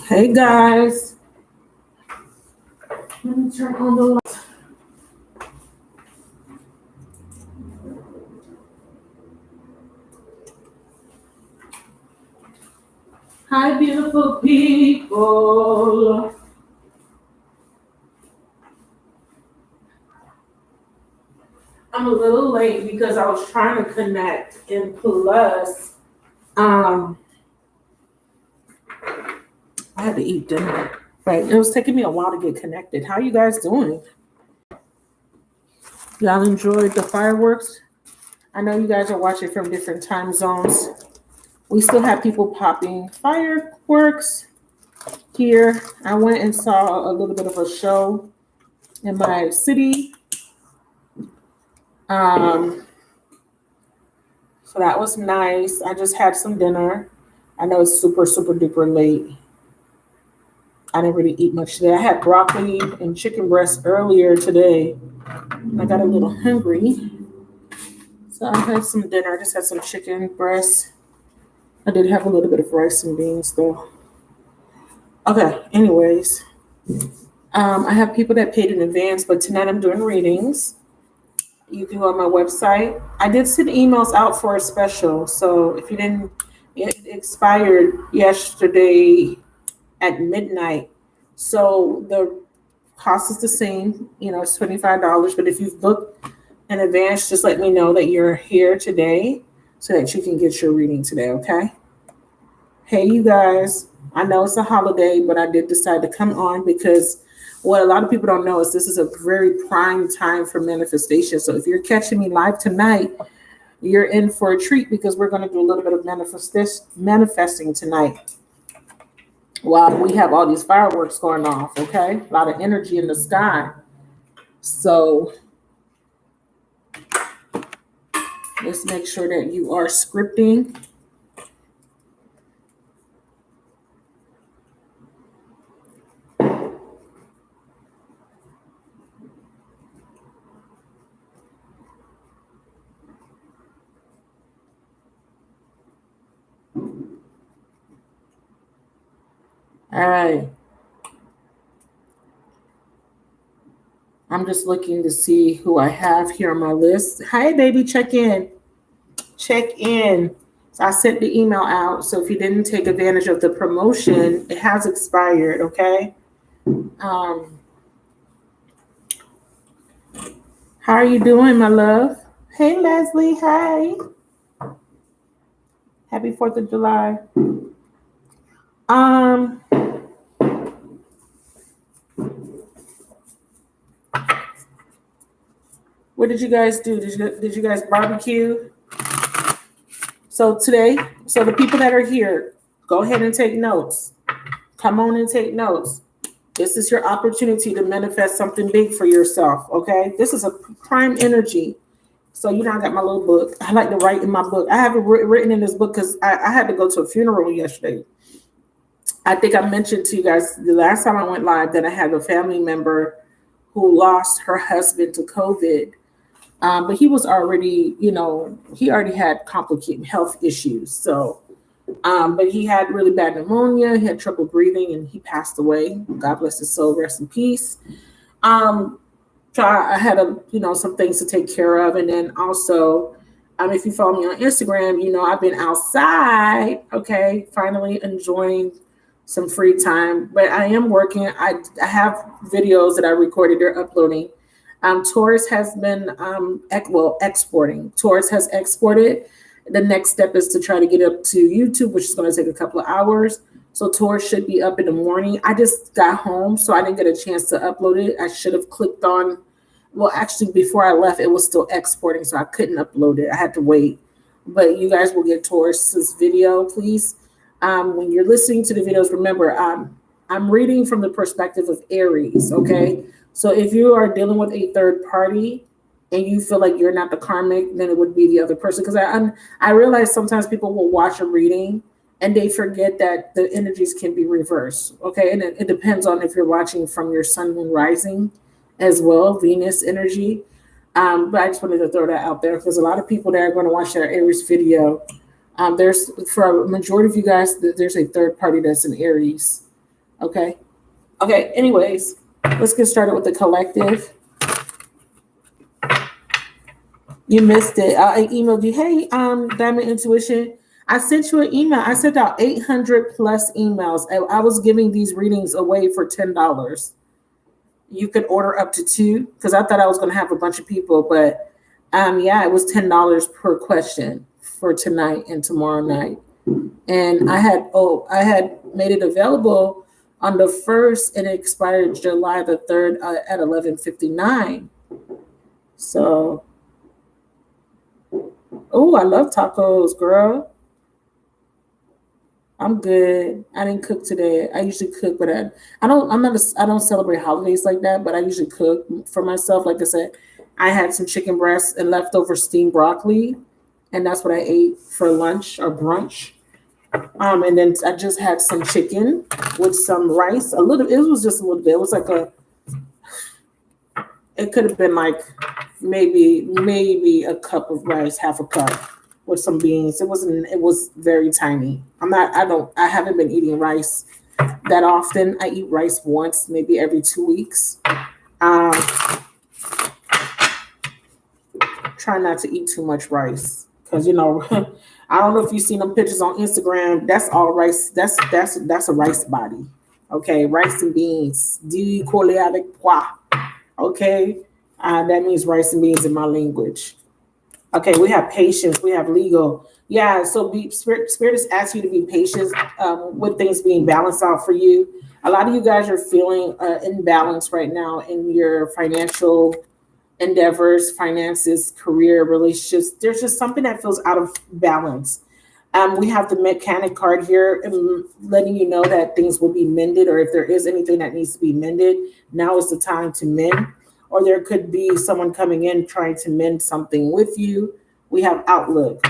Hey guys, let me turn on the light. Hi, beautiful people. I'm a little late because I was trying to connect, and plus, um, I had to eat dinner. Right, it was taking me a while to get connected. How you guys doing? Y'all enjoyed the fireworks? I know you guys are watching from different time zones. We still have people popping fireworks here. I went and saw a little bit of a show in my city. So that was nice. I just had some dinner. I know it's super, super duper late. I didn't really eat much today. I had broccoli and chicken breast earlier today. I got a little hungry. So I had some dinner. I just had some chicken breast. I did have a little bit of rice and beans though. Okay, anyways. I have people that paid in advance, but tonight I'm doing readings. You can go on my website. I did send emails out for a special. So if you didn't, it expired yesterday at midnight. So the cost is the same, it's $25. But if you've booked in advance, just let me know that you're here today so that you can get your reading today, okay? Hey, you guys, I know it's a holiday, but I did decide to come on because what a lot of people don't know is this is a very prime time for manifestation. So if you're catching me live tonight, you're in for a treat because we're going to do a little bit of manifesting tonight while we have all these fireworks going off, okay? A lot of energy in the sky. So let's make sure that you are scripting. All right. I'm just looking to see who I have here on my list. Hi, baby, check in. Check in. So I sent the email out. So if you didn't take advantage of the promotion, it has expired, okay? How are you doing, my love? Hey, Leslie. Hi. Happy 4th of July. What did you guys do? Did you guys barbecue? So today, the people that are here, go ahead and take notes. Come on and take notes. This is your opportunity to manifest something big for yourself, okay? This is a prime energy. So I got my little book. I like to write in my book. I have it written in this book because I had to go to a funeral yesterday. I think I mentioned to you guys the last time I went live that I had a family member who lost her husband to COVID. But he was already, he already had complicated health issues. So, but he had really bad pneumonia. He had trouble breathing and he passed away. God bless his soul. Rest in peace. So I had some things to take care of. And then also, if you follow me on Instagram, I've been outside, okay, finally enjoying some free time. But I am working. I have videos that I recorded. They're uploading. Taurus has been exporting. Taurus has exported. The next step is to try to get up to YouTube, which is going to take a couple of hours. So Taurus should be up in the morning. I just got home, so I didn't get a chance to upload it. I should have clicked on, actually before I left, it was still exporting, so I couldn't upload it. I had to wait. But you guys will get Taurus's video, please. When you're listening to the videos, remember, I'm reading from the perspective of Aries, okay? So if you are dealing with a third party and you feel like you're not the karmic, then it would be the other person. Because I realize sometimes people will watch a reading and they forget that the energies can be reversed, okay? And it depends on if you're watching from your sun, moon, rising as well, Venus energy. But I just wanted to throw that out there because a lot of people that are going to watch that Aries video, there's, for a majority of you guys, there's a third party that's an Aries. Okay. Okay. Anyways, let's get started with the collective. You missed it. I emailed you. Hey, Diamond Intuition. I sent you an email. I sent out 800 plus emails. I was giving these readings away for $10. You could order up to two because I thought I was going to have a bunch of people, but yeah, it was $10 per question for tonight and tomorrow night. And I had made it available on the 1st and it expired July the 3rd at 11:59. So, oh, I love tacos, girl. I'm good. I didn't cook today. I usually cook, but I don't celebrate holidays like that, but I usually cook for myself. Like I said, I had some chicken breasts and leftover steamed broccoli, and that's what I ate for lunch or brunch. And then I just had some chicken with some rice. It was just a little bit. It was like it could have been like maybe a cup of rice, half a cup with some beans. It was very tiny. I haven't been eating rice that often. I eat rice once, maybe every 2 weeks. Try not to eat too much rice because I don't know if you've seen them pictures on Instagram. That's all rice. That's a rice body. Okay, rice and beans. Du coller avec pois. Okay, that means rice and beans in my language. Okay, we have patience. We have legal. Yeah, so spirit is asking you to be patient with things being balanced out for you. A lot of you guys are feeling imbalance right now in your financial endeavors, finances, career, relationships. There's just something that feels out of balance. We have the mechanic card here, letting you know that things will be mended, or if there is anything that needs to be mended, now is the time to mend. Or there could be someone coming in trying to mend something with you. We have outlook.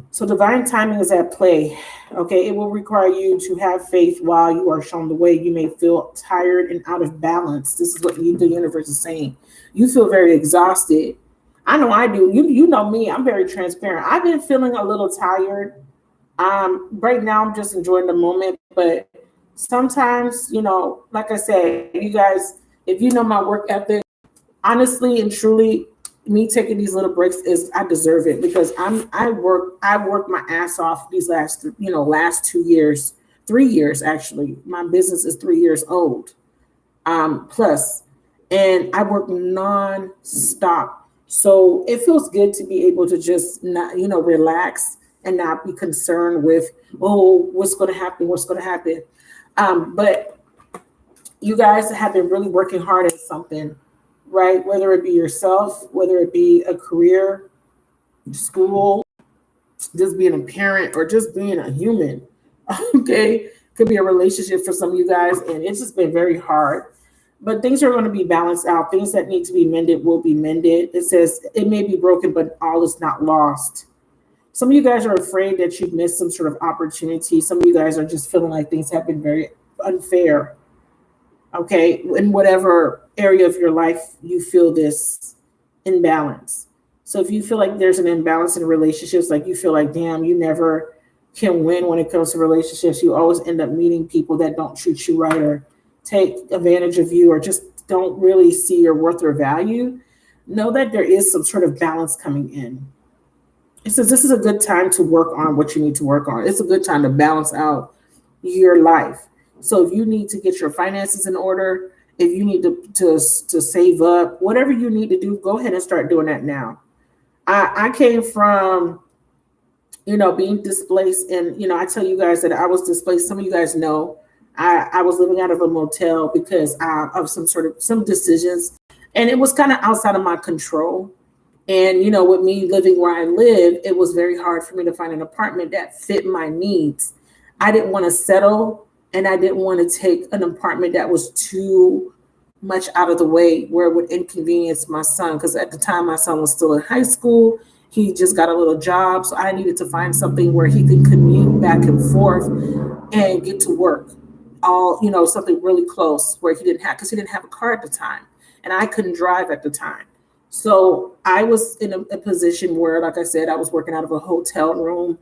So divine timing is at play. Okay, it will require you to have faith while you are shown the way. You may feel tired and out of balance. This is what the universe is saying. You feel very exhausted. I know I do. You know me. I'm very transparent. I've been feeling a little tired. Right now I'm just enjoying the moment, but sometimes, like I said, you guys, if you know my work ethic, honestly and truly, me taking these little breaks is I deserve it because I work my ass off these last 2 years, 3 years actually. My business is 3 years old, plus, and I work non-stop. So it feels good to be able to just not relax and not be concerned with what's going to happen, but you guys have been really working hard at something, right? Whether it be yourself, whether it be a career, school, just being a parent, or just being a human. Okay, could be a relationship for some of you guys, and it's just been very hard. But things are going to be balanced out. Things that need to be mended will be mended. It says it may be broken, but all is not lost. Some of you guys are afraid that you've missed some sort of opportunity. Some of you guys are just feeling like things have been very unfair. Okay, in whatever area of your life you feel this imbalance. So if you feel like there's an imbalance in relationships, like you feel like, damn, you never can win when it comes to relationships, you always end up meeting people that don't treat you right or take advantage of you or just don't really see your worth or value, know that there is some sort of balance coming in. It says this is a good time to work on what you need to work on. It's a good time to balance out your life. So if you need to get your finances in order, if you need to save up, whatever you need to do, go ahead and start doing that now. I came from, being displaced, and I tell you guys that I was displaced. Some of you guys know I was living out of a motel because of some decisions, and it was kind of outside of my control. And with me living where I live, it was very hard for me to find an apartment that fit my needs. I didn't want to settle. And I didn't want to take an apartment that was too much out of the way where it would inconvenience my son. Because at the time, my son was still in high school. He just got a little job. So I needed to find something where he could commute back and forth and get to work. Something really close where because he didn't have a car at the time. And I couldn't drive at the time. So I was in a position where, like I said, I was working out of a hotel room.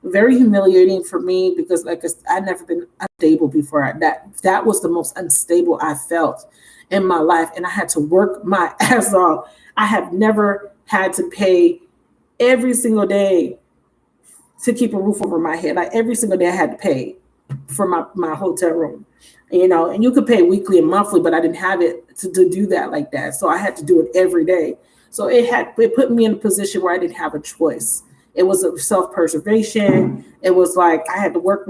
very humiliating for me because like I'd never been unstable before. That was the most unstable I felt in my life, and I had to work my ass off. I have never had to pay every single day to keep a roof over my head. Like every single day I had to pay for my hotel room, and you could pay weekly and monthly, but I didn't have it to do that like that. So I had to do it every day. So it put me in a position where I didn't have a choice. It was a self-preservation. It was like I had to work.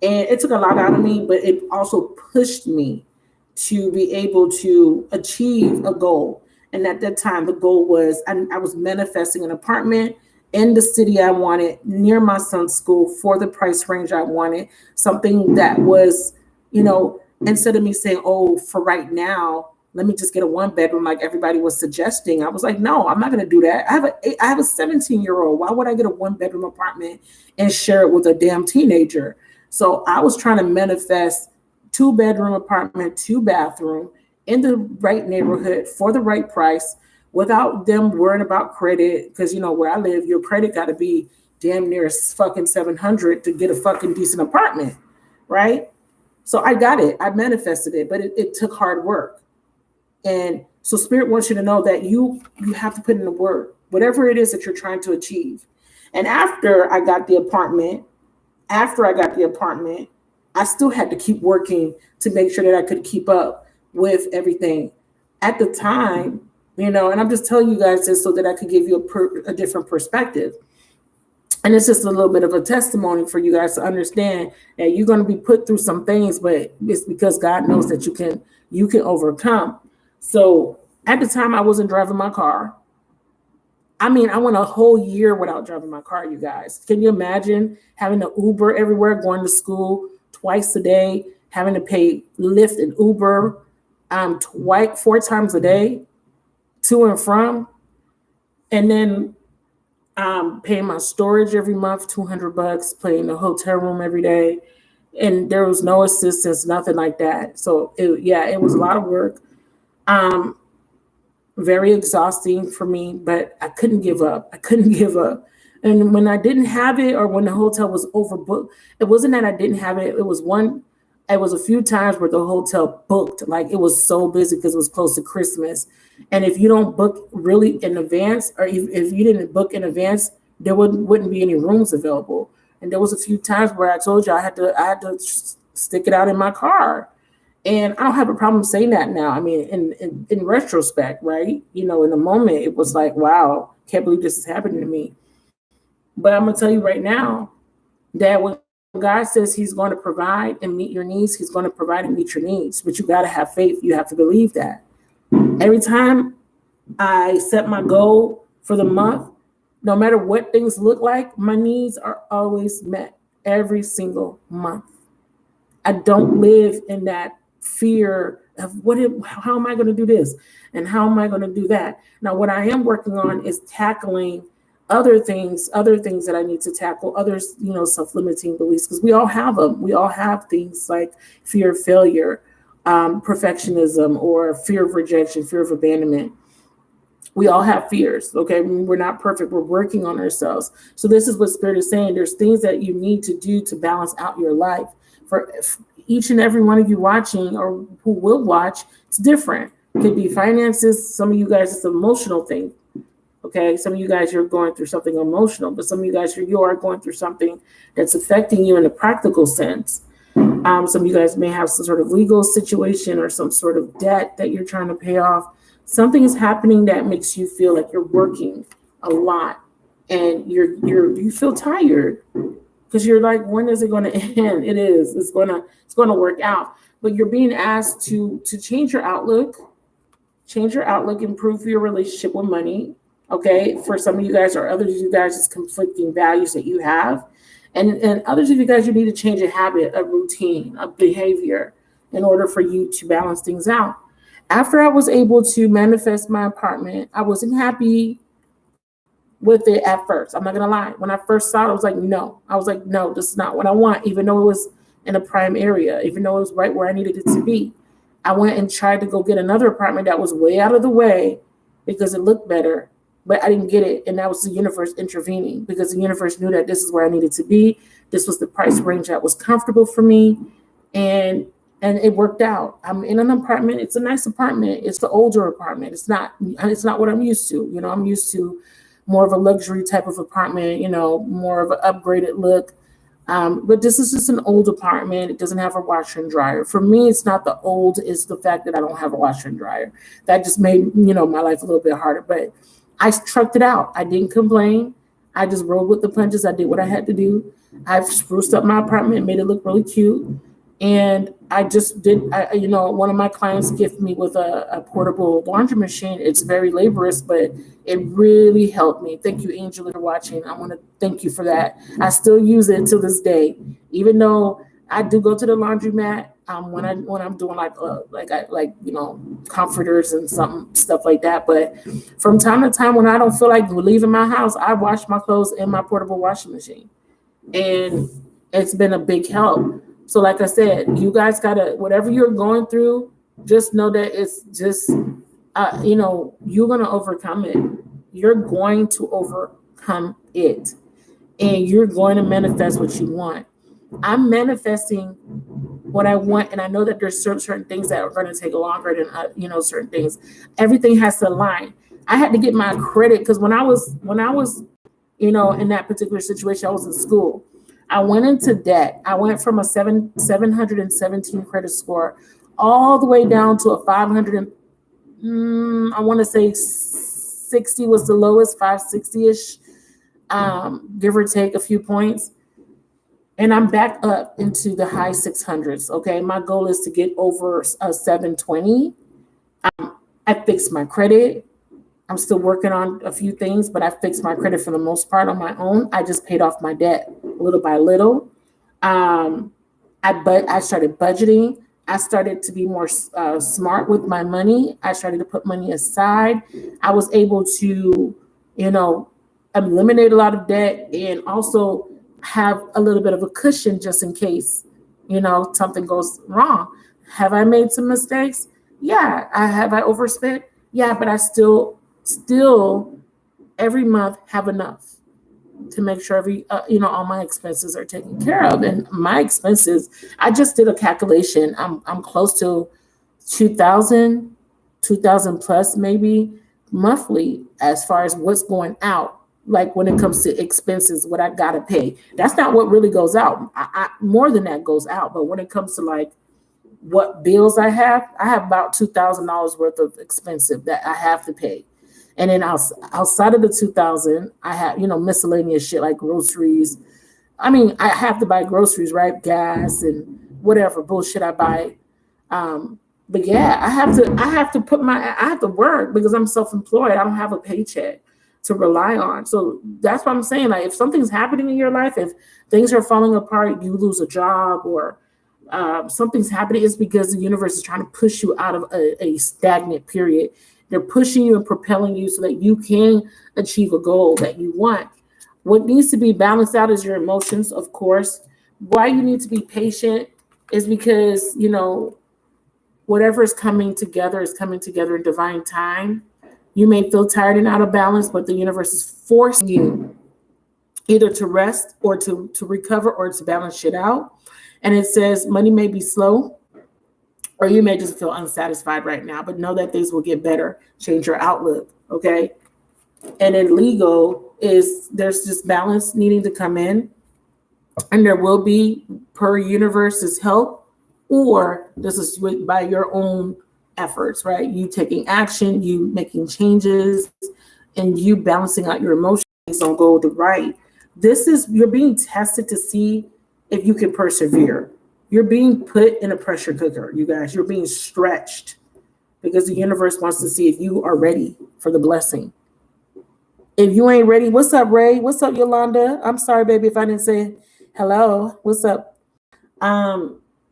And it took a lot out of me, but it also pushed me to be able to achieve a goal. And at that time, the goal was I was manifesting an apartment in the city I wanted, near my son's school, for the price range I wanted, something that was, instead of me saying, oh, for right now, let me just get a 1-bedroom like everybody was suggesting. I was like, no, I'm not going to do that. I have a 17-year-old. Why would I get a 1-bedroom apartment and share it with a damn teenager? So I was trying to manifest 2-bedroom apartment, 2-bathroom in the right neighborhood for the right price, without them worrying about credit. Because where I live, your credit got to be damn near fucking 700 to get a fucking decent apartment, right? So I got it. I manifested it, but it took hard work. And so Spirit wants you to know that you have to put in the work, whatever it is that you're trying to achieve. And after I got the apartment, I still had to keep working to make sure that I could keep up with everything. At the time, and I'm just telling you guys this so that I could give you a different perspective. And it's just a little bit of a testimony for you guys to understand that you're going to be put through some things, but it's because God knows that you can overcome. So at the time, I wasn't driving my car. I mean, I went a whole year without driving my car, you guys. Can you imagine having to Uber everywhere, going to school twice a day, having to pay Lyft and Uber 4 times a day to and from, and then paying my storage every month, $200, paying the hotel room every day, and there was no assistance, nothing like that. So it was a lot of work, very exhausting for me, but I couldn't give up. And when I didn't have it, or when the hotel was overbooked, it wasn't that I didn't have it. It was a few times where the hotel booked, like it was so busy because it was close to Christmas. And if you don't book really in advance, or if you didn't book in advance, there wouldn't be any rooms available. And there was a few times where I told you I had to stick it out in my car. And I don't have a problem saying that now. I mean, in retrospect, right? In the moment, it was like, wow, can't believe this is happening to me. But I'm going to tell you right now that when God says he's going to provide and meet your needs, he's going to provide and meet your needs. But you got to have faith. You have to believe that. Every time I set my goal for the month, no matter what things look like, my needs are always met every single month. I don't live in that fear of how am I going to do this? And how am I going to do that? Now, what I am working on is tackling other things that I need to tackle, others, self-limiting beliefs, because we all have them. We all have things like fear of failure, perfectionism, or fear of rejection, fear of abandonment. We all have fears, okay? We're not perfect. We're working on ourselves. So this is what Spirit is saying. There's things that you need to do to balance out your life. For each and every one of you watching, or who will watch, it's different. It could be finances. Some of you guys, it's an emotional thing. Okay, some of you guys, you're going through something emotional, but some of you guys, you are going through something that's affecting you in a practical sense. Some of you guys may have some sort of legal situation or some sort of debt that you're trying to pay off. Something is happening that makes you feel like you're working a lot, and you feel tired because you're like, when is it going to end? It is. It's going to work out. But you're being asked to change your outlook, improve your relationship with money. Okay, for some of you guys, or others of you guys, it's conflicting values that you have. And others of you guys, you need to change a habit, a routine, a behavior in order for you to balance things out. After I was able to manifest my apartment, I wasn't happy with it at first. I'm not going to lie. When I first saw it, I was like, no, this is not what I want, even though it was in a prime area, even though it was right where I needed it to be. I went and tried to go get another apartment that was way out of the way because it looked better. but I didn't get it. And that was the universe intervening, because the universe knew that this is where I needed to be. This was the price range that was comfortable for me. And it worked out. I'm in an apartment. It's a nice apartment. It's the older apartment. It's not what I'm used to. I'm used to more of a luxury type of apartment, more of an upgraded look. But this is just an old apartment. It doesn't have a washer and dryer. For me, it's not the old, it's the fact that I don't have a washer and dryer. That just made, my life a little bit harder. But I trucked it out. I didn't complain. I just rolled with the punches. I did what I had to do. I've spruced up my apartment, made it look really cute. And I just did, one of my clients gifted me with a portable laundry machine. It's very laborious, but it really helped me. Thank you, Angela, for watching. I want to thank you for that. I still use it to this day, even though I do go to the laundromat when I'm doing comforters and stuff like that. But from time to time, when I don't feel like leaving my house, I wash my clothes in my portable washing machine, and it's been a big help. So like I said, you guys gotta, whatever you're going through, just know that it's just, you're gonna overcome it. You're going to overcome it, and you're going to manifest what you want. I'm manifesting what I want, and I know that there's certain things that are going to take longer than certain things. Everything has to align. I had to get my credit, because when I was in that particular situation, I was in school. I went into debt. I went from a 717 credit score all the way down to a 500. I want to say 60 was the lowest, 560-ish, give or take a few points. And I'm back up into the high 600s. Okay, my goal is to get over a 720. I fixed my credit. I'm still working on a few things, but I fixed my credit for the most part on my own. I just paid off my debt little by little. I started budgeting. I started to be more smart with my money. I started to put money aside. I was able to, eliminate a lot of debt, and also have a little bit of a cushion just in case, something goes wrong. Have I made some mistakes? Yeah. Have I overspent? Yeah, but I still every month have enough to make sure all my expenses are taken care of. And my expenses, I just did a calculation. I'm close to 2000 plus maybe monthly, as far as what's going out. Like when it comes to expenses, what I gotta pay. That's not what really goes out. I more than that goes out. But when it comes to like what bills I have about $2,000 worth of expensive that I have to pay. And then outside of the 2,000, I have, miscellaneous shit like groceries. I mean, I have to buy groceries, right? Gas and whatever bullshit I buy. But yeah, I have to work, because I'm self-employed. I don't have a paycheck to rely on. So that's what I'm saying. Like, if something's happening in your life, if things are falling apart, you lose a job, or something's happening, it's because the universe is trying to push you out of a stagnant period. They're pushing you and propelling you so that you can achieve a goal that you want. What needs to be balanced out is your emotions, of course. Why you need to be patient is because, whatever is coming together in divine time. You may feel tired and out of balance, but the universe is forcing you either to rest or to recover or to balance shit out. And it says money may be slow, or you may just feel unsatisfied right now, but know that things will get better. Change your outlook, okay? And then legal is there's this balance needing to come in, and there will be, per universe's help, or this is by your own efforts, right? You taking action, you making changes, and you balancing out your emotions don't go the right. You're being tested to see if you can persevere. You're being put in a pressure cooker, you guys. You're being stretched because the universe wants to see if you are ready for the blessing. If you ain't ready, what's up, Ray? What's up, Yolanda? I'm sorry, baby, if I didn't say hello. What's up?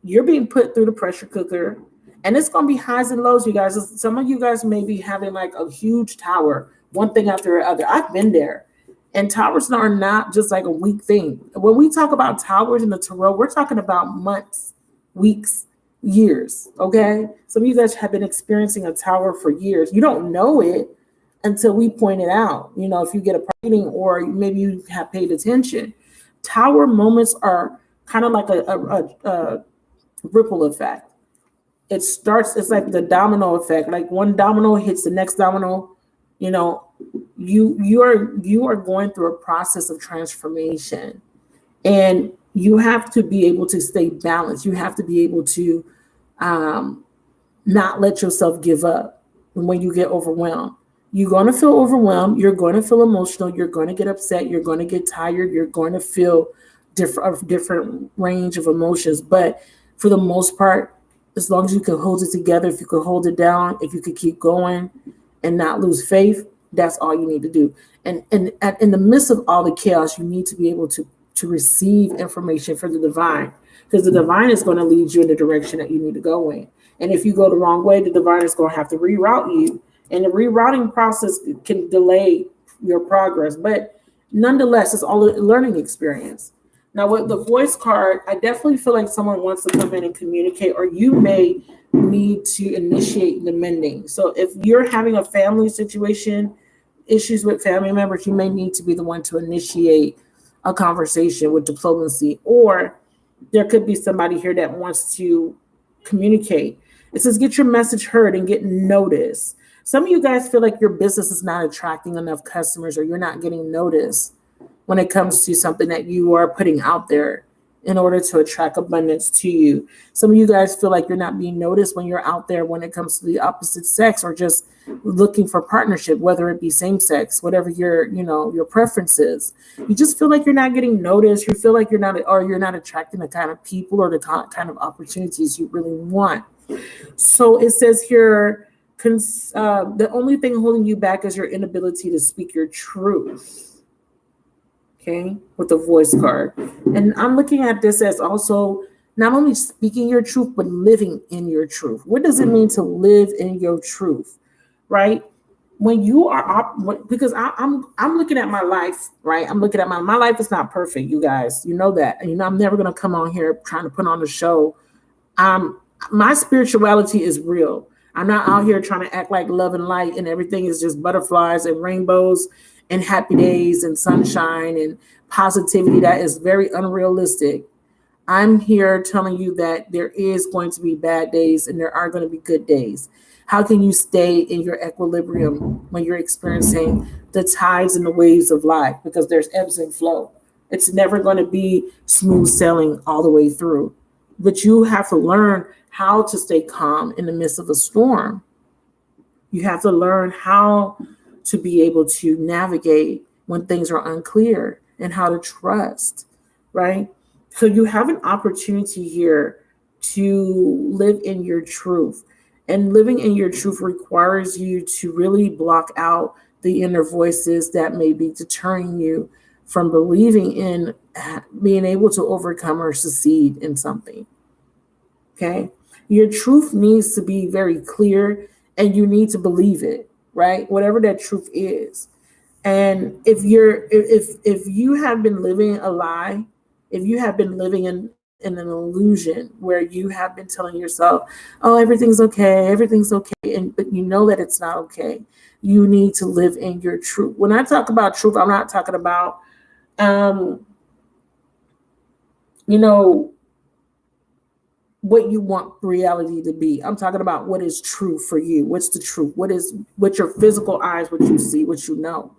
You're being put through the pressure cooker, and it's going to be highs and lows, you guys. Some of you guys may be having like a huge tower, one thing after the other. I've been there. And towers are not just like a week thing. When we talk about towers in the tarot, we're talking about months, weeks, years, okay? Some of you guys have been experiencing a tower for years. You don't know it until we point it out. You know, if you get a reading or maybe you have paid attention, Tower moments are kind of like a ripple effect. It starts, it's like the domino effect. Like one domino hits the next domino. You know, you are going through a process of transformation, and you have to be able to stay balanced. You have to be able to not let yourself give up when you get overwhelmed. You're going to feel overwhelmed. You're going to feel emotional. You're going to get upset. You're going to get tired. You're going to feel different range of emotions. But for the most part, as long as you can hold it together, if you could hold it down, if you could keep going and not lose faith, that's all you need to do. And in the midst of all the chaos, you need to be able to receive information from the divine, because the divine is going to lead you in the direction that you need to go in. And if you go the wrong way, the divine is going to have to reroute you. And the rerouting process can delay your progress. But nonetheless, it's all a learning experience. Now, with the voice card, I definitely feel like someone wants to come in and communicate, or you may need to initiate the mending. So if you're having a family situation, issues with family members, you may need to be the one to initiate a conversation with diplomacy, or there could be somebody here that wants to communicate. It says get your message heard and get noticed. Some of you guys feel like your business is not attracting enough customers, or you're not getting noticed when it comes to something that you are putting out there in order to attract abundance to you. Some of you guys feel like you're not being noticed when you're out there when it comes to the opposite sex, or just looking for partnership, whether it be same sex, whatever your preference is. You just feel like you're not getting noticed. You feel like you're not attracting the kind of people or the kind of opportunities you really want. So it says here, the only thing holding you back is your inability to speak your truth. Okay, with the voice card. And I'm looking at this as also not only speaking your truth, but living in your truth. What does it mean to live in your truth, right? When you are because I'm looking at my life, right? I'm looking at my life is not perfect, you guys. You know that. And I'm never gonna come on here trying to put on a show. My spirituality is real. I'm not out here trying to act like love and light and everything is just butterflies and rainbows and happy days and sunshine and positivity. That is very unrealistic. I'm here telling you that there is going to be bad days and there are going to be good days. How can you stay in your equilibrium when you're experiencing the tides and the waves of life? Because there's ebbs and flow. It's never going to be smooth sailing all the way through. But you have to learn how to stay calm in the midst of a storm. You have to learn how to be able to navigate when things are unclear, and how to trust, right? So you have an opportunity here to live in your truth. And living in your truth requires you to really block out the inner voices that may be deterring you from believing in being able to overcome or succeed in something. Okay? Your truth needs to be very clear, and you need to believe it, right? Whatever that truth is. And if you have been living a lie, if you have been living in an illusion where you have been telling yourself, oh, everything's okay, but you know that it's not okay, you need to live in your truth. When I talk about truth, I'm not talking about what you want reality to be. I'm talking about what is true for you. What's the truth? What your physical eyes, what you see, what you know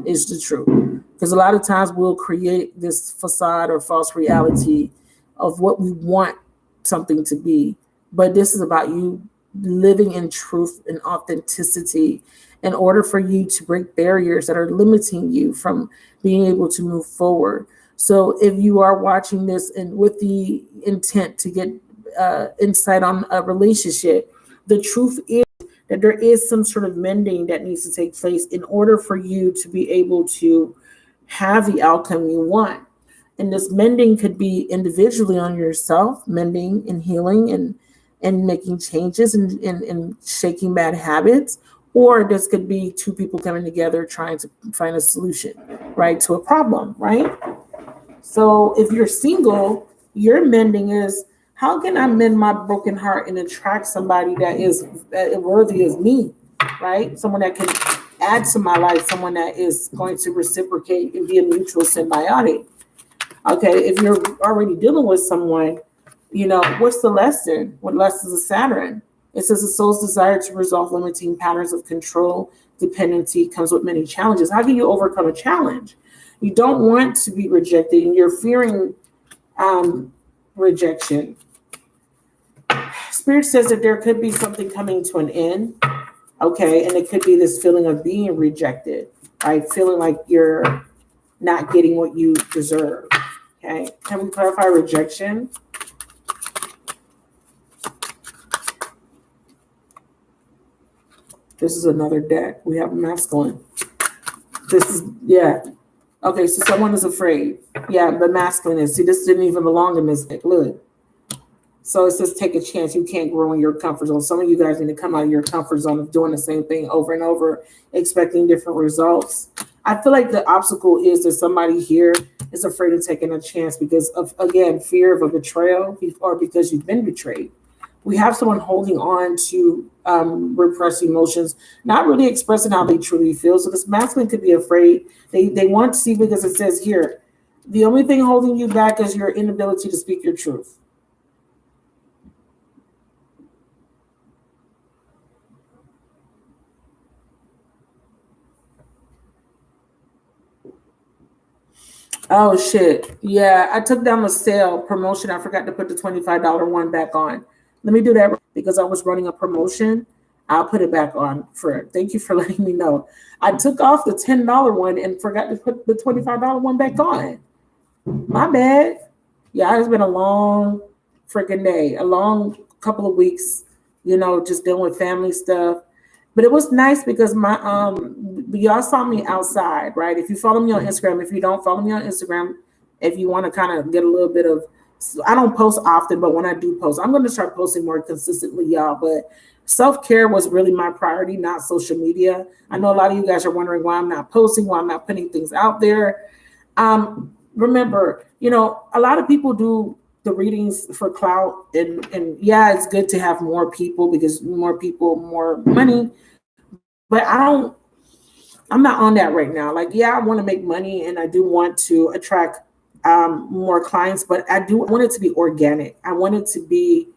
is the truth. Because a lot of times we'll create this facade or false reality of what we want something to be. But this is about you living in truth and authenticity in order for you to break barriers that are limiting you from being able to move forward. So if you are watching this and with the intent to get insight on a relationship, the truth is that there is some sort of mending that needs to take place in order for you to be able to have the outcome you want. And this mending could be individually on yourself, mending and healing and making changes and shaking bad habits, or this could be two people coming together trying to find a solution, right, to a problem, right? So if you're single, your mending is, how can I mend my broken heart and attract somebody that is worthy of me, right? Someone that can add to my life someone that is going to reciprocate and be a mutual symbiotic. Okay, if you're already dealing with someone, what's the lesson? What lesson is Saturn? It says the soul's desire to resolve limiting patterns of control, dependency comes with many challenges. How can you overcome a challenge? You don't want to be rejected, and you're fearing rejection. Spirit says that there could be something coming to an end, okay, and it could be this feeling of being rejected, right? Feeling like you're not getting what you deserve, okay? Can we clarify rejection? This is another deck. We have masculine. This is, yeah. Okay, so someone is afraid. Yeah, the masculine is. See, this didn't even belong in this deck. Look. So it says take a chance. You can't grow in your comfort zone. Some of you guys need to come out of your comfort zone of doing the same thing over and over, expecting different results. I feel like the obstacle is that somebody here is afraid of taking a chance because of, again, fear of a betrayal or because you've been betrayed. We have someone holding on to repressed emotions, not really expressing how they truly feel. So this masculine could be afraid. They want to see, because it says here, the only thing holding you back is your inability to speak your truth. Oh, shit. Yeah, I took down the sale promotion. I forgot to put the $25 one back on. Let me do that because I was running a promotion. I'll put it back on. Thank you for letting me know. I took off the $10 one and forgot to put the $25 one back on. My bad. Yeah, it's been a long freaking day, a long couple of weeks, just dealing with family stuff. But it was nice because y'all saw me outside, right? If you follow me on Instagram, if you don't follow me on Instagram, if you want to kind of get a little bit of, I don't post often, but when I do post, I'm going to start posting more consistently, y'all. But self-care was really my priority, not social media. I know a lot of you guys are wondering why I'm not posting, why I'm not putting things out there. Remember, a lot of people do the readings for clout, and yeah, it's good to have more people because more people, more money. But I'm not on that right now. Like, yeah, I want to make money and I do want to attract more clients, but I want it to be organic. I want it to be,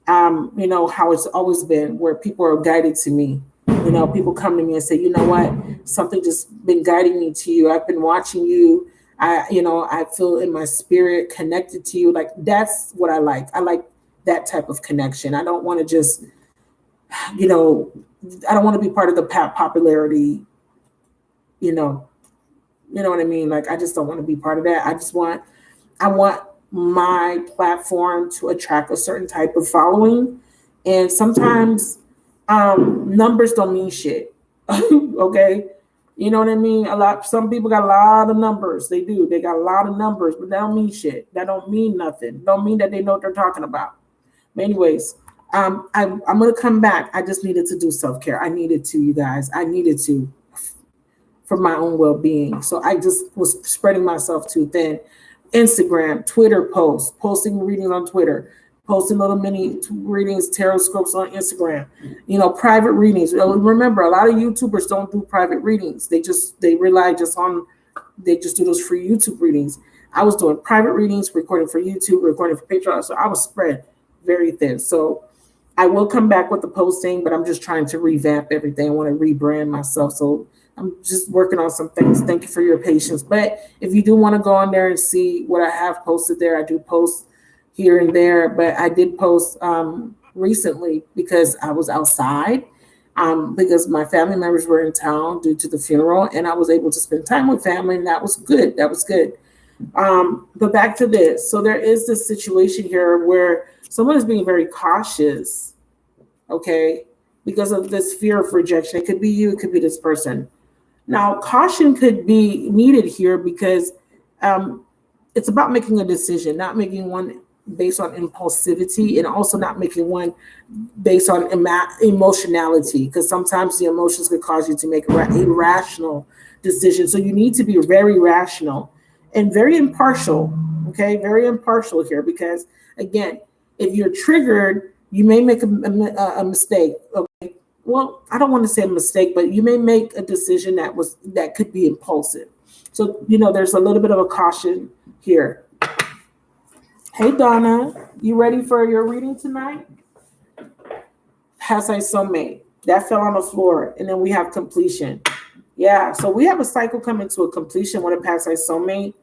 how it's always been, where people are guided to me. People come to me and say, you know what, something just been guiding me to you. I've been watching you. I feel in my spirit connected to you. Like, that's what I like. I like that type of connection. I don't want to just, I don't want to be part of the popularity, you know what I mean? Like, I just don't want to be part of that. I want my platform to attract a certain type of following. And sometimes numbers don't mean shit. Okay. You know what I mean? Some people got a lot of numbers. They do. They got a lot of numbers, but that don't mean shit. That don't mean nothing. Don't mean that they know what they're talking about. But anyways, I'm going to come back. I just needed to do self-care. I needed to, you guys. I needed to for my own well-being. So I just was spreading myself too thin. Instagram, Twitter posts, posting readings on Twitter, posting little mini readings, tarot scopes on Instagram, private readings. Remember, a lot of YouTubers don't do private readings. They just do those free YouTube readings. I was doing private readings, recording for YouTube, recording for Patreon. So I was spread very thin. So I will come back with the posting, but I'm just trying to revamp everything. I want to rebrand myself. So I'm just working on some things. Thank you for your patience. But if you do want to go on there and see what I have posted there, I do post here and there. But I did post recently because I was outside, because my family members were in town due to the funeral, and I was able to spend time with family, and that was good. That was good. But back to this. So there is this situation here where someone is being very cautious, okay, because of this fear of rejection. It could be you, it could be this person. Now, caution could be needed here because it's about making a decision, not making one based on impulsivity, and also not making one based on emotionality, because sometimes the emotions could cause you to make a irrational decision. So you need to be very rational and very impartial, okay? Very impartial here, because again, if you're triggered, you may make a mistake, okay? well, I don't want to say a mistake, but you may make a decision that could be impulsive. So, there's a little bit of a caution here. Hey, Donna, you ready for your reading tonight? Has I soulmate. That fell on the floor. And then we have completion. Yeah, so we have a cycle coming to a completion when it passes soulmate.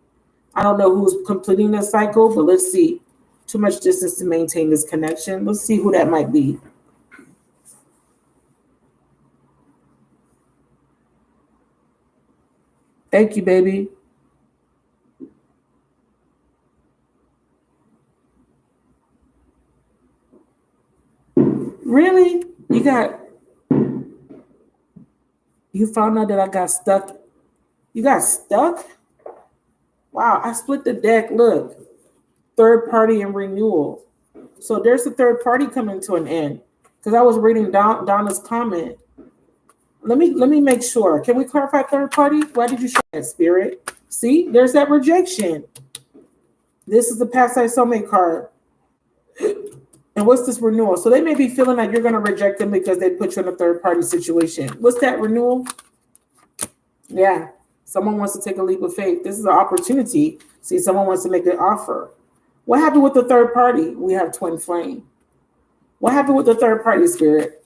I don't know who's completing the cycle, but let's see. Too much distance to maintain this connection. Let's see who that might be. Thank you, baby. Really? You found out that I got stuck? You got stuck? Wow, I split the deck. Look, third party and renewal. So there's a third party coming to an end. Because I was reading Donna's comment. Let me make sure. Can we clarify third party? Why did you show that, Spirit? See, there's that rejection. This is the past life soulmate card. And what's this renewal? So they may be feeling like you're going to reject them because they put you in a third party situation. What's that renewal? Yeah. Someone wants to take a leap of faith. This is an opportunity. See, someone wants to make an offer. What happened with the third party? We have twin flame. What happened with the third party, Spirit?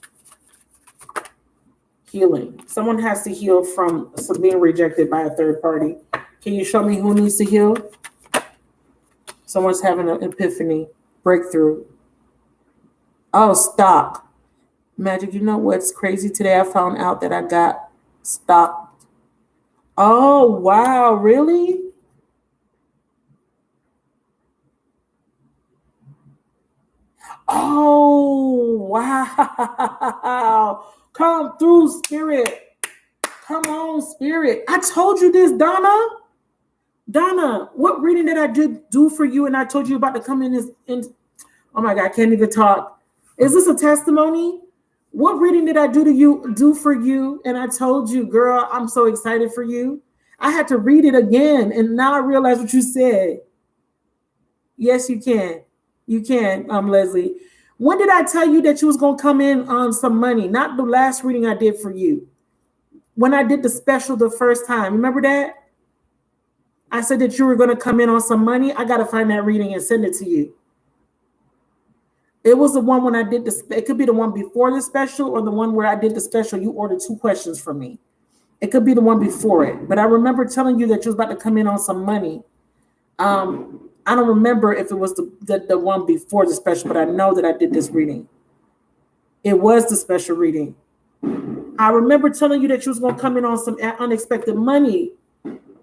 Healing. Someone has to heal from being rejected by a third party. Can you show me who needs to heal? Someone's having an epiphany, breakthrough. Oh, stock. Magic, you know what's crazy today? I found out that I got stopped. Oh, wow. Really? Oh, wow. Come through, Spirit. Come on, Spirit. I told you this, Donna. Donna, what reading did I do for you? And I told you about to come in this. Oh my God, I can't even talk. Is this a testimony? What reading did I do for you? And I told you, girl, I'm so excited for you. I had to read it again, and now I realize what you said. Yes, you can. You can, Leslie. When did I tell you that you was gonna come in on some money? Not the last reading I did for you. When I did the special the first time, remember that? I said that you were gonna come in on some money. I gotta find that reading and send it to you. It was the one when I did this. It could be the one before the special or the one where I did the special. You ordered 2 questions from me. It could be the one before it. But I remember telling you that you was about to come in on some money. I don't remember if it was the one before the special, but I know that I did this reading. It was the special reading. I remember telling you that you was going to come in on some unexpected money.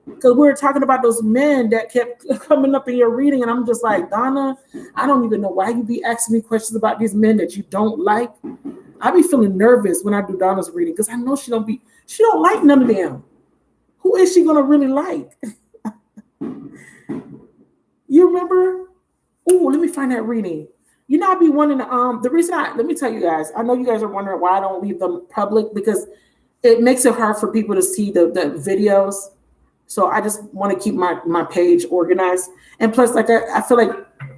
Because we were talking about those men that kept coming up in your reading, and I'm just like, Donna, I don't even know why you be asking me questions about these men that you don't like. I be feeling nervous when I do Donna's reading because I know she don't like none of them. Who is she gonna really like? You remember? Oh, let me find that reading. You know, I be wanting to the reason let me tell you guys, I know you guys are wondering why I don't leave them public because it makes it hard for people to see the videos. So I just want to keep my page organized. And plus, like I feel like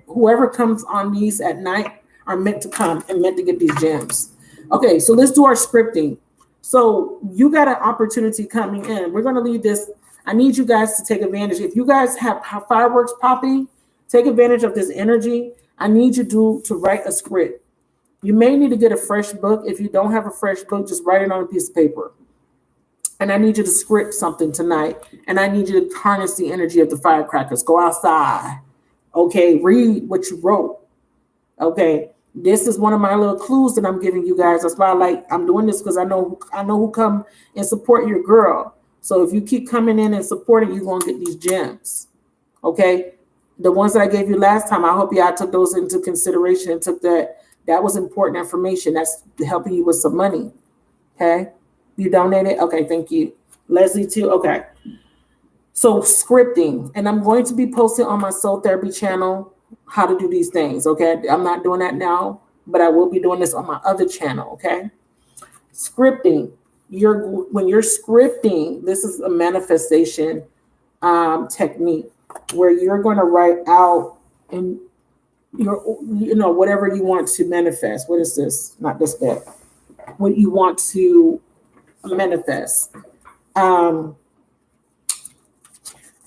whoever comes on these at night are meant to come and meant to get these gems. Okay, so let's do our scripting. So you got an opportunity coming in. We're going to leave this. I need you guys to take advantage. If you guys have fireworks popping, take advantage of this energy. I need you to write a script. You may need to get a fresh book. If you don't have a fresh book, just write it on a piece of paper. And I need you to script something tonight. And I need you to harness the energy of the firecrackers. Go outside. Okay, read what you wrote. Okay, this is one of my little clues that I'm giving you guys. That's why I'm doing this because I know who come and support your girl. So if you keep coming in and supporting, you're going to get these gems. Okay, the ones that I gave you last time, I hope y'all took those into consideration and took that. That was important information. That's helping you with some money. Okay. You donated? Okay, thank you. Leslie too? Okay. So scripting, and I'm going to be posting on my Soul Therapy channel how to do these things, okay? I'm not doing that now, but I will be doing this on my other channel, okay? Scripting. When you're scripting, this is a manifestation technique where you're going to write out in your, whatever you want to manifest. What is this? Not this bit. what you want to manifest. And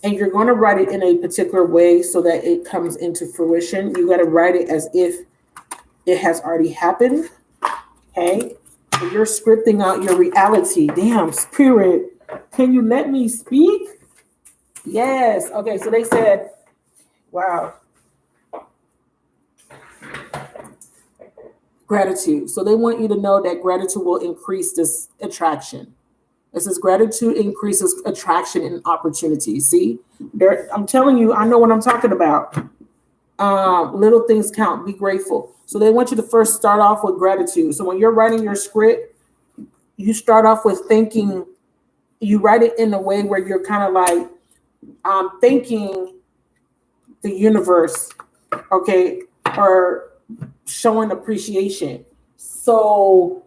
you're going to write it in a particular way so that it comes into fruition. You got to write it as if it has already happened. Okay. So you're scripting out your reality. Damn, spirit, can you let me speak? Yes. Okay. So they said, wow. Gratitude. So they want you to know that gratitude will increase this attraction. It says gratitude increases attraction and opportunity. See, I'm telling you, I know what I'm talking about. Little things count. Be grateful. So they want you to first start off with gratitude. So when you're writing your script, you start off with thanking. You write it in a way where you're kind of like thanking the universe, okay, or showing appreciation. So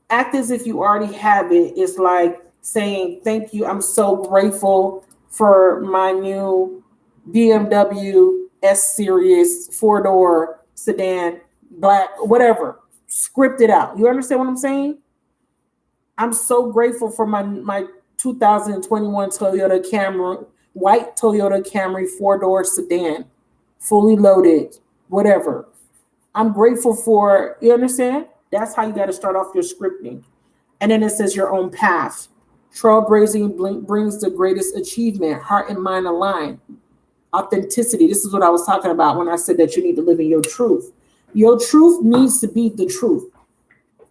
act as if you already have it. It's like saying, thank you. I'm so grateful for my new BMW S Series 4-door sedan, black, whatever. Script it out. You understand what I'm saying? I'm so grateful for my 2021 Toyota Camry, white Toyota Camry 4-door sedan, fully loaded, whatever. I'm grateful for, you understand? That's how you got to start off your scripting. And then it says your own path. Trailblazing brings the greatest achievement, heart and mind aligned. Authenticity. This is what I was talking about when I said that you need to live in your truth. Your truth needs to be the truth.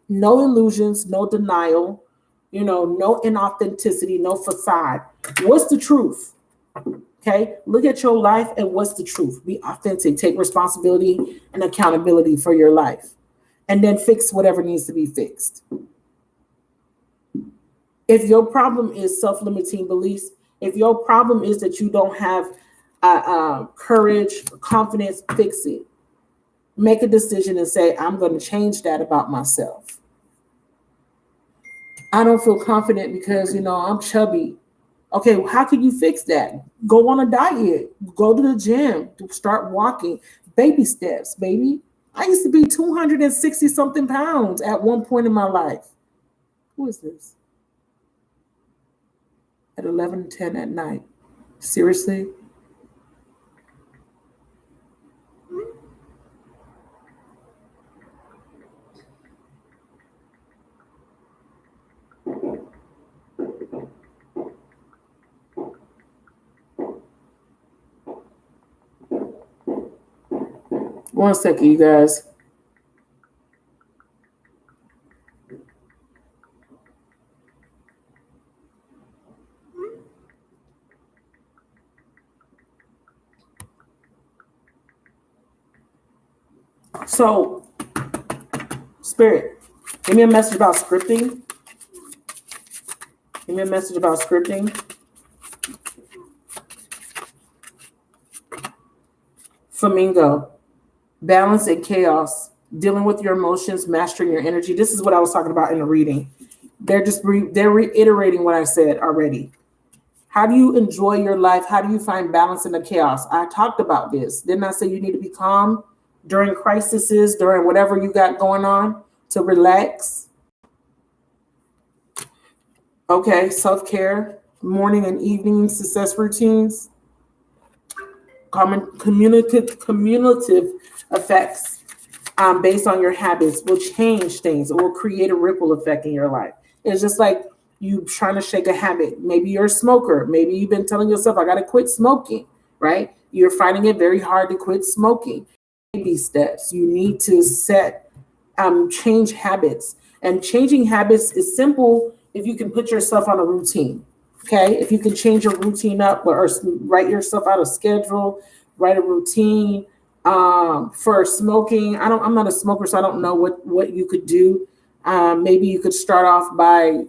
No illusions, no denial, no inauthenticity, no facade. What's the truth? Okay, look at your life and what's the truth? Be authentic. Take responsibility and accountability for your life. And then fix whatever needs to be fixed. If your problem is self-limiting beliefs, if your problem is that you don't have courage, confidence, fix it. Make a decision and say, I'm going to change that about myself. I don't feel confident because, I'm chubby. Okay, how can you fix that? Go on a diet. Go to the gym. Start walking. Baby steps, baby. I used to be 260 something pounds at one point in my life. Who is this? At 11:10 at night. Seriously? One second, you guys. So, Spirit, give me a message about scripting. Give me a message about scripting. Flamingo, balance and chaos, dealing with your emotions, mastering your energy. This is what I was talking about in the reading. They're reiterating what I said already. How do you enjoy your life? How do you find balance in the chaos? I talked about this. Didn't I say you need to be calm during crises, during whatever you got going on, to relax? Okay, self-care, morning and evening success routines, common cumulative effects based on your habits will change things. It will create a ripple effect in your life. It's just like you trying to shake a habit. Maybe you're a smoker. Maybe you've been telling yourself, I got to quit smoking, right? You're finding it very hard to quit smoking. Baby steps. You need to change habits. And changing habits is simple if you can put yourself on a routine. Okay, if you can change your routine up or write yourself out a schedule, write a routine. For smoking, I'm not a smoker, so I don't know what you could do. Maybe you could start off by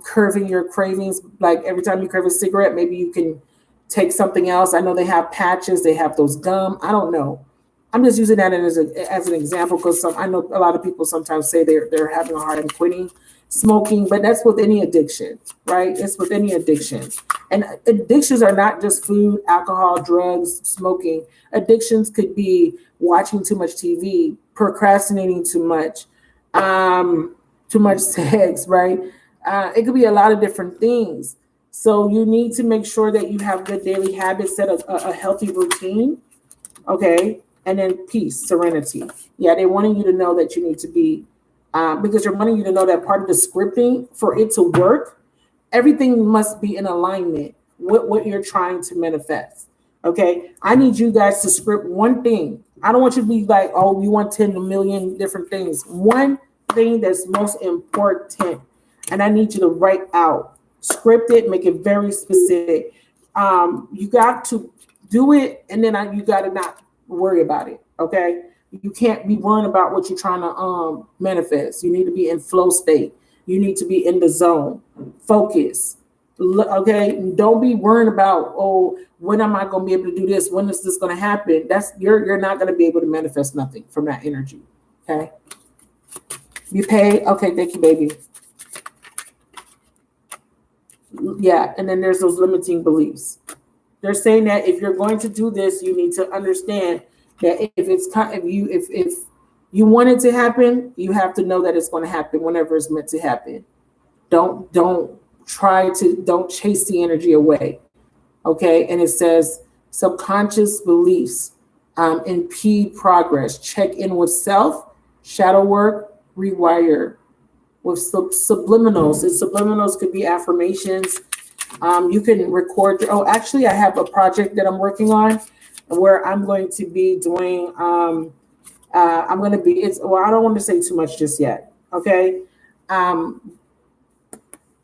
curving your cravings. Like every time you crave a cigarette, maybe you can take something else. I know they have patches, they have those gum. I don't know. I'm just using that as an example because I know a lot of people sometimes say they're having a hard time quitting smoking, but that's with any addiction, right? It's with any addiction. And addictions are not just food, alcohol, drugs, smoking. Addictions could be watching too much TV, procrastinating too much, too much sex, right? It could be a lot of different things. So you need to make sure that you have good daily habits, set a healthy routine, okay? And then peace, serenity. Yeah, they're wanting you to know that you need to be, because they're wanting you to know that part of the scripting, for it to work, everything must be in alignment with what you're trying to manifest. Okay, I need you guys to script one thing. I don't want you to be like, oh, you want 10 million different things. One thing that's most important, and I need you to write out, script it, make it very specific. You got to do it, and then you got to not worry about it. Okay, you can't be worrying about what you're trying to manifest. You need to be in flow state. You need to be in the zone. Focus. Okay, don't be worrying about, oh, when am I going to be able to do this? When is this going to happen? That's you're not going to be able to manifest nothing from that energy. Okay, you pay. Okay, thank you, baby. Yeah, and then there's those limiting beliefs. They're saying that if you're going to do this, you need to understand that if you want it to happen, you have to know that it's going to happen whenever it's meant to happen. Don't chase the energy away. Okay, and it says subconscious beliefs, impede progress. Check in with self, shadow work, rewire. With subliminals, and subliminals could be affirmations. You can record. Actually, I have a project that I'm working on where I'm going to be doing. I don't want to say too much just yet. Okay. I'm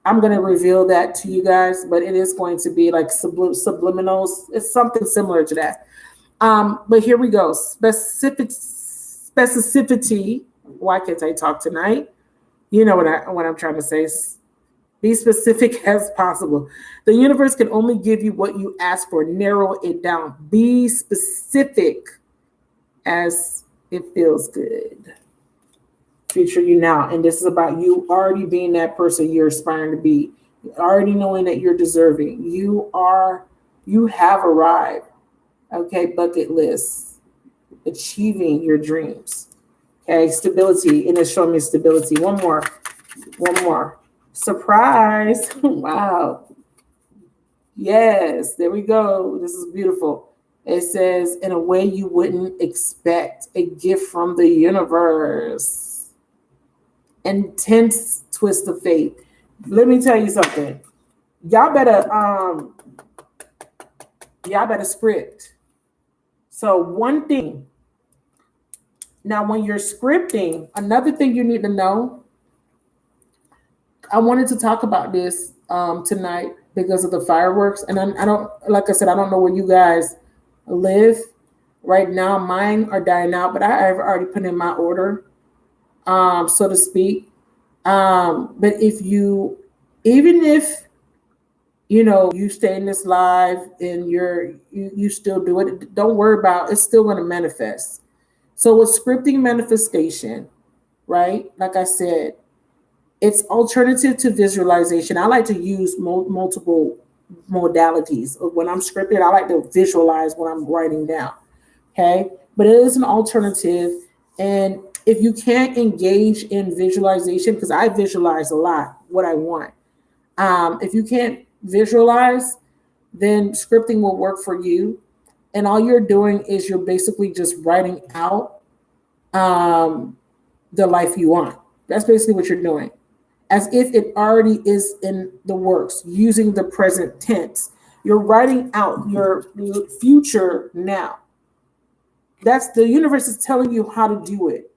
going to reveal that to you guys, but it is going to be like subliminals. It's something similar to that. But here we go. Specificity. Why can't I talk tonight? You know what I'm trying to say. Be specific as possible. The universe can only give you what you ask for. Narrow it down. Be specific as it feels good. Future you now. And this is about you already being that person you're aspiring to be. Already knowing that you're deserving. You have arrived. Okay, bucket list. Achieving your dreams. Okay, stability. And it's showing me stability. One more. Surprise. Wow. Yes, there we go. This is beautiful. It says, in a way you wouldn't expect, a gift from the universe. Intense twist of fate. Let me tell you something. Y'all better script. So one thing. Now, when you're scripting, another thing you need to know, I wanted to talk about this tonight because of the fireworks. And I don't, like I said, I don't know where you guys live right now. Mine are dying out, but I've already put in my order, so to speak. But even if you stay in this live and you still do it, don't worry about it's still going to manifest. So with scripting manifestation, right? Like I said, it's alternative to visualization. I like to use multiple modalities. When I'm scripting, I like to visualize what I'm writing down. Okay. But it is an alternative. And if you can't engage in visualization, because I visualize a lot what I want. If you can't visualize, then scripting will work for you. And all you're doing is you're basically just writing out the life you want. That's basically what you're doing. As if it already is in the works, using the present tense. You're writing out your future now. That's the universe is telling you how to do it.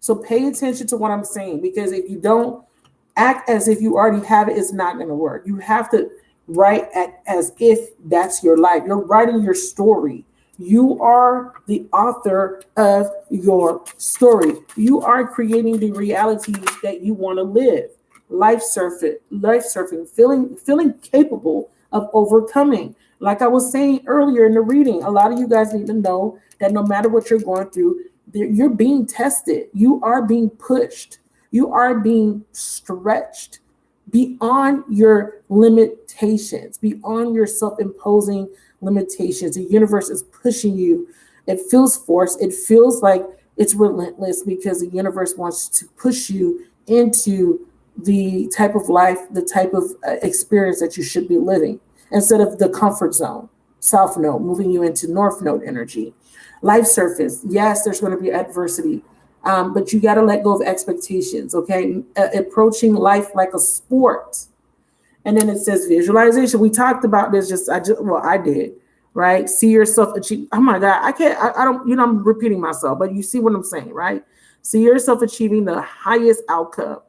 So pay attention to what I'm saying, because if you don't act as if you already have it, it's not going to work. You have to write as if that's your life. You're writing your story. You are the author of your story. You are creating the reality that you want to live. Life surfing, feeling capable of overcoming. Like I was saying earlier in the reading, a lot of you guys need to know that no matter what you're going through, you're being tested. You are being pushed. You are being stretched beyond your limitations, beyond your self-imposing limitations. The universe is pushing you. It feels forced. It feels like it's relentless because the universe wants to push you into the type of life, the type of experience that you should be living, instead of the comfort zone, south node, moving you into north node energy. Life surface, yes, there's going to be adversity, but you got to let go of expectations, okay? Approaching life like a sport. And then it says visualization. We talked about this, I did, right? See yourself achieve. Oh my God, I don't, I'm repeating myself, but you see what I'm saying, right? See yourself achieving the highest outcome.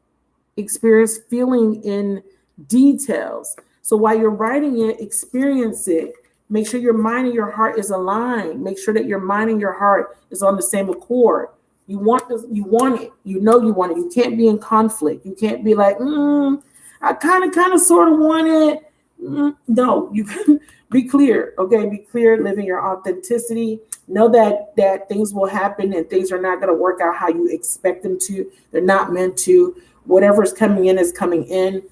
Experience feeling in details. So while you're writing it, experience it. Make sure your mind and your heart is aligned. Make sure that your mind and your heart is on the same accord. You want this, you want it. You know you want it. You can't be in conflict. You can't be like, I kind of sort of want it. No, you can be clear. Okay, be clear, live in your authenticity. Know that things will happen and things are not going to work out how you expect them to. They're not meant to. Whatever's coming in is coming in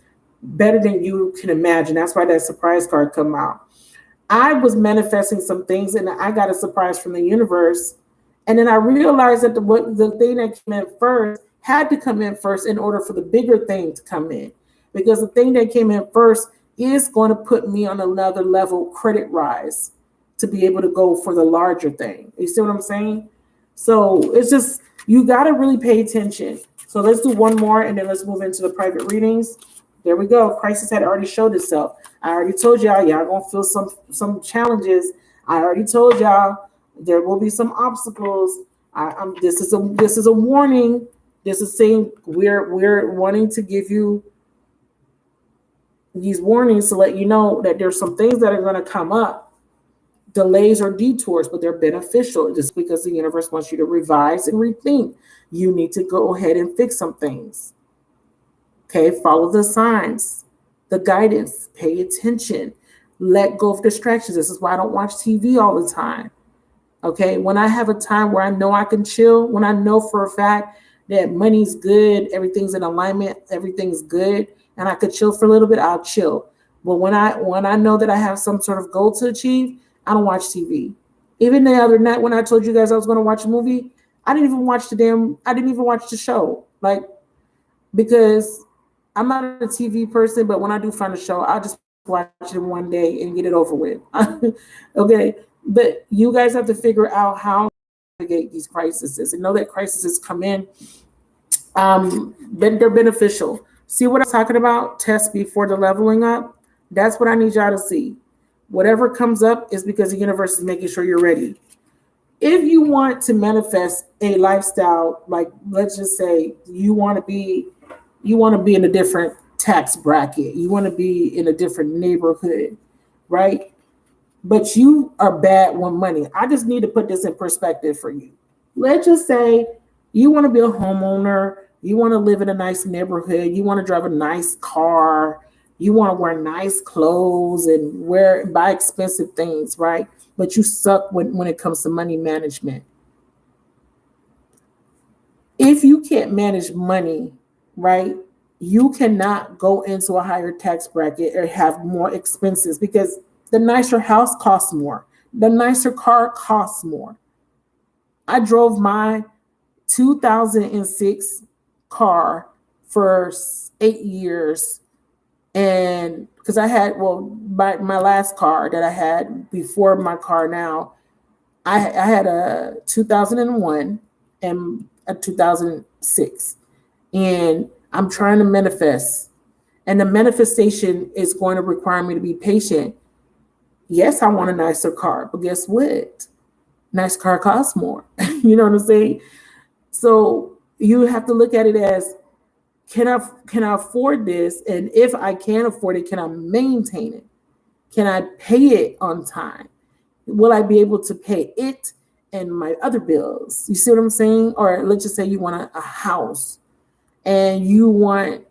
better than you can imagine. That's why that surprise card come out. I was manifesting some things and I got a surprise from the universe. And then I realized that the thing that came in first had to come in first in order for the bigger thing to come in. Because the thing that came in first is going to put me on another level credit rise to be able to go for the larger thing. You see what I'm saying? So it's just, you got to really pay attention. So let's do one more and then let's move into the private readings. There we go. Crisis had already showed itself. I already told y'all gonna feel some challenges. I already told y'all there will be some obstacles. This is a warning. This is saying we're wanting to give you these warnings to let you know that there's some things that are going to come up, delays or detours, but they're beneficial just because the universe wants you to revise and rethink. You need to go ahead and fix some things. Okay, follow the signs, the guidance, pay attention, let go of distractions. This is why I don't watch TV all the time. Okay, when I have a time where I know I can chill, when I know for a fact that money's good, everything's in alignment, everything's good, and I could chill for a little bit, I'll chill. But when I know that I have some sort of goal to achieve, I don't watch TV. Even the other night when I told you guys I was going to watch a movie, I didn't even watch the show. Like, because I'm not a TV person, but when I do find a show, I'll just watch it one day and get it over with. Okay. But you guys have to figure out how to navigate these crises and know that crises come in. They're beneficial. See what I'm talking about? Test before the leveling up. That's what I need y'all to see. Whatever comes up is because the universe is making sure you're ready. If you want to manifest a lifestyle, like let's just say you want to be in a different tax bracket, you want to be in a different neighborhood, right? But you are bad with money. I just need to put this in perspective for you. Let's just say you want to be a homeowner, you want to live in a nice neighborhood, you want to drive a nice car, you want to wear nice clothes and buy expensive things, right? But you suck when it comes to money management. If you can't manage money, right, you cannot go into a higher tax bracket or have more expenses, because the nicer house costs more. The nicer car costs more. I drove my 2006 car for 8 years. And because I had, my last car that I had before my car now, I had a 2001 and a 2006. And I'm trying to manifest. And the manifestation is going to require me to be patient. Yes, I want a nicer car, but guess what? Nice car costs more. You know what I'm saying? So you have to look at it as, can I afford this? And if I can afford it, can I maintain it? Can I pay it on time? Will I be able to pay it and my other bills? You see what I'm saying? Or let's just say you want a house and you've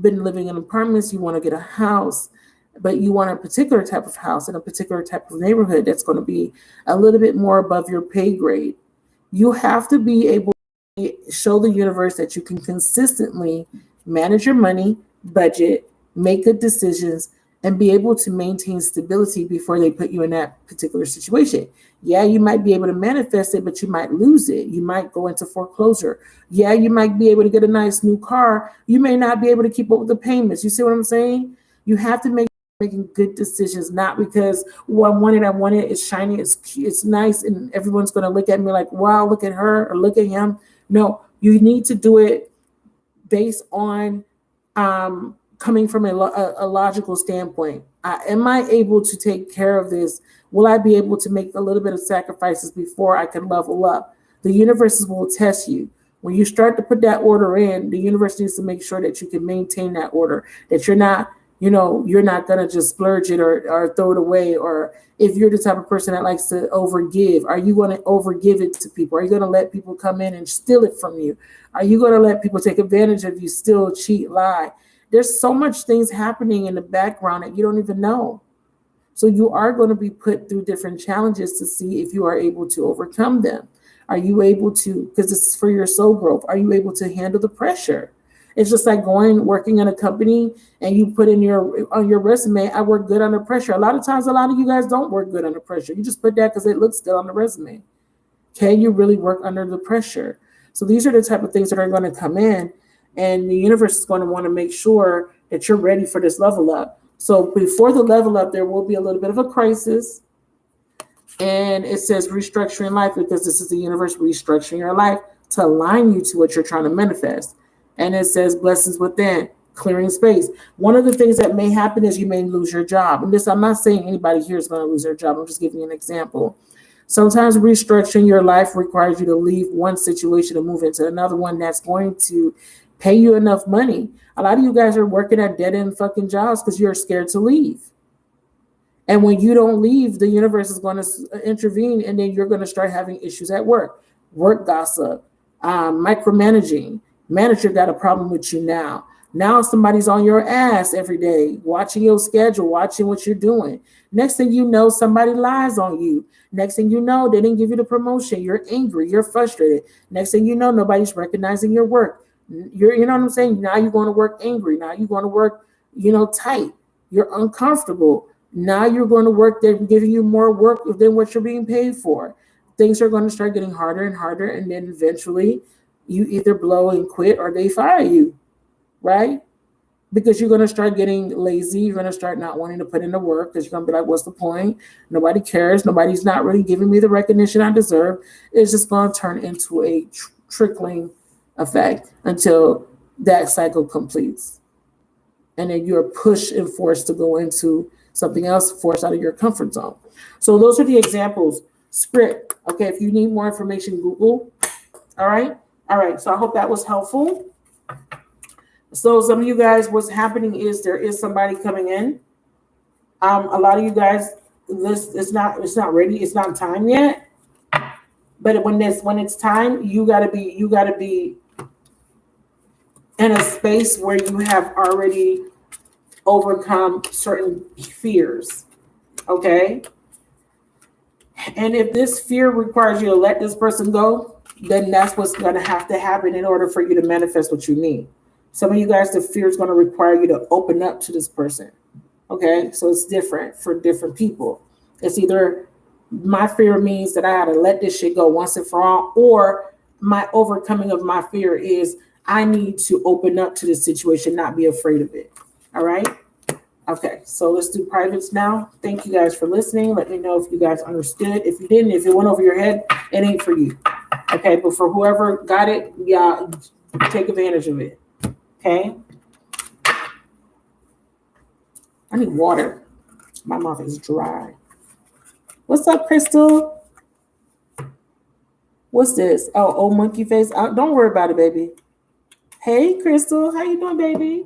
been living in apartments, you want to get a house, but you want a particular type of house in a particular type of neighborhood that's going to be a little bit more above your pay grade. You have to be able to show the universe that you can consistently manage your money, budget, make good decisions, and be able to maintain stability before they put you in that particular situation. Yeah, you might be able to manifest it, but you might lose it. You might go into foreclosure. Yeah, you might be able to get a nice new car. You may not be able to keep up with the payments. You see what I'm saying? You have to making good decisions, not because, well, I want it, it's shiny, it's cute, it's nice, and everyone's going to look at me like, wow, look at her or look at him. No, you need to do it based on coming from a logical standpoint. Am I able to take care of this? Will I be able to make a little bit of sacrifices before I can level up? The universe will test you. When you start to put that order in, the universe needs to make sure that you can maintain that order, that you're not going to just splurge it or throw it away. Or if you're the type of person that likes to overgive, are you going to overgive it to people? Are you going to let people come in and steal it from you? Are you going to let people take advantage of you, steal, cheat, lie? There's so much things happening in the background that you don't even know. So you are going to be put through different challenges to see if you are able to overcome them. Are you able to, because this is for your soul growth, are you able to handle the pressure? It's just like working in a company and you put in on your resume, I work good under pressure. A lot of times, a lot of you guys don't work good under pressure. You just put that because it looks good on the resume. Can you really work under the pressure? So these are the type of things that are going to come in, and the universe is going to want to make sure that you're ready for this level up. So before the level up, there will be a little bit of a crisis. And it says restructuring life, because this is the universe restructuring your life to align you to what you're trying to manifest. And it says blessings within, clearing space. One of the things that may happen is you may lose your job. And this, I'm not saying anybody here is going to lose their job. I'm just giving you an example. Sometimes restructuring your life requires you to leave one situation to move into another one that's going to pay you enough money. A lot of you guys are working at dead-end fucking jobs because you're scared to leave. And when you don't leave, the universe is going to intervene, and then you're going to start having issues at work. Work gossip, micromanaging. Manager got a problem with you now. Now somebody's on your ass every day, watching your schedule, watching what you're doing. Next thing you know, somebody lies on you. Next thing you know, they didn't give you the promotion. You're angry. You're frustrated. Next thing you know, nobody's recognizing your work. You know what I'm saying? Now you're going to work angry. Now you're going to work, tight. You're uncomfortable. Now you're going to work. They're giving you more work than what you're being paid for. Things are going to start getting harder and harder. And then eventually you either blow and quit or they fire you, right? Because you're going to start getting lazy. You're going to start not wanting to put in the work because you're going to be like, what's the point? Nobody cares. Nobody's not really giving me the recognition I deserve. It's just going to turn into a trickling effect until that cycle completes. And then you're pushed and forced to go into something else, forced out of your comfort zone. So those are the examples. Script. Okay, if you need more information, Google. All right. So I hope that was helpful. So some of you guys, what's happening is there is somebody coming in. A lot of you guys, this it's not ready. It's not time yet. But when it's time, you gotta be in a space where you have already overcome certain fears. Okay. And if this fear requires you to let this person go, then that's what's going to have to happen in order for you to manifest what you need. Some of you guys, the fear is going to require you to open up to this person. Okay. So it's different for different people. It's either my fear means that I got to let this shit go once and for all, or my overcoming of my fear is I need to open up to this situation, not be afraid of it. All right. Okay, so let's do privates now. Thank you guys for listening. Let me know if you guys understood. If you didn't, if it went over your head, it ain't for you. Okay, but for whoever got it, yeah, take advantage of it. Okay. I need water. My mouth is dry. What's up, Crystal? What's this? Oh, old monkey face. Don't worry about it, baby. Hey, Crystal, how you doing, baby?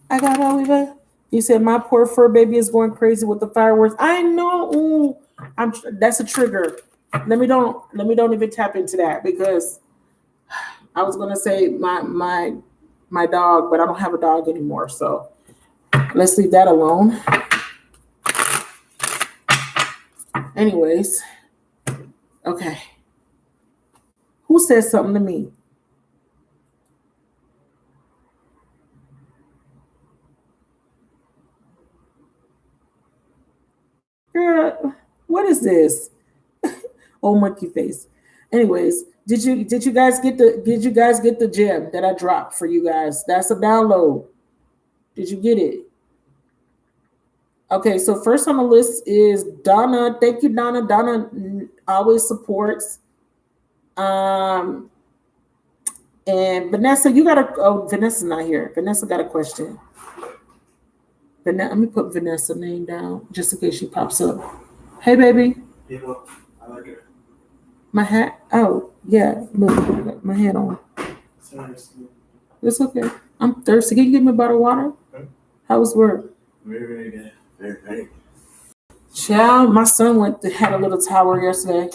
I got Oliver. You said my poor fur baby is going crazy with the fireworks. I know. Ooh, that's a trigger. Let me don't even tap into that, because I was gonna say my dog, but I don't have a dog anymore. So let's leave that alone. Anyways, okay. Who said something to me? Girl, what is this? Oh, monkey face. Anyways, did you guys get the gem that I dropped for you guys? That's a download. Did you get it? Okay, so first on the list is Donna. Thank you, Donna. Donna always supports. Um, and Vanessa, you got a. Oh, Vanessa's not here. Vanessa got a question. Let me put Vanessa's name down just in case she pops up. Hey, baby. Yeah, well, I like it. My hat. Oh, yeah. Look, I got my hat on. Sorry. It's okay. I'm thirsty. Can you give me a bottle of water? Okay. How was work? Very, very good. Very, very good. Child, my son had a little tower yesterday.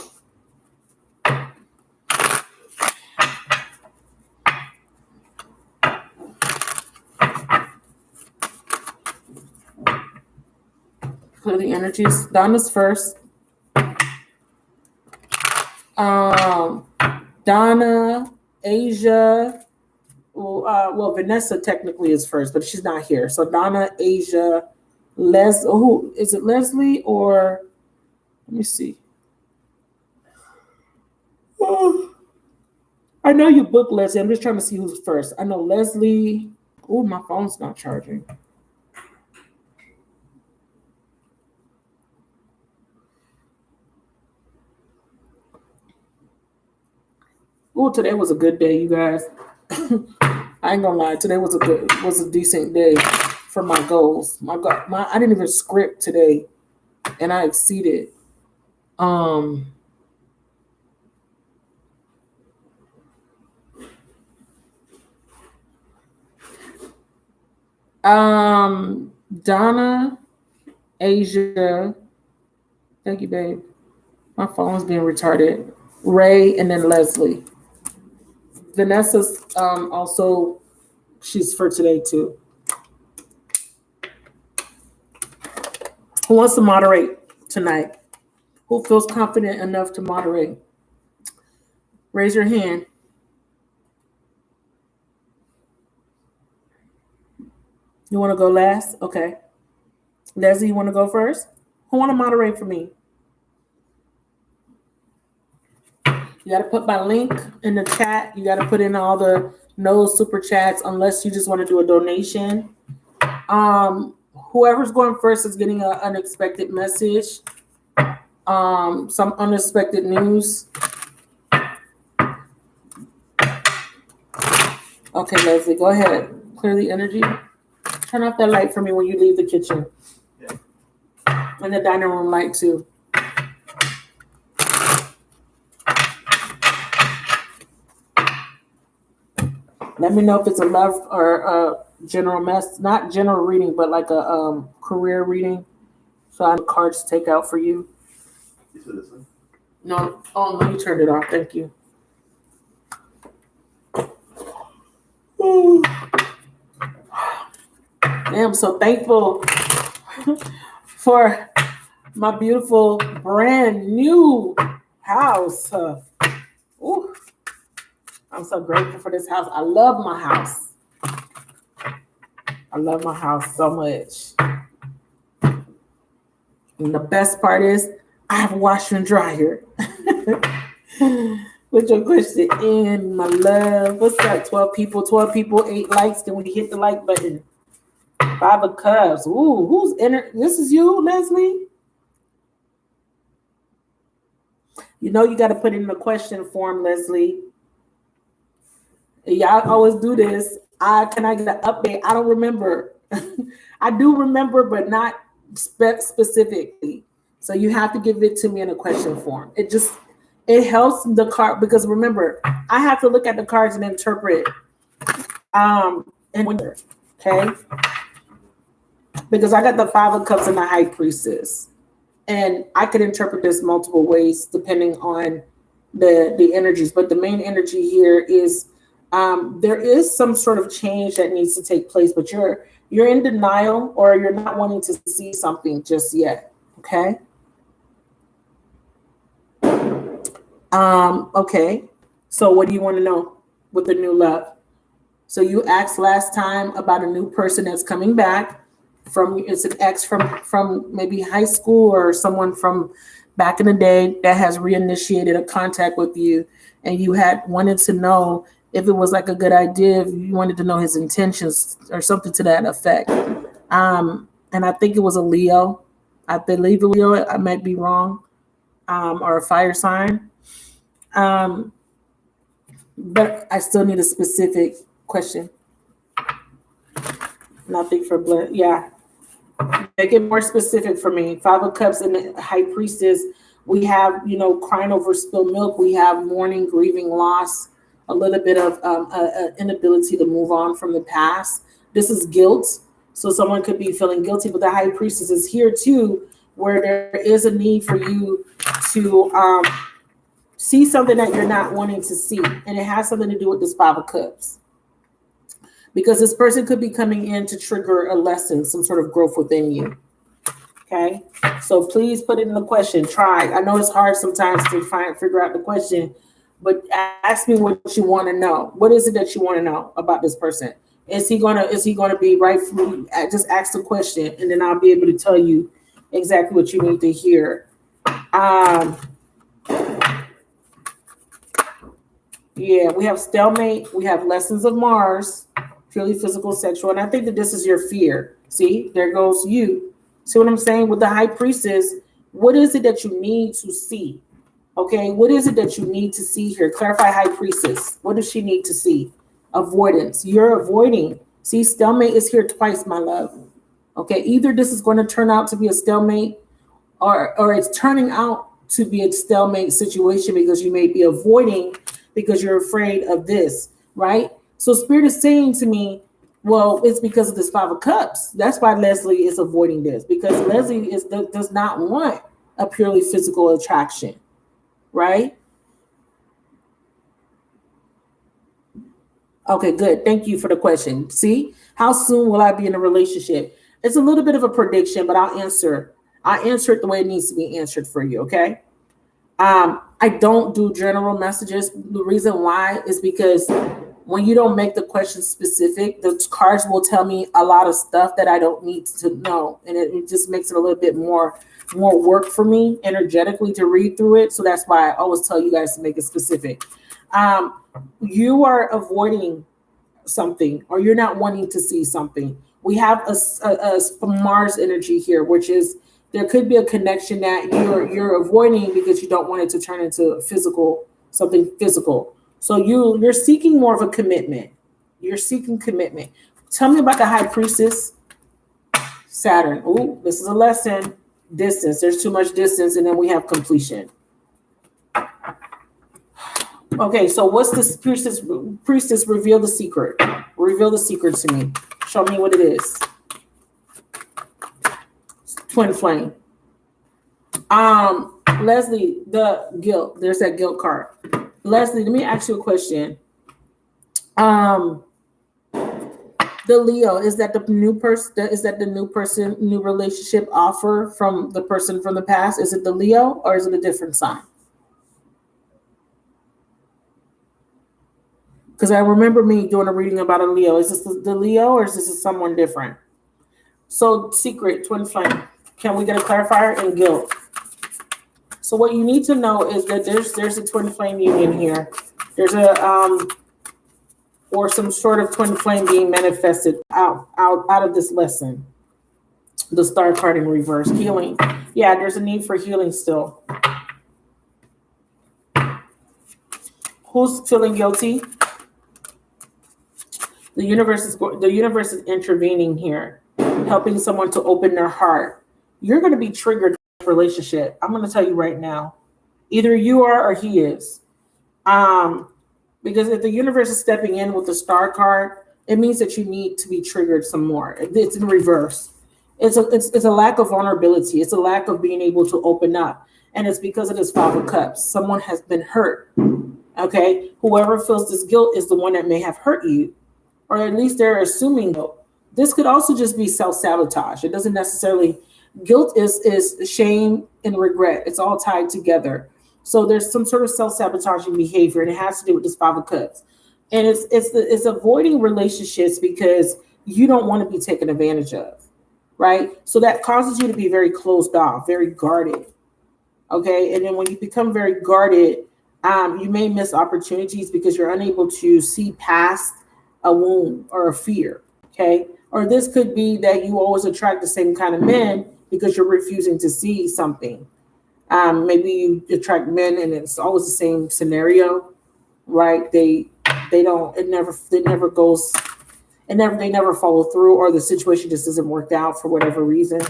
Clear the energies. Donna's first. Donna, Asia. Well, Vanessa technically is first, but she's not here. So Donna, Asia, who is it? Leslie or let me see. Oh, I know you booked Leslie. I'm just trying to see who's first. I know Leslie. Oh, my phone's not charging. Oh, today was a good day, you guys. I ain't gonna lie. Today was a decent day for my goals. I didn't even script today, and I exceeded. Donna, Asia. Thank you, babe. My phone's being retarded. Ray, and then Leslie. Vanessa's also, she's for today too. Who wants to moderate tonight? Who feels confident enough to moderate? Raise your hand. You want to go last? Okay. Leslie, you want to go first? Who want to moderate for me? You got to put my link in the chat. You got to put in all the no super chats unless you just want to do a donation. Whoever's going first is getting an unexpected message. Some unexpected news. Okay, Leslie, go ahead. Clear the energy. Turn off that light for me when you leave the kitchen. Yeah. And the dining room light too. Let me know if it's a love or a general mess, not general reading, but like a career reading. So I have cards to take out for you. You said this one? No, oh no, you turned it off. Thank you. Ooh. I'm so thankful for my beautiful brand new house. Ooh. I'm so grateful for this house. I love my house. I love my house so much. And the best part is I have a washer and dryer. With your question in, my love. What's up? 12 people, 8 likes. Can we hit the like button? 5 of Cups. Ooh, who's in it? This is you, Leslie? You know you got to put in the question form, Leslie. Y'all always do this. Can I get an update? I don't remember. I do remember, but not specifically. So you have to give it to me in a question form. It helps the card because remember, I have to look at the cards and interpret. Okay. Because I got the 5 of Cups and the High Priestess. And I could interpret this multiple ways depending on the energies. But the main energy here is there is some sort of change that needs to take place, but you're in denial or you're not wanting to see something just yet. Okay. Okay. So what do you want to know with the new love? So you asked last time about a new person that's coming back. it's an ex from maybe high school or someone from back in the day that has reinitiated a contact with you, and you had wanted to know if it was like a good idea, if you wanted to know his intentions or something to that effect. And I think it was a Leo. I believe a Leo. I might be wrong, or a fire sign. But I still need a specific question. Nothing for blood. Yeah. Make it more specific for me. Five of Cups and the High Priestess. We have, crying over spilled milk. We have mourning, grieving, loss, a little bit of inability to move on from the past. This is guilt. So someone could be feeling guilty, but the High Priestess is here too, where there is a need for you to see something that you're not wanting to see. And it has something to do with this Five of Cups. Because this person could be coming in to trigger a lesson, some sort of growth within you. Okay? So please put it in the question. Try. I know it's hard sometimes to figure out the question, but ask me what you want to know. What is it that you want to know about this person? Is he gonna be right for me? Just ask the question, and then I'll be able to tell you exactly what you need to hear. Yeah, we have stalemate. We have lessons of Mars, purely physical, sexual, and I think that this is your fear. See, there goes you. See what I'm saying? With the High Priestess, what is it that you need to see? Okay, what is it that you need to see here? Clarify High Priestess. What does she need to see? Avoidance. You're avoiding. See, stalemate is here twice, my love. Okay, either this is going to turn out to be a stalemate or it's turning out to be a stalemate situation because you may be avoiding because you're afraid of this, right? So Spirit is saying to me, well, it's because of this Five of Cups. That's why Leslie is avoiding this, because Leslie does not want a purely physical attraction, right? Okay, good. Thank you for the question. See, how soon will I be in a relationship? It's a little bit of a prediction, but I'll answer it the way it needs to be answered for you, okay? I don't do general messages. The reason why is because when you don't make the question specific, the cards will tell me a lot of stuff that I don't need to know. And it just makes it a little bit more work for me energetically to read through it. So that's why I always tell you guys to make it specific. You are avoiding something, or you're not wanting to see something. We have a Mars energy here, which is there could be a connection that you're avoiding because you don't want it to turn into something physical. So you're seeking more of a commitment. You're seeking commitment. Tell me about the High Priestess. Saturn. Ooh, this is a lesson. Distance. There's too much distance, and then we have completion. Okay, so what's this priestess? Reveal the secret. Reveal the secret to me. Show me what it is. Twin flame. Leslie, the guilt. There's that guilt card. Leslie, let me ask you a question. The Leo, is that the new person? Is that the new person, new relationship offer from the person from the past? Is it the Leo or is it a different sign? Because I remember me doing a reading about a Leo. Is this the Leo or is this someone different? So secret, twin flame. Can we get a clarifier? And guilt. So what you need to know is that there's a twin flame union here. There's or some sort of twin flame being manifested out of this lesson. The star card in reverse. Healing. Yeah, there's a need for healing still. Who's feeling guilty? The universe is intervening here, helping someone to open their heart. You're going to be triggered in this relationship. I'm going to tell you right now. Either you are or he is. Because if the universe is stepping in with the star card, it means that you need to be triggered some more. It's in reverse. It's a lack of vulnerability. It's a lack of being able to open up. And it's because of this Five of Cups. Someone has been hurt. Okay? Whoever feels this guilt is the one that may have hurt you. Or at least they're assuming guilt. This could also just be self-sabotage. It doesn't necessarily, guilt is shame and regret. It's all tied together. So there's some sort of self-sabotaging behavior, and it has to do with this Five of Cups. And it's avoiding relationships because you don't want to be taken advantage of. right? So that causes you to be very closed off, very guarded. Okay. And then when you become very guarded, you may miss opportunities because you're unable to see past a wound or a fear. Okay. Or this could be that you always attract the same kind of men because you're refusing to see something. Maybe you attract men and it's always the same scenario, right? They don't, it never goes, they never follow through, or the situation just doesn't work out for whatever reason.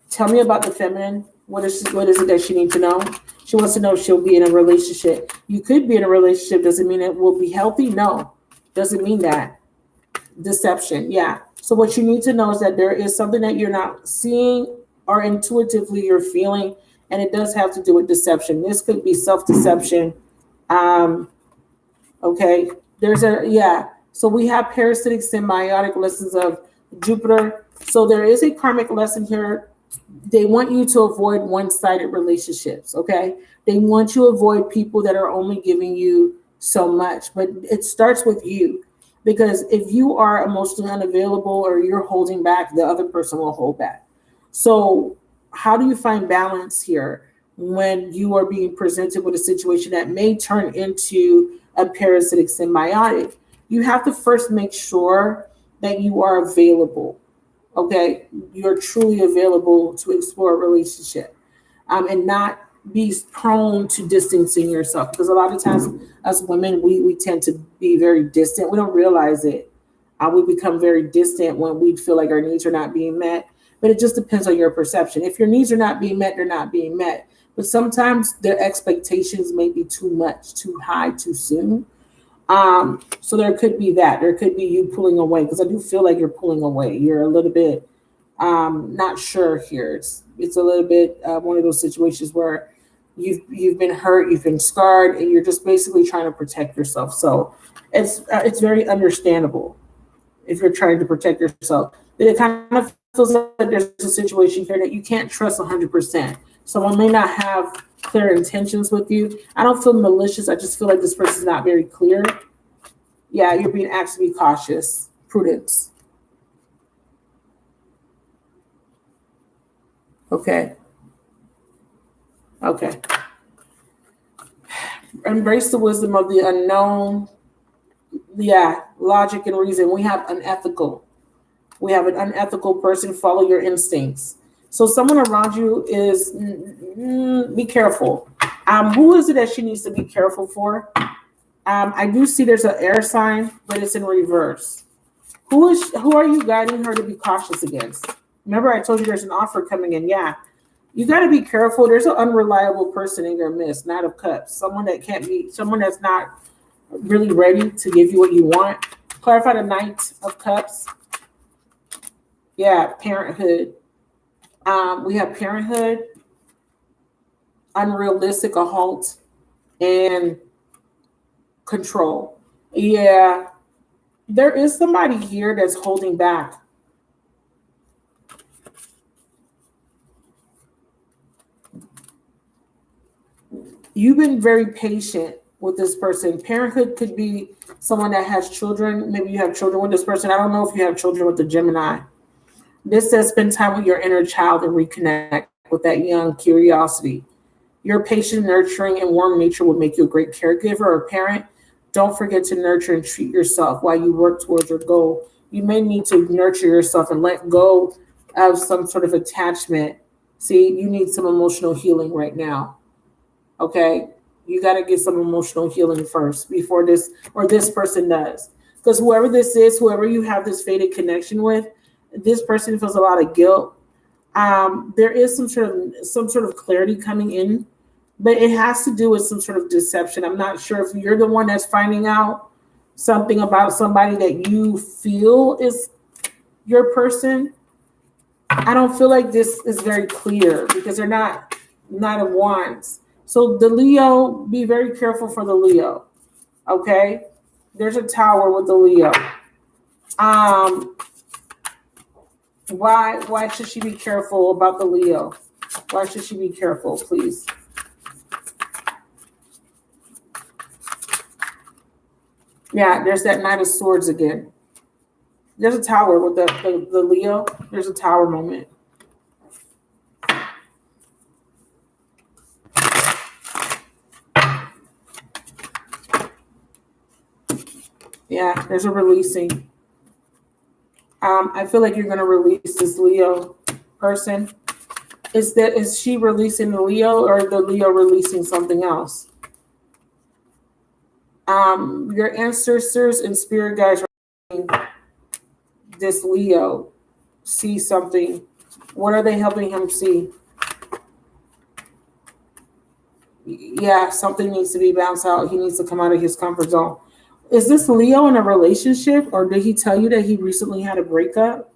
Tell me about the feminine. What is it that she needs to know? She wants to know if she'll be in a relationship. You could be in a relationship. Doesn't mean it will be healthy. No, doesn't mean that. Deception. Yeah. So what you need to know is that there is something that you're not seeing or intuitively you're feeling, and it does have to do with deception. This could be self-deception. Okay. So we have parasitic symbiotic lessons of Jupiter. So there is a karmic lesson here. They want you to avoid one-sided relationships, okay? They want you to avoid people that are only giving you so much, but it starts with you, because if you are emotionally unavailable or you're holding back, the other person will hold back. So how do you find balance here when you are being presented with a situation that may turn into a parasitic symbiotic? You have to first make sure that you are available. Okay, you're truly available to explore a relationship, and not be prone to distancing yourself, because a lot of times as women we tend to be very distant. We don't realize it. We become very distant when we feel like our needs are not being met, but it just depends on your perception. If your needs are not being met, they're not being met, but sometimes their expectations may be too much, too high, too soon. So there could be that. There could be you pulling away, because I do feel like you're pulling away. You're a little bit not sure here. It's a little bit one of those situations where you've been hurt, you've been scarred, and you're just basically trying to protect yourself. So it's very understandable if you're trying to protect yourself. But it kind of feels like there's a situation here that you can't trust 100%. Someone may not have clear intentions with you. I don't feel malicious. I just feel like this person's not very clear. Yeah, you're being asked to be cautious, prudence. Okay. Embrace the wisdom of the unknown. Yeah, logic and reason. We have unethical. We have an unethical person. Follow your instincts. So someone around you is, be careful. Who is it that she needs to be careful for? I do see there's an air sign, but it's in reverse. Who are you guiding her to be cautious against? Remember, I told you there's an offer coming in. Yeah, you got to be careful. There's an unreliable person in your midst, Knight of Cups. Someone that's not really ready to give you what you want. Clarify the Knight of Cups. Yeah, parenthood. We have parenthood, unrealistic, a halt, and control. Yeah, there is somebody here that's holding back. You've been very patient with this person. Parenthood could be someone that has children. Maybe you have children with this person. I don't know if you have children with the Gemini. This says spend time with your inner child and reconnect with that young curiosity. Your patient, nurturing, and warm nature will make you a great caregiver or parent. Don't forget to nurture and treat yourself while you work towards your goal. You may need to nurture yourself and let go of some sort of attachment. See, you need some emotional healing right now. Okay? You got to get some emotional healing first before this person does. Because whoever this is, whoever you have this fated connection with, this person feels a lot of guilt. There is some sort of clarity coming in, but it has to do with some sort of deception. I'm not sure if you're the one that's finding out something about somebody that you feel is your person. I don't feel like this is very clear because they're not Knight of Wands. So the Leo, be very careful for the Leo. Okay? There's a Tower with the Leo. Why should she be careful about the Leo? Why should she be careful, please? Yeah, there's that Knight of Swords again. There's a tower with the Leo. There's a tower moment. Yeah, there's a releasing. I feel like you're going to release this Leo person. Is she releasing the Leo or the Leo releasing something else? Your ancestors and spirit guides are helping this Leo see something. What are they helping him see? Yeah, something needs to be bounced out. He needs to come out of his comfort zone. Is this Leo in a relationship, or did he tell you that he recently had a breakup?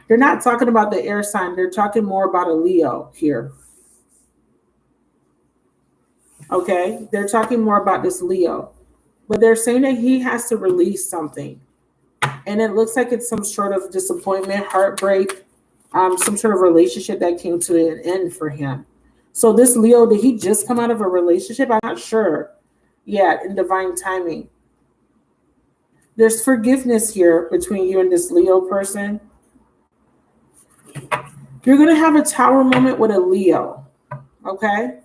They're not talking about the air sign. They're talking more about a Leo here. Okay? They're talking more about this Leo. But they're saying that he has to release something. And it looks like it's some sort of disappointment, heartbreak, some sort of relationship that came to an end for him. So this Leo, did he just come out of a relationship? I'm not sure. Yeah, in divine timing. There's forgiveness here between you and this Leo person. You're going to have a tower moment with a Leo. Okay?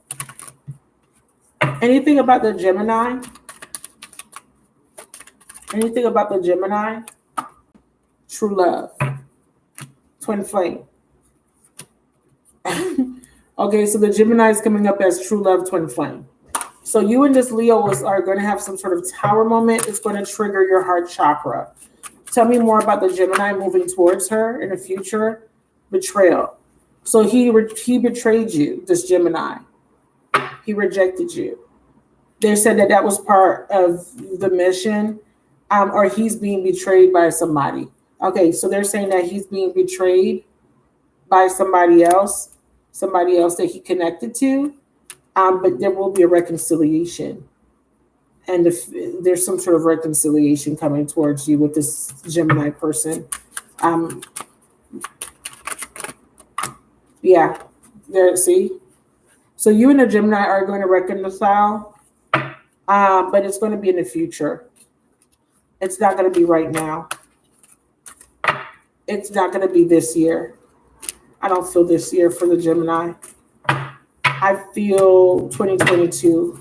Anything about the Gemini? Anything about the Gemini? True love. Twin flame. Okay, so the Gemini is coming up as true love, twin flame. So you and this Leo are going to have some sort of tower moment. It's going to trigger your heart chakra. Tell me more about the Gemini moving towards her in the future. Betrayal. So he betrayed you, this Gemini. He rejected you. They said that was part of the mission, or he's being betrayed by somebody. Okay, so they're saying that he's being betrayed by somebody else that he connected to, but there will be a reconciliation. And if there's some sort of reconciliation coming towards you with this Gemini person. Yeah, there, see? So you and the Gemini are going to reconcile, but it's going to be in the future. It's not going to be right now. It's not going to be this year. I don't feel this year for the Gemini. I feel 2022.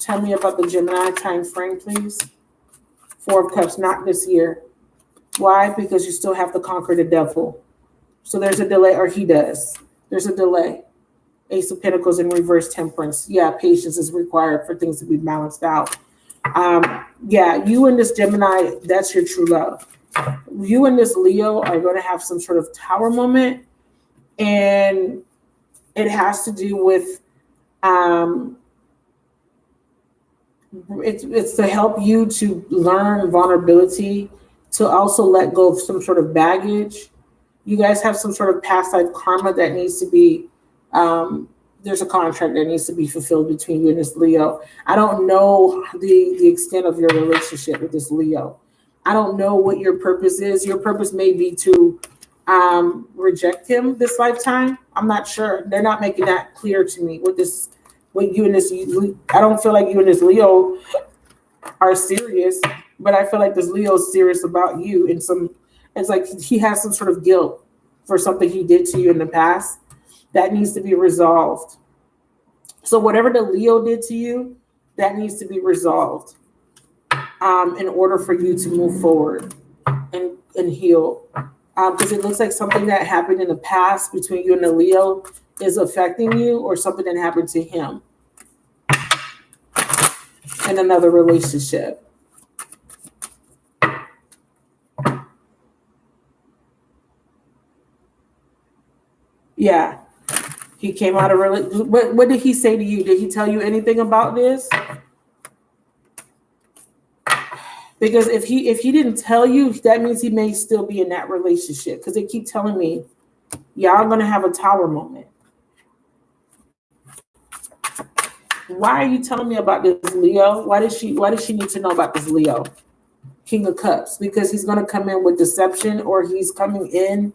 Tell me about the Gemini time frame, please. 4 of Cups, not this year. Why? Because you still have to conquer the devil. So there's a delay, or he does. There's a delay. Ace of Pentacles in reverse, Temperance. Yeah, patience is required for things to be balanced out. Yeah, you and this Gemini, that's your true love. You and this Leo are going to have some sort of tower moment, and it has to do with it's to help you to learn vulnerability, to also let go of some sort of baggage. You guys have some sort of past life karma that needs to be there's a contract that needs to be fulfilled between you and this Leo. I don't know the extent of your relationship with this Leo. I don't know what your purpose is. Your purpose may be to reject him this lifetime. I'm not sure. They're not making that clear to me with you and this. I don't feel like you and this Leo are serious, but I feel like this Leo is serious about you. It's like he has some sort of guilt for something he did to you in the past that needs to be resolved. So whatever the Leo did to you, that needs to be resolved in order for you to move forward and heal. Because it looks like something that happened in the past between you and the Leo is affecting you, or something that happened to him in another relationship. Yeah. He came out of what did he say to you? Did he tell you anything about this? Because if he didn't tell you, that means he may still be in that relationship. Because they keep telling me, y'all are gonna have a tower moment. Why are you telling me about this Leo? Why does she need to know about this Leo? King of Cups. Because he's gonna come in with deception, or he's coming in.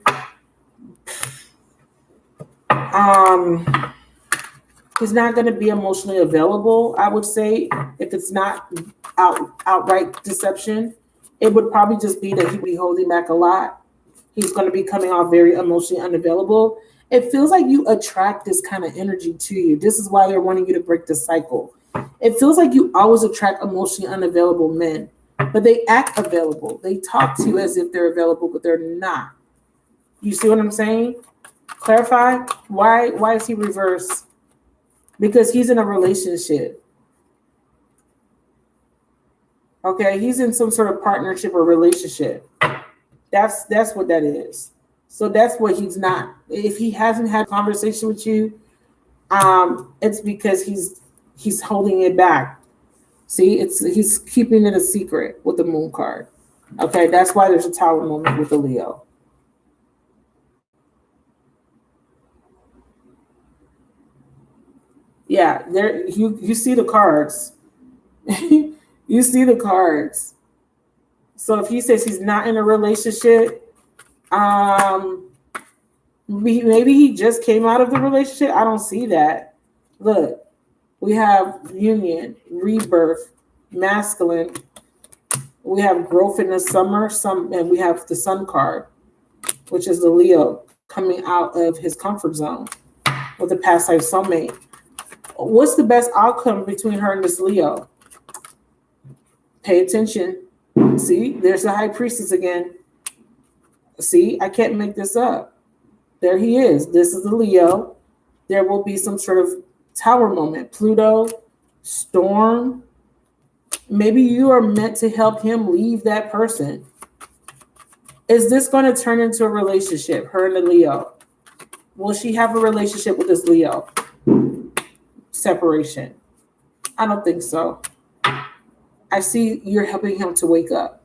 He's not going to be emotionally available, I would say, if it's not outright deception. It would probably just be that he'd be holding back a lot. He's going to be coming off very emotionally unavailable. It feels like you attract this kind of energy to you. This is why they're wanting you to break the cycle. It feels like you always attract emotionally unavailable men, but they act available. They talk to you as if they're available, but they're not. You see what I'm saying? Clarify. Why is he reversed? Because he's in a relationship. Okay, he's in some sort of partnership or relationship. That's what that is. So that's what he's not. If he hasn't had a conversation with you, it's because he's holding it back. See, he's keeping it a secret with the moon card. Okay, that's why there's a Tower moment with the Leo. Yeah, there you see the cards. You see the cards. So if he says he's not in a relationship, maybe he just came out of the relationship. I don't see that. Look, we have union, rebirth, masculine. We have growth in the summer, and we have the sun card, which is the Leo coming out of his comfort zone with a past life soulmate. What's the best outcome between her and this Leo? Pay attention. See, there's the high priestess again. See, I can't make this up. There he is. This is the Leo. There will be some sort of Tower moment. Pluto, storm. Maybe you are meant to help him leave that person. Is this going to turn into a relationship, her and the Leo? Will she have a relationship with this Leo? Separation. I don't think so. I see you're helping him to wake up.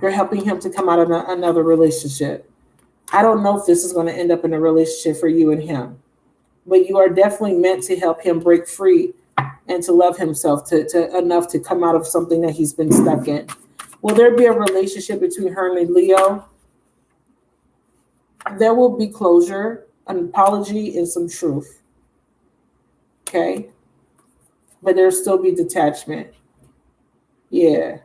You're helping him to come out of another relationship. I don't know if this is going to end up in a relationship for you and him, but you are definitely meant to help him break free and to love himself to enough to come out of something that he's been stuck in. Will there be a relationship between her and Leo? There will be closure, an apology, and some truth. Okay? But there'll still be detachment. Yeah.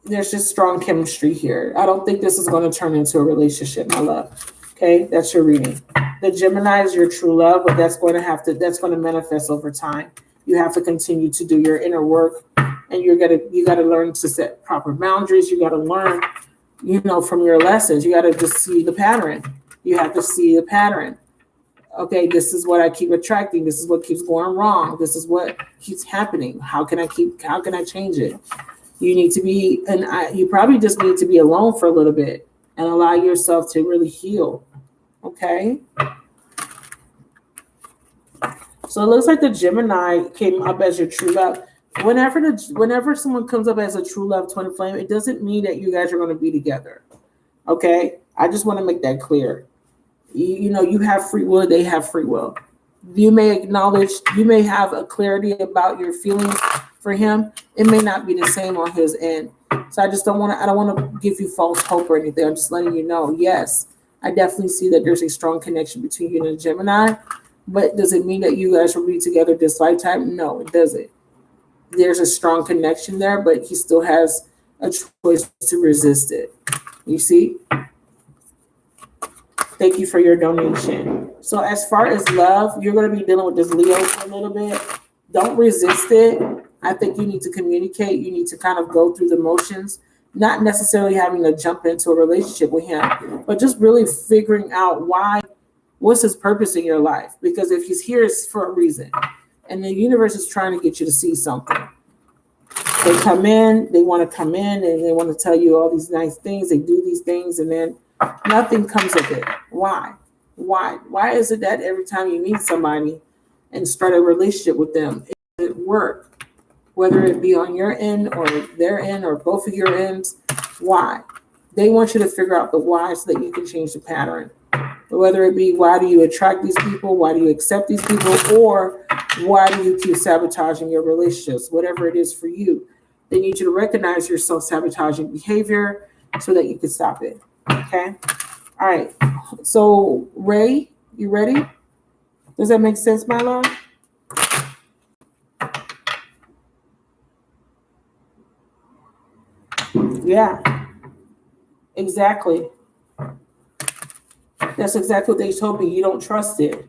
There's just strong chemistry here. I don't think this is going to turn into a relationship, my love. Okay? That's your reading. The Gemini is your true love, but that's going to manifest over time. You have to continue to do your inner work, and you got to learn to set proper boundaries. You got to learn, from your lessons. You got to just see the pattern. You have to see the pattern. Okay, this is what I keep attracting. This is what keeps going wrong. This is what keeps happening. How can I change it? You need to be, you probably just need to be alone for a little bit and allow yourself to really heal. Okay. So it looks like the Gemini came up as your true love. Whenever someone comes up as a true love twin flame, it doesn't mean that you guys are going to be together. Okay. I just want to make that clear. You have free will. They have free will. You may have a clarity about your feelings for him. It may not be the same on his end. So I don't want to give you false hope or anything. I'm just letting you know, yes, I definitely see that there's a strong connection between you and Gemini, but does it mean that you guys will be together this lifetime? No, it doesn't. There's a strong connection there, but he still has a choice to resist it. You see? Thank you for your donation. So as far as love, you're going to be dealing with this Leo for a little bit. Don't resist it. I think you need to communicate. You need to kind of go through the motions, not necessarily having to jump into a relationship with him, but just really figuring out what's his purpose in your life. Because if he's here, it's for a reason. And the universe is trying to get you to see something. They want to come in and they want to tell you all these nice things. They do these things and then nothing comes of it. Why? Why is it that every time you meet somebody and start a relationship with them, it doesn't work? Whether it be on your end or their end or both of your ends, why? They want you to figure out the why so that you can change the pattern. Whether it be why do you attract these people, why do you accept these people, or why do you keep sabotaging your relationships, whatever it is for you. They need you to recognize your self-sabotaging behavior so that you can stop it. Okay? All right. So, Ray, you ready? Does that make sense, my love? Yeah, exactly. That's exactly what they told me. You don't trust it.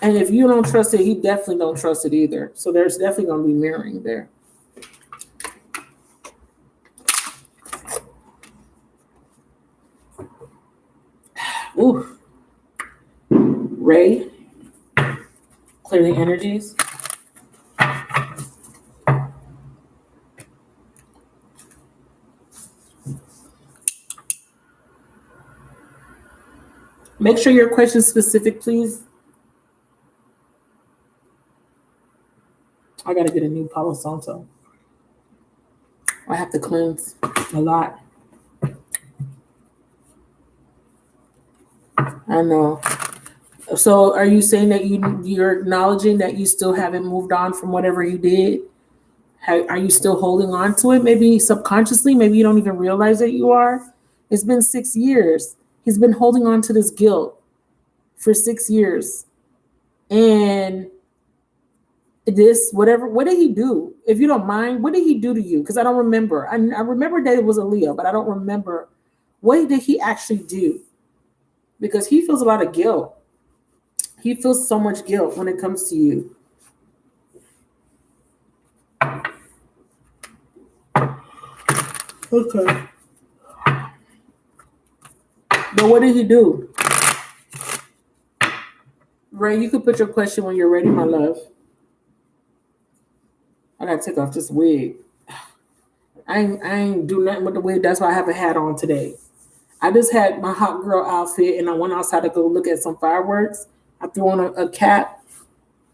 And if you don't trust it, he definitely don't trust it either. So there's definitely going to be mirroring there. Ooh. Ray, clear the energies. Make sure your question is specific, please. I got to get a new Palo Santo. I have to cleanse a lot. I know. So are you saying that you're acknowledging that you still haven't moved on from whatever you did? Are you still holding on to it? Maybe subconsciously, maybe you don't even realize that you are. It's been 6 years. He's been holding on to this guilt for 6 years. And this, whatever, what did he do? If you don't mind, what did he do to you? Because I don't remember. I remember that it was a Leo, but I don't remember what did he actually do? Because he feels a lot of guilt. He feels so much guilt when it comes to you. Okay. But what did he do? Ray, you can put your question when you're ready, my love. I gotta take off this wig. I ain't do nothing with the wig. That's why I have a hat on today. I just had my hot girl outfit and I went outside to go look at some fireworks. I threw on a cap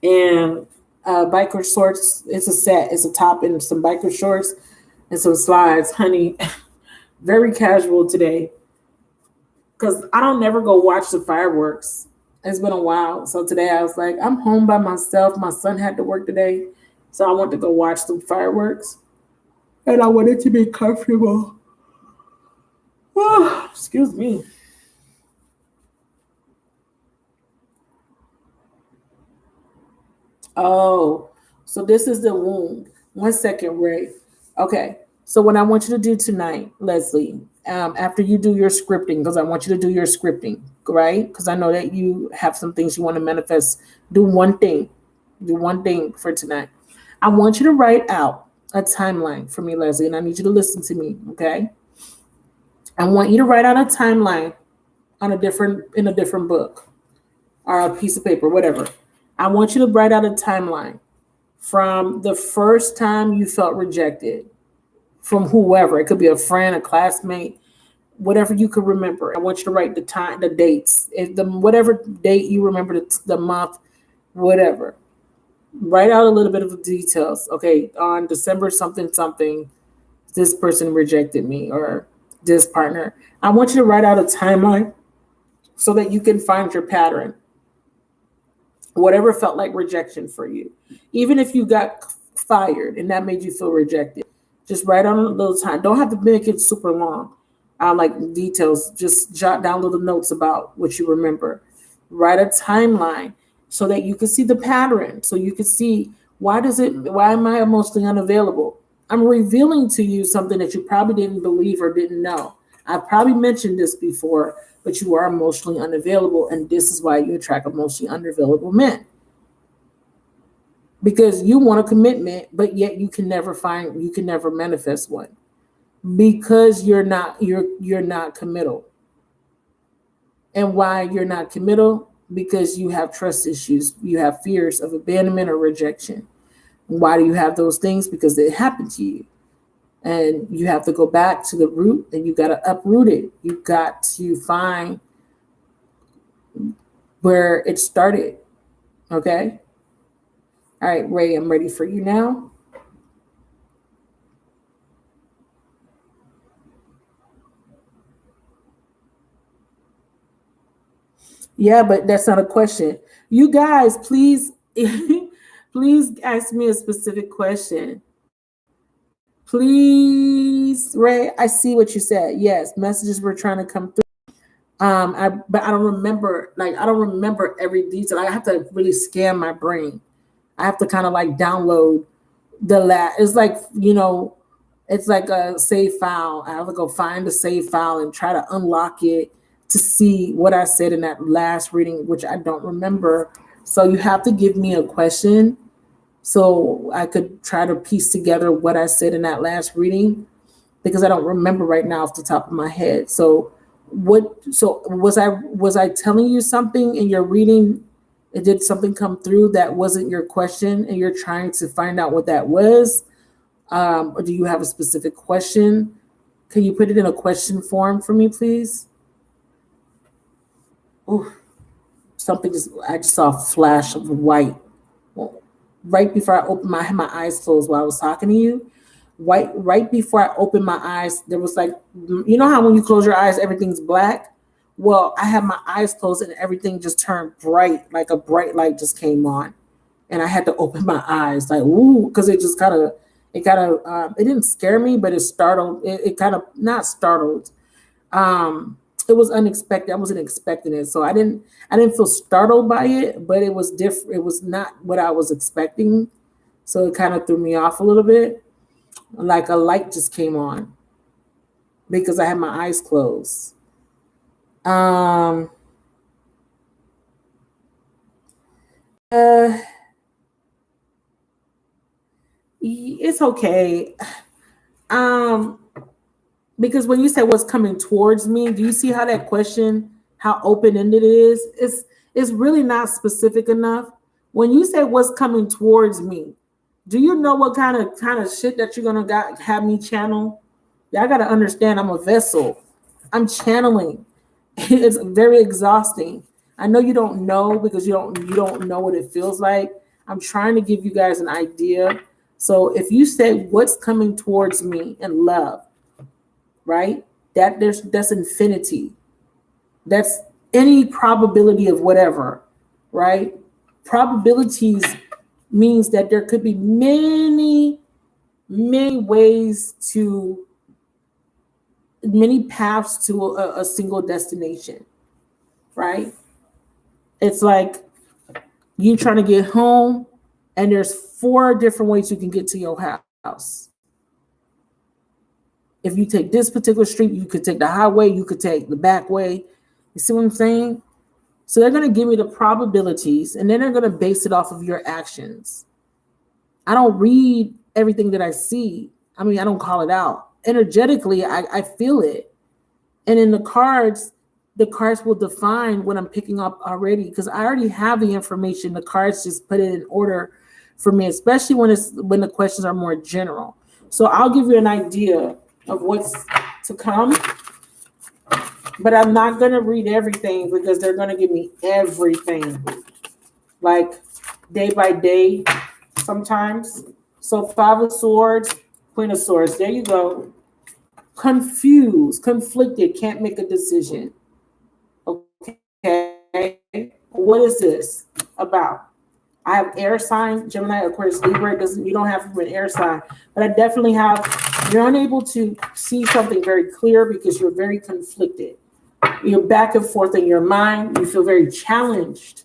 and biker shorts. It's a set. It's a top and some biker shorts and some slides. Honey, very casual today. Because I don't never go watch the fireworks. It's been a while. So today I was like, I'm home by myself. My son had to work today. So I went to go watch the fireworks. And I wanted to be comfortable. Oh, excuse me. Oh, so this is the wound. 1 second, Ray. Okay. So what I want you to do tonight, Leslie, after you do your scripting, because I want you to do your scripting, right? Because I know that you have some things you want to manifest. Do one thing. Do one thing for tonight. I want you to write out a timeline for me, Leslie, and I need you to listen to me, okay? I want you to write out a timeline in a different book or a piece of paper, whatever. I want you to write out a timeline from the first time you felt rejected from whoever. It could be a friend, a classmate, whatever you could remember. I want you to write the time, the dates, whatever date you remember, the month, whatever. Write out a little bit of the details. Okay, on December something, this person rejected me or this partner. I want you to write out a timeline so that you can find your pattern. Whatever felt like rejection for you. Even if you got fired and that made you feel rejected, just write on a little time. Don't have to make it super long. Like details, just jot down little notes about what you remember. Write a timeline so that you can see the pattern. So you can see why am I emotionally unavailable? I'm revealing to you something that you probably didn't believe or didn't know. I've probably mentioned this before, but you are emotionally unavailable, and this is why you attract emotionally unavailable men. Because you want a commitment, but yet you can never manifest one. Because you're not committal. And why you're not committal? Because you have trust issues. You have fears of abandonment or rejection. Why do you have those things? Because it happened to you. And you have to go back to the root and you got to uproot it. You got to find where it started. Okay? All right, Ray, I'm ready for you now. Yeah, but that's not a question. You guys, please, please ask me a specific question. Please, Ray, I see what you said. Yes, messages were trying to come through. But I don't remember, every detail. I have to really scan my brain. I have to kind of like download it's like, It's like a save file. I have to go find a save file and try to unlock it to see what I said in that last reading, which I don't remember. So you have to give me a question so I could try to piece together what I said in that last reading, because I don't remember right now off the top of my head. So was I telling you something in your reading? Did something come through that wasn't your question and you're trying to find out what that was? Or do you have a specific question? Can you put it in a question form for me, please? Ooh, I just saw a flash of white. Well, right before I opened I had my eyes closed while I was talking to you. Right before I opened my eyes, there was like, you know how when you close your eyes, everything's black? Well, I had my eyes closed and everything just turned bright, like a bright light just came on. And I had to open my eyes, like, ooh, because it didn't scare me, but it startled, it kind of, not startled. It was unexpected. I wasn't expecting it. So I didn't feel startled by it, but it was different. It was not what I was expecting. So it kind of threw me off a little bit. Like a light just came on because I had my eyes closed. It's okay. Because when you say what's coming towards me, do you see how that question, how open-ended it is? It's really not specific enough. When you say what's coming towards me, do you know what kind of shit that you're gonna have me channel? Y'all gotta understand, I'm a vessel. I'm channeling. It's very exhausting. I know you don't know because you don't know what it feels like. I'm trying to give you guys an idea. So if you say what's coming towards me in love, right? That's infinity. That's any probability of whatever, right? Probabilities means that there could be many, many paths to a single destination, right? It's like you trying to get home and there's 4 different ways you can get to your house. If you take this particular street, you could take the highway, you could take the back way. You see what I'm saying? So they're going to give me the probabilities and then they're going to base it off of your actions. I don't read everything that I see. I mean, I don't call it out. Energetically, I feel it. And in the cards will define what I'm picking up already because I already have the information. The cards just put it in order for me, especially when the questions are more general. So I'll give you an idea of what's to come, but I'm not going to read everything because they're going to give me everything, like day by day sometimes. So 5 of Swords, Queen of Swords, there you go. Confused, conflicted, can't make a decision. Okay, what is this about? I have air sign, Gemini, Aquarius, Libra. You don't have an air sign, but I definitely have, you're unable to see something very clear because you're very conflicted. You're back and forth in your mind. You feel very challenged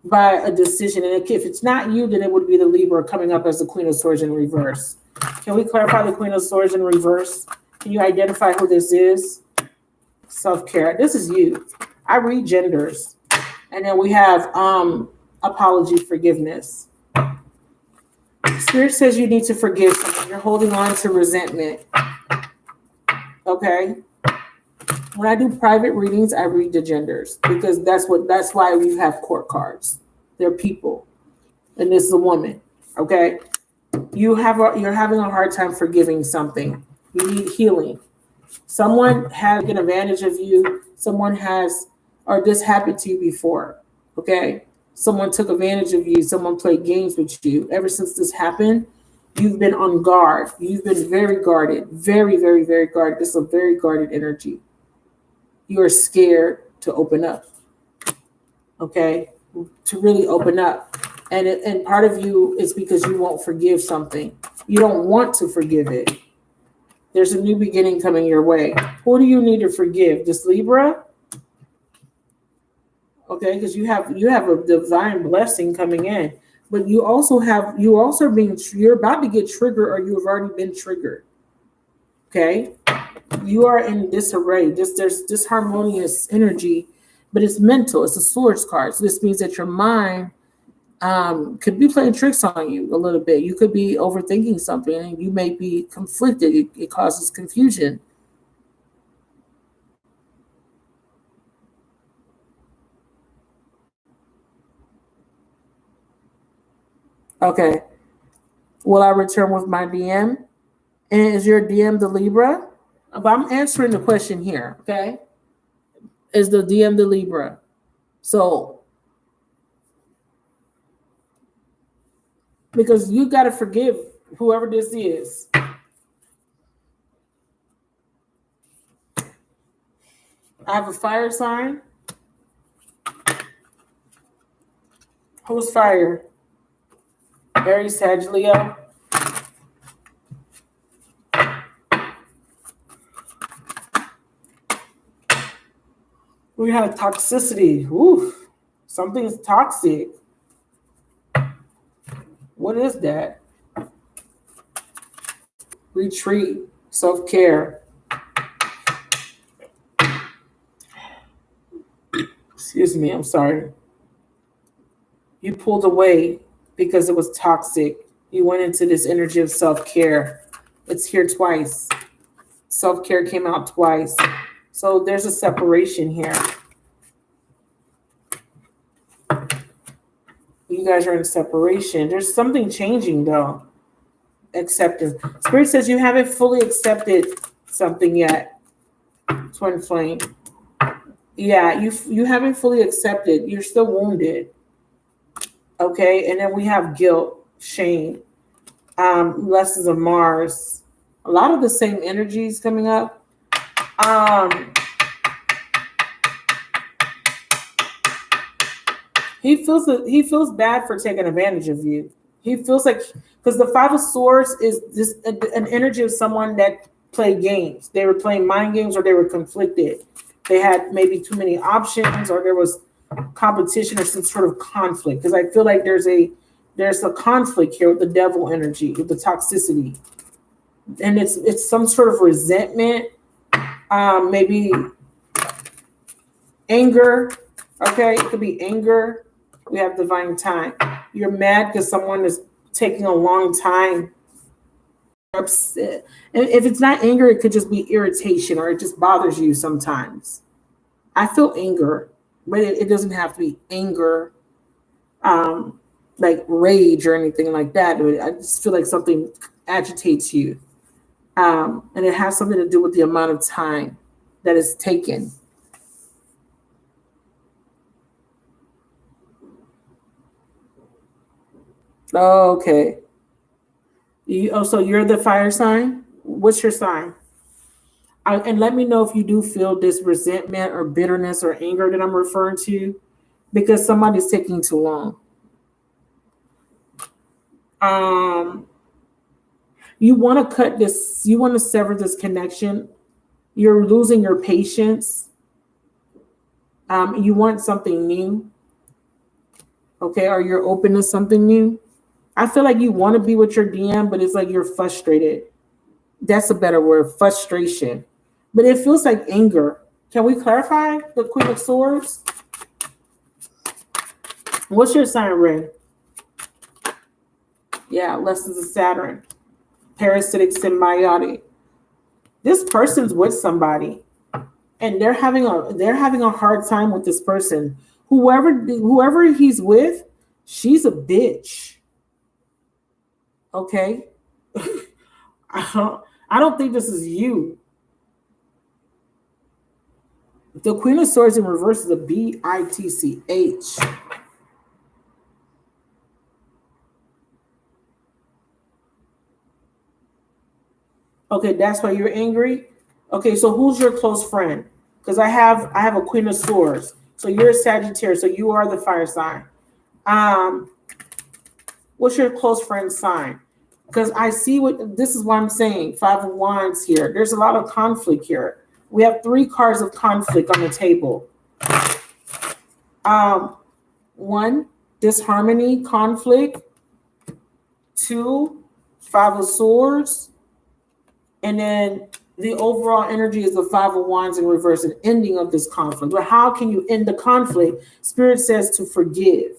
by a decision. And if it's not you, then it would be the Libra coming up as the Queen of Swords in reverse. Can we clarify the Queen of Swords in reverse? Can you identify who this is? Self-care. This is you. I read genders. And then we have apology, forgiveness. Spirit says you need to forgive someone. You're holding on to resentment. Okay. When I do private readings, I read the genders because that's why we have court cards. They're people. And this is a woman. Okay. You're having a hard time forgiving something. You need healing. Someone has taken advantage of you. Someone has, or this happened to you before. Okay. Someone took advantage of you. Someone played games with you. Ever since this happened, you've been on guard. You've been very guarded. Very, very, very guarded. This is a very guarded energy. You are scared to open up. Okay. To really open up. And part of you is because you won't forgive something. You don't want to forgive it. There's a new beginning coming your way. Who do you need to forgive? This Libra? Okay, because you have a divine blessing coming in. but you're about to get triggered, or you've already been triggered. Okay, you are in disarray. There's disharmonious energy, but it's mental. It's a swords card. So this means that your mind could be playing tricks on you a little bit. You could be overthinking something, and you may be conflicted. It causes confusion. Okay. Will I return with my DM? And is your DM the Libra? But I'm answering the question here. Okay. Is the DM the Libra? So, because you got to forgive whoever this is. I have a fire sign. Who's fire? Aries, Sag, Leo. We have toxicity. Oof. Something's toxic. What is that? Retreat. Self-care. Excuse me, I'm sorry. You pulled away because it was toxic. You went into this energy of self-care. It's here twice. Self-care came out twice. So there's a separation here. You guys are in separation. There's something changing though. Acceptance. Spirit says you haven't fully accepted something yet. Twin flame. Yeah, you haven't fully accepted. You're still wounded. Okay, and then we have guilt, shame, lessons of Mars. A lot of the same energies coming up. He feels bad for taking advantage of you. He feels like, because the Five of Swords is this an energy of someone that played games. They were playing mind games, or they were conflicted. They had maybe too many options, or there was competition or some sort of conflict. Because I feel like there's a conflict here with the devil energy, with the toxicity, and it's some sort of resentment, maybe anger. Okay, it could be anger. We have divine time. You're mad because someone is taking a long time. Upset. And if it's not anger, it could just be irritation, or it just bothers you sometimes. I feel anger, but it doesn't have to be anger, like rage or anything like that. I just feel like something agitates you. And it has something to do with the amount of time that is taken. Okay. So you're the fire sign? What's your sign? And let me know if you do feel this resentment or bitterness or anger that I'm referring to, because somebody's taking too long. You want to cut this, you want to sever this connection. You're losing your patience. You want something new. Okay, or you're open to something new. I feel like you want to be with your DM, but it's like you're frustrated. That's a better word, frustration. But it feels like anger. Can we clarify the Queen of Swords? What's your sign, Ray? Yeah, lessons of Saturn. Parasitic symbiotic. This person's with somebody, and they're having a hard time with this person. Whoever he's with, she's a bitch. Okay. I don't think this is you. The Queen of Swords in reverse is a bitch. Okay, that's why you're angry. Okay, so who's your close friend? Because I have a Queen of Swords. So you're a Sagittarius. So you are the fire sign. What's your close friend's sign? Because I see this is what I'm saying. Five of Wands here. There's a lot of conflict here. We have 3 cards of conflict on the table. One, disharmony, conflict. 2, 5 of Swords. And then the overall energy is the 5 of Wands in reverse, an ending of this conflict. But how can you end the conflict? Spirit says to forgive.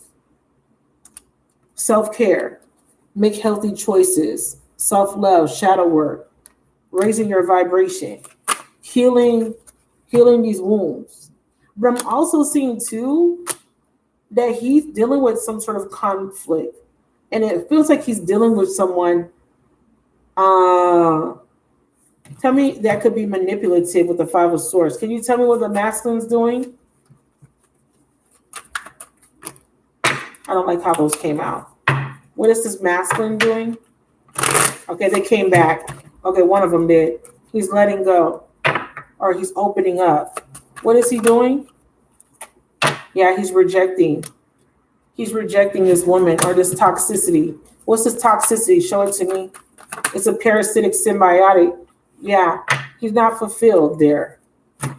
Self-care. Make healthy choices. Self-love, shadow work. Raising your vibration. Healing these wounds. But I'm also seeing too that he's dealing with some sort of conflict. And it feels like he's dealing with someone. Tell me that could be manipulative with the 5 of Swords. Can you tell me what the masculine's doing? I don't like how those came out. What is this masculine doing? Okay, they came back. Okay, one of them did. He's letting go. Or he's opening up. What is he doing? Yeah, he's rejecting. He's rejecting this woman or this toxicity. What's this toxicity? Show it to me. It's a parasitic symbiotic. Yeah, he's not fulfilled there.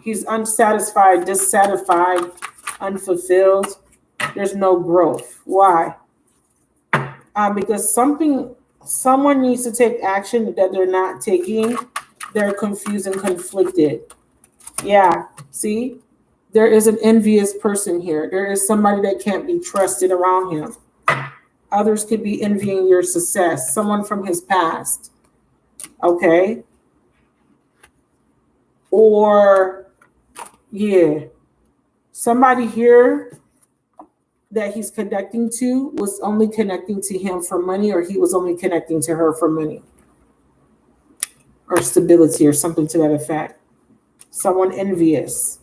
He's unsatisfied, dissatisfied, unfulfilled. There's no growth. Why? Because someone needs to take action that they're not taking. They're confused and conflicted. Yeah, see? There is an envious person here. There is somebody that can't be trusted around him. Others could be envying your success. Someone from his past. Okay? Or, yeah, somebody here that he's connecting to was only connecting to him for money, or he was only connecting to her for money. Or stability or something to that effect. Someone envious.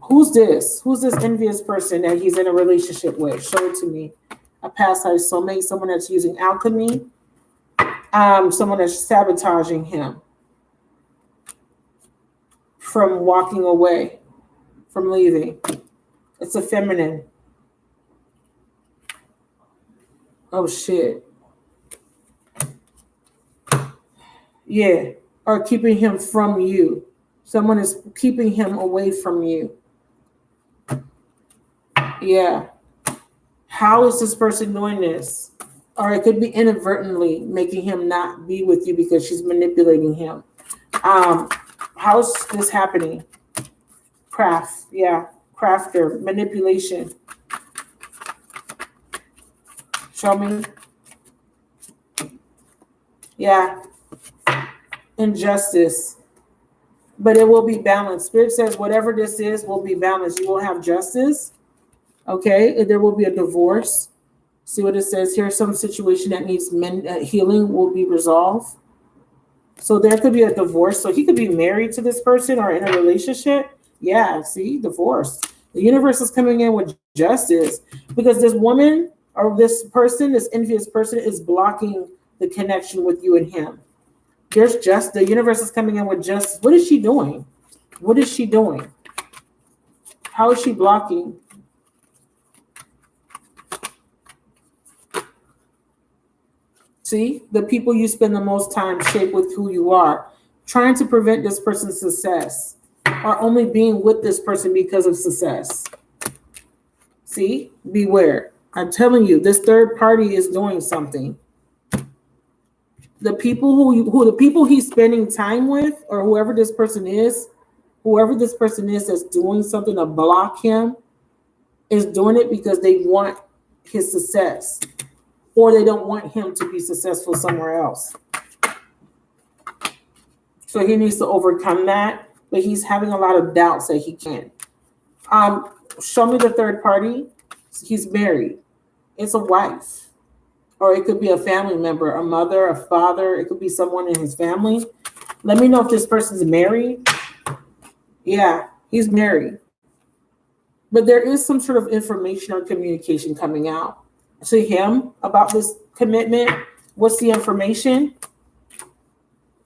Who's this? Who's this envious person that he's in a relationship with? Show it to me. A past life soulmate, someone that's using alchemy, someone that's sabotaging him from walking away, from leaving. It's a feminine. Oh, shit. Yeah, or keeping him from you. Someone is keeping him away from you. Yeah. How is this person doing this? Or it could be inadvertently making him not be with you because she's manipulating him. How's this happening? Craft. Yeah. Crafter. Manipulation. Show me. Yeah. Injustice. But it will be balanced. Spirit says whatever this is will be balanced. You will have justice. Okay. And there will be a divorce. See what it says here? Some situation that needs healing will be resolved. So there could be a divorce. So he could be married to this person or in a relationship. Yeah, see, divorce. The universe is coming in with justice because this woman or this person, this envious person, is blocking the connection with you and him. There's just the universe is coming in with justice. What is she doing? What is she doing? How is she blocking? See, the people you spend the most time shape with who you are. Trying to prevent this person's success or only being with this person because of success. See, beware. I'm telling you, this third party is doing something. The people who the people he's spending time with, or whoever this person is that's doing something to block him, is doing it because they want his success. Or they don't want him to be successful somewhere else. So he needs to overcome that, but he's having a lot of doubts that he can't. Show me the third party. He's married. It's a wife. Or it could be a family member, a mother, a father. It could be someone in his family. Let me know if this person's married. Yeah, he's married. But there is some sort of information or communication coming out to him about this commitment. What's the information?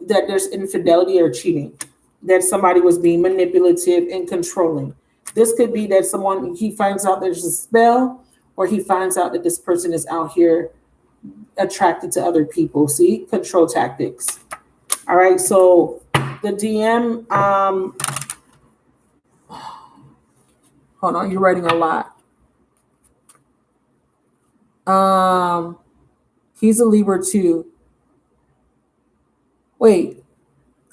That there's infidelity or cheating, that somebody was being manipulative and controlling. This could be that he finds out there's a spell, or he finds out that this person is out here attracted to other people. See, control tactics. All right, so the DM, hold on, you're writing a lot. He's a Libra too. Wait.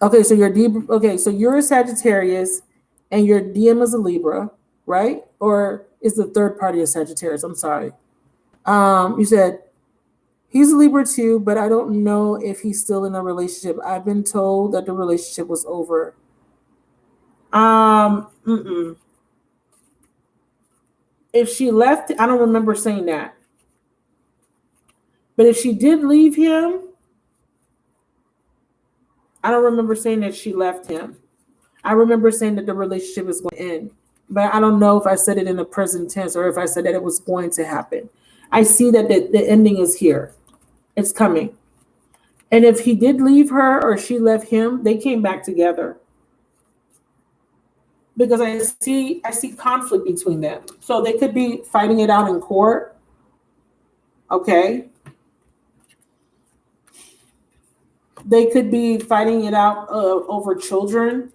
Okay, so you're a Sagittarius and your DM is a Libra, right? Or is the third party a Sagittarius? I'm sorry. You said he's a Libra too, but I don't know if he's still in a relationship. I've been told that the relationship was over. If she left, I don't remember saying that. But if she did leave him, I don't remember saying that she left him. I remember saying that the relationship is going to end. But I don't know if I said it in the present tense or if I said that it was going to happen. I see that the ending is here. It's coming. And if he did leave her or she left him, they came back together. Because I see conflict between them. So they could be fighting it out in court. Okay. They could be fighting it out over children.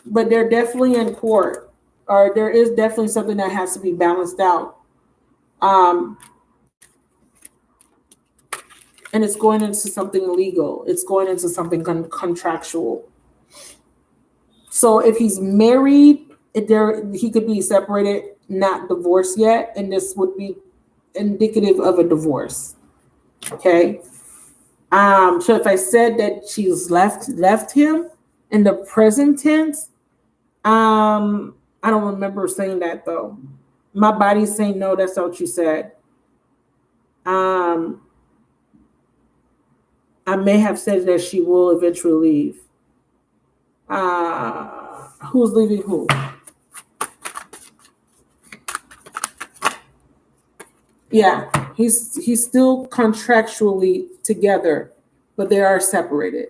But they're definitely in court. Or there is definitely something that has to be balanced out. And it's going into something legal. It's going into something contractual. So if he's married, he could be separated, not divorced yet, and this would be indicative of a divorce. Okay. So if I said that she's left him in the present tense, I don't remember saying that though. My body's saying no, that's not what you said. I may have said that she will eventually leave. Who's leaving who? Yeah, he's still contractually together, but they are separated.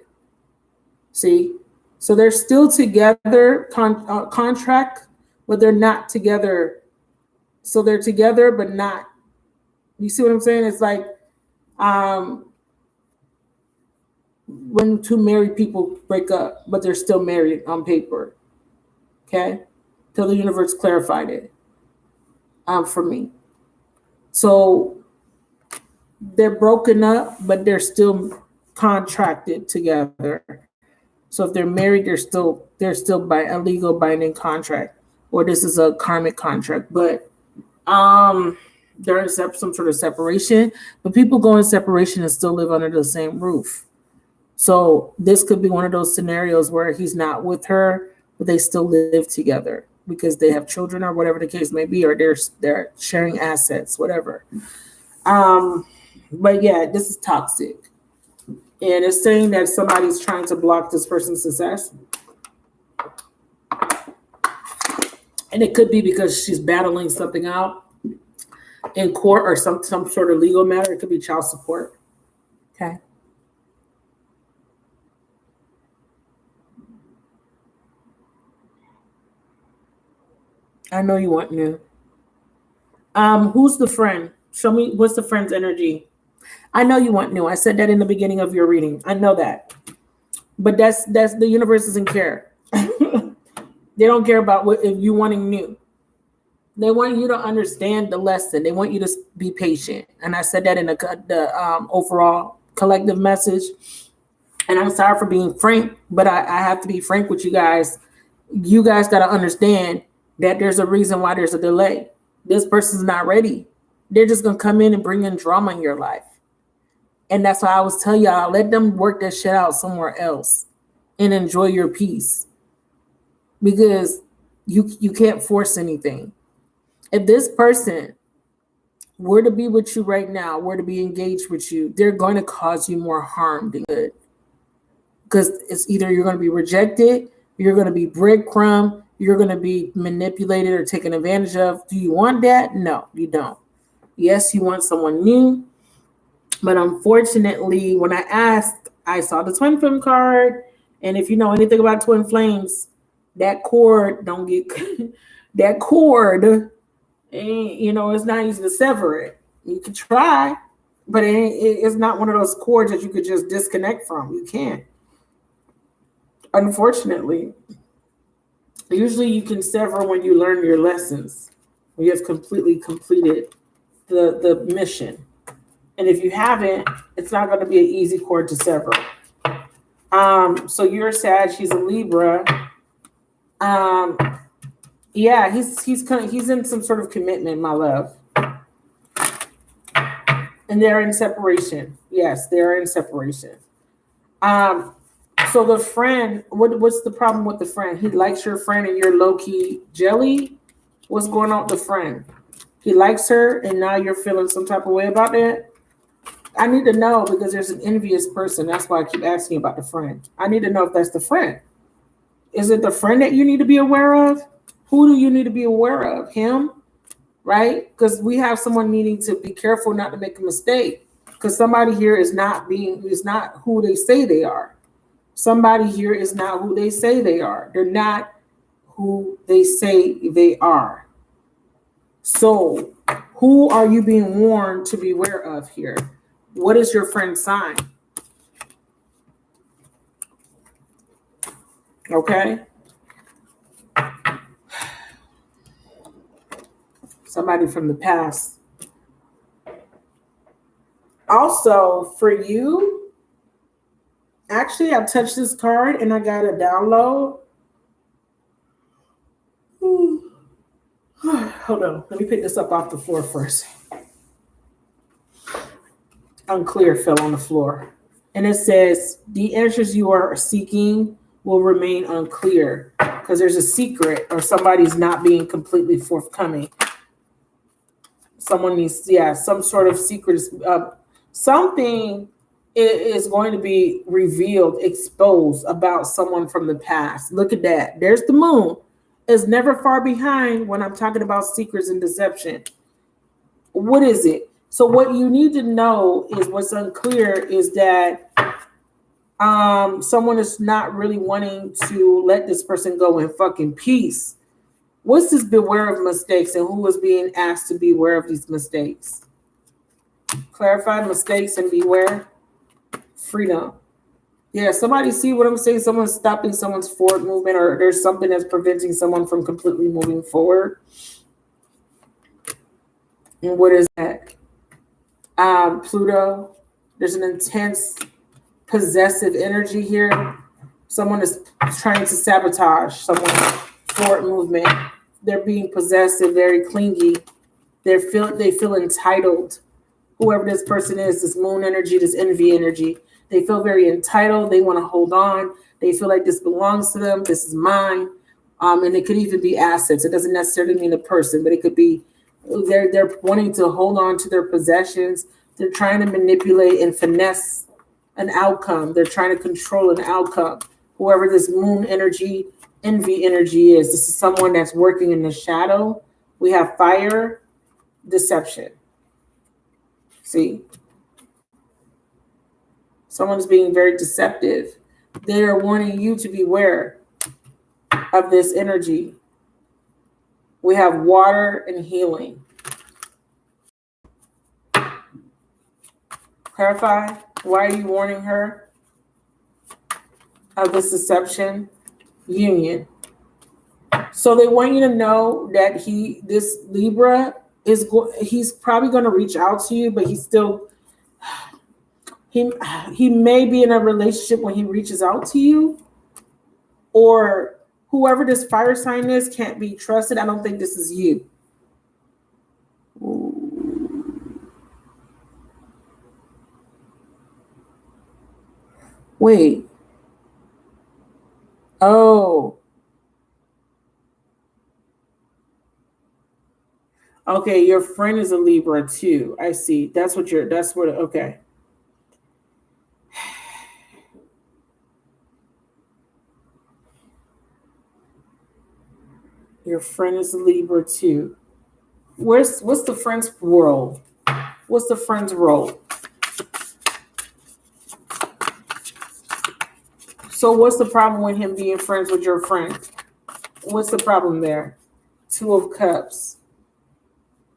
See? So they're still together, contract, but they're not together. So they're together, but not. You see what I'm saying? It's like when two married people break up, but they're still married on paper. Okay? Till the universe clarified it for me. So they're broken up, but they're still contracted together. So if they're married, they're still by a legal binding contract, or this is a karmic contract. But there is some sort of separation. But people go in separation and still live under the same roof. So this could be one of those scenarios where he's not with her, but they still live together because they have children or whatever the case may be, or they're sharing assets, whatever. But yeah, this is toxic. And it's saying that somebody's trying to block this person's success. And it could be because she's battling something out in court or some sort of legal matter. It could be child support. Okay. I know you want new. Who's the friend? Show me what's the friend's energy. I know you want new. I said that in the beginning of your reading. I know that. But that's the universe doesn't care. They don't care about what if you wanting new. They want you to understand the lesson. They want you to be patient. And I said that in the overall collective message. And I'm sorry for being frank, but I have to be frank with you guys. You guys got to understand that there's a reason why there's a delay. This person's not ready. They're just going to come in and bring in drama in your life. And that's why I was telling y'all, let them work that shit out somewhere else and enjoy your peace. Because you can't force anything. If this person were to be with you right now, were to be engaged with you, they're going to cause you more harm than good. Because it's either you're going to be rejected, you're going to be breadcrumb, you're going to be manipulated or taken advantage of. Do you want that? No, you don't. Yes, you want someone new. But unfortunately, when I asked, I saw the twin flame card. And if you know anything about twin flames, that cord don't get that cord. It's not easy to sever it. You can try, but it's not one of those cords that you could just disconnect from. You can't. Unfortunately, usually you can sever when you learn your lessons. When you have completely completed the mission. And if you haven't, it's not going to be an easy cord to sever. So you're a Sag, he's a Libra. Yeah, he's in some sort of commitment, my love. And they're in separation. Yes, they're in separation. So the friend, what's the problem with the friend? He likes your friend and you're low-key jelly? What's going on with the friend? He likes her and now you're feeling some type of way about that? I need to know because there's an envious person. That's why I keep asking about the friend. I need to know if that's the friend. Is it the friend that you need to be aware of? Who do you need to be aware of? Him? Right? Because we have someone needing to be careful not to make a mistake. Because somebody here is not who they say they are. Somebody here is not who they say they are. They're not who they say they are. So, who are you being warned to beware of here? What is your friend's sign? Okay. Somebody from the past. Also, for you, actually, I touched this card and I got a download. Hold on. Let me pick this up off the floor first. Unclear fell on the floor. And it says, the answers you are seeking will remain unclear because there's a secret or somebody's not being completely forthcoming. Someone needs, some sort of secret. Something is going to be revealed, exposed about someone from the past. Look at that. There's the moon. It's never far behind when I'm talking about secrets and deception. What is it? So what you need to know is what's unclear is that someone is not really wanting to let this person go in fucking peace. What's this beware of mistakes and who is being asked to beware of these mistakes? Clarify mistakes and beware. Freedom. Yeah, somebody see what I'm saying? Someone's stopping someone's forward movement or there's something that's preventing someone from completely moving forward. And what is that? Pluto. There's an intense possessive energy here. Someone is trying to sabotage someone's forward movement. They're being possessive, very clingy. They feel entitled. Whoever this person is, this moon energy, this envy energy, they feel very entitled. They want to hold on. They feel like this belongs to them. This is mine. And it could even be assets. It doesn't necessarily mean a person, but it could be they're wanting to hold on to their possessions. They're trying to manipulate and finesse an outcome. They're trying to control an outcome. Whoever this moon energy, envy energy is, this is someone that's working in the shadow. We have fire, deception. See? Someone's being very deceptive. They are warning you to beware of this energy. We have water and healing. Clarify. Why are you warning her of this deception? Union. So they want you to know that this Libra he's probably going to reach out to you, but he may be in a relationship when he reaches out to you, or whoever this fire sign is can't be trusted. I don't think this is you. Wait. Oh. Okay, your friend is a Libra too. I see. Okay. Your friend is a Libra too. What's the friend's role? What's the friend's role? So what's the problem with him being friends with your friend? What's the problem there? Two of Cups.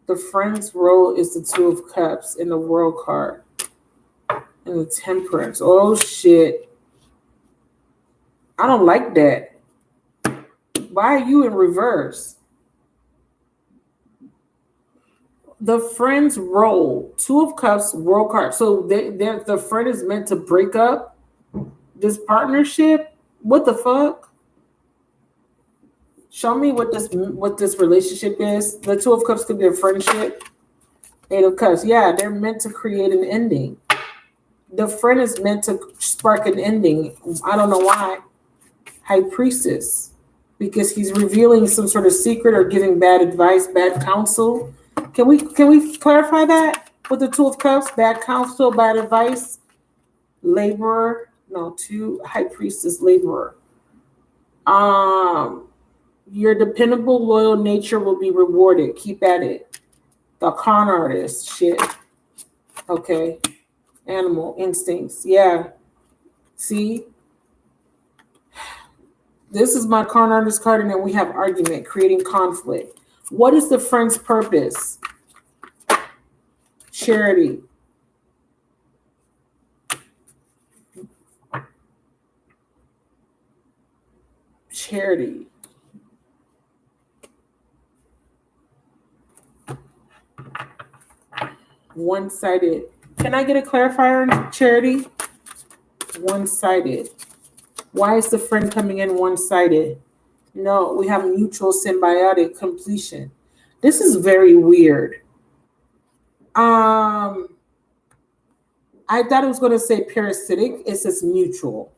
The friend's role is the Two of Cups in the World card. And the Temperance. Oh, shit. I don't like that. Why are you in reverse? the friend's role, Two of Cups, World card. So the friend is meant to break up this partnership. What the fuck? Show me what this relationship is. The Two of Cups could be a friendship. Eight of Cups. Yeah, they're meant to create an ending. The friend is meant to spark an ending. I don't know why. High Priestess. Because he's revealing some sort of secret or giving bad advice, bad counsel. Can we clarify that with the Two of Cups? Bad counsel, bad advice. Laborer. No, two High Priestess, laborer. Your dependable, loyal nature will be rewarded. Keep at it. The con artist. Shit. Okay. Animal instincts. Yeah. See? This is my con artist card, and then we have argument, creating conflict. What is the friend's purpose? Charity. Charity. One-sided. Can I get a clarifier on charity? One-sided. Why is the friend coming in one-sided? No, we have mutual symbiotic completion. This is very weird. I thought it was going to say parasitic. It says mutual.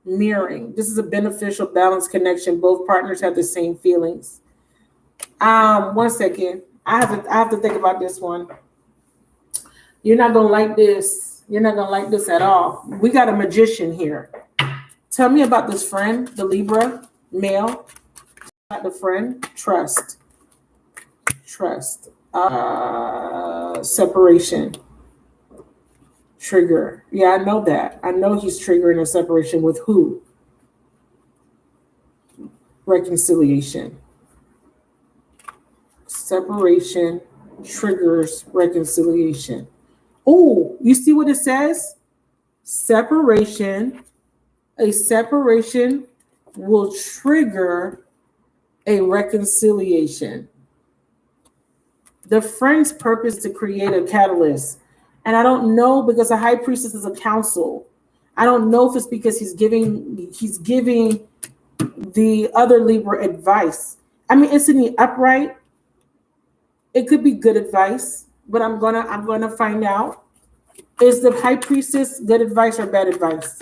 Mirroring. This is a beneficial, balanced connection. Both partners have the same feelings. 1 second. I have to think about this one. You're not going to like this. You're not going to like this at all. We got a magician here. Tell me about this friend, the Libra, male. About the friend, trust. Trust. Separation. Trigger. Yeah, I know that. I know he's triggering a separation with who? Reconciliation. Separation triggers reconciliation. Oh, you see what it says? Separation. A separation will trigger a reconciliation. The friend's purpose is to create a catalyst. And I don't know, because a high priestess is a counsel. I don't know if it's because he's giving the other Libra advice. I mean, it's in the upright. It could be good advice, but I'm gonna find out. Is the high priestess good advice or bad advice?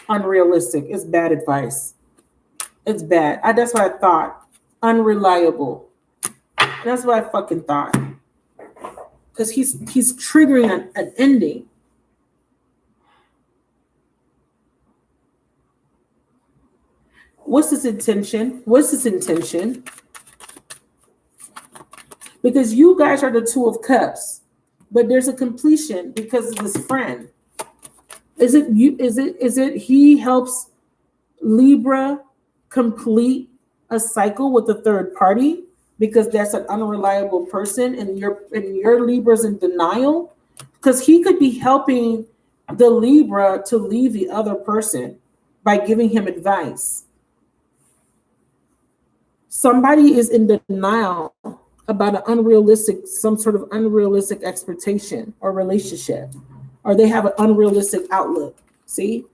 Unrealistic. It's bad advice. It's bad. That's what I thought. Unreliable. That's what I fucking thought. Because he's triggering an ending. What's his intention? Because you guys are the Two of Cups, but there's a completion because of this friend. Is it he helps Libra complete a cycle with a third party because that's an unreliable person and your Libra's in denial? Because he could be helping the Libra to leave the other person by giving him advice. Somebody is in denial about some sort of unrealistic expectation or relationship, or they have an unrealistic outlook. See?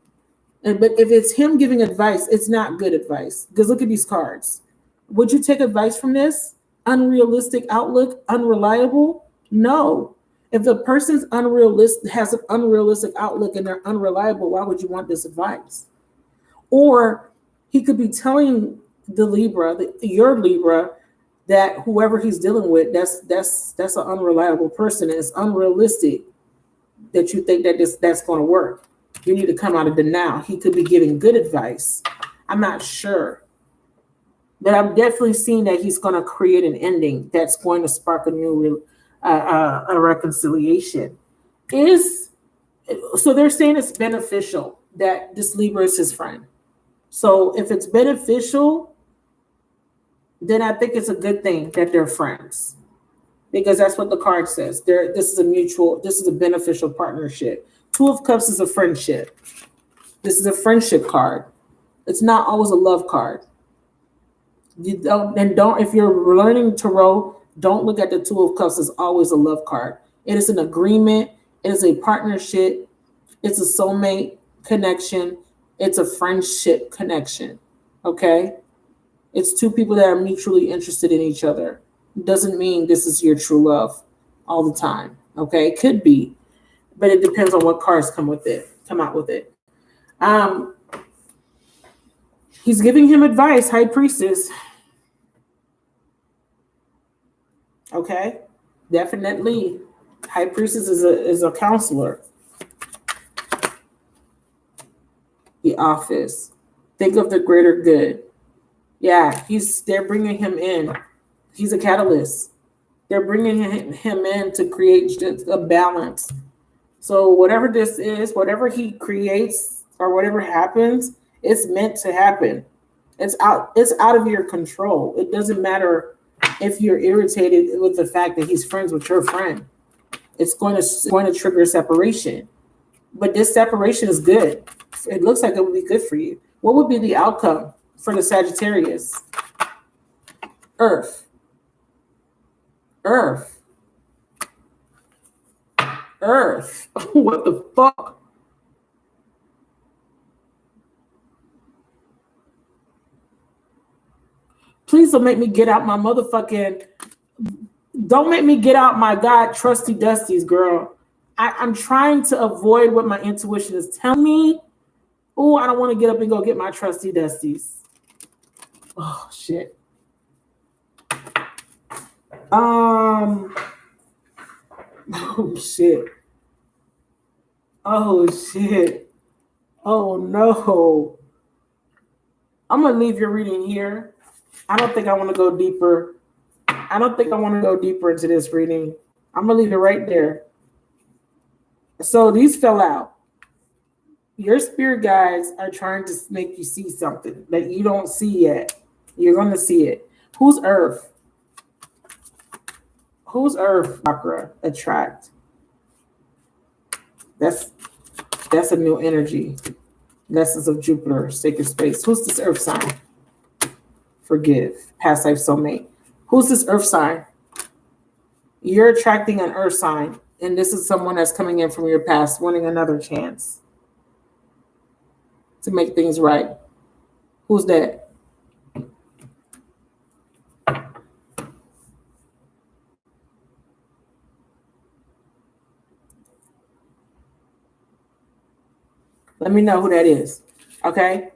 But if it's him giving advice, it's not good advice. Because look at these cards. Would you take advice from this? Unrealistic outlook, unreliable? No. If the person's has an unrealistic outlook and they're unreliable, why would you want this advice? Or he could be telling the Libra, your Libra, that whoever he's dealing with, that's an unreliable person, and it's unrealistic that you think that that's going to work. You need to come out of denial. He could be giving good advice. I'm not sure. But I'm definitely seeing that he's going to create an ending that's going to spark a new a reconciliation. So they're saying it's beneficial that this Libra is his friend. So if it's beneficial, then I think it's a good thing that they're friends, because that's what the card says. This is a beneficial partnership. Two of Cups is a friendship. This is a friendship card. It's not always a love card. If you're learning tarot, Don't look at the Two of Cups as always a love card. It is an agreement. It is a partnership. It's a soulmate connection. It's a friendship connection. Okay? It's two people that are mutually interested in each other. Doesn't mean this is your true love all the time. Okay? It could be, but it depends on what cards come out with it. He's giving him advice, High Priestess. Okay? Definitely. High Priestess is a counselor. The Office. Think of the greater good. Yeah, they're bringing him in. He's a catalyst. They're bringing him in to create just a balance. So whatever this is, whatever he creates or whatever happens, it's meant to happen. It's out of your control. It doesn't matter if you're irritated with the fact that he's friends with your friend. It's going to trigger separation. But this separation is good. It looks like it would be good for you. What would be the outcome for the Sagittarius? Earth. Earth. Earth. What the fuck? Please don't make me get out my motherfucking... Don't make me get out my God trusty dusties, girl. I'm trying to avoid what my intuition is telling me. Oh, I don't want to get up and go get my trusty dusties. Oh, shit. Oh, shit. Oh, shit. Oh, no. I'm going to leave your reading here. I don't think I want to go deeper. I don't think I want to go deeper into this reading. I'm going to leave it right there. So these fell out. Your spirit guides are trying to make you see something that you don't see yet. You're going to see it. Who's Earth? Who's Earth, Chakra? Attract. That's a new energy. Lessons of Jupiter, sacred space. Who's this Earth sign? Forgive. Past life soulmate. Who's this Earth sign? You're attracting an Earth sign, and this is someone that's coming in from your past, wanting another chance to make things right. Who's that? Let me know who that is. Okay?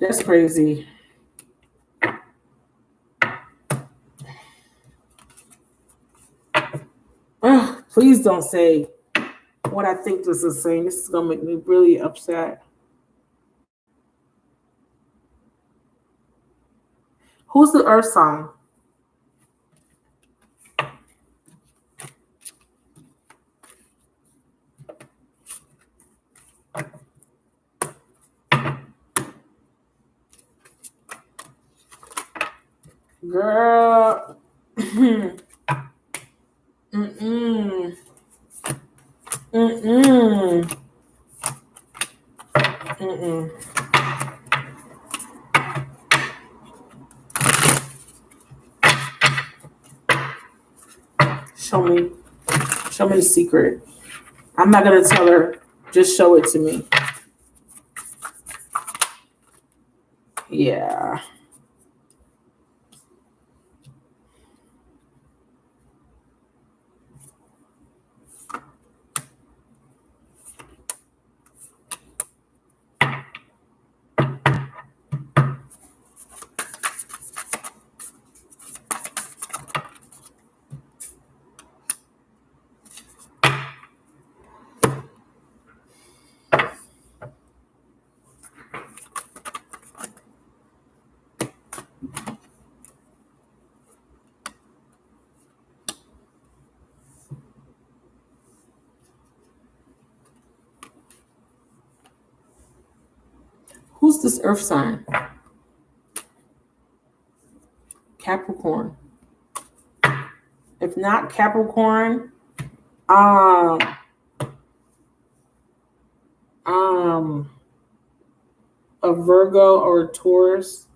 That's crazy. Ugh, please don't say what I think this is saying. This is going to make me really upset. Who's the Earth sign? Girl. Mm-mm. Mm-mm. Mm-mm. Show me the secret. I'm not going to tell her. Just show it to me. Yeah. Who's this Earth sign? Capricorn. If not Capricorn, a Virgo or a Taurus.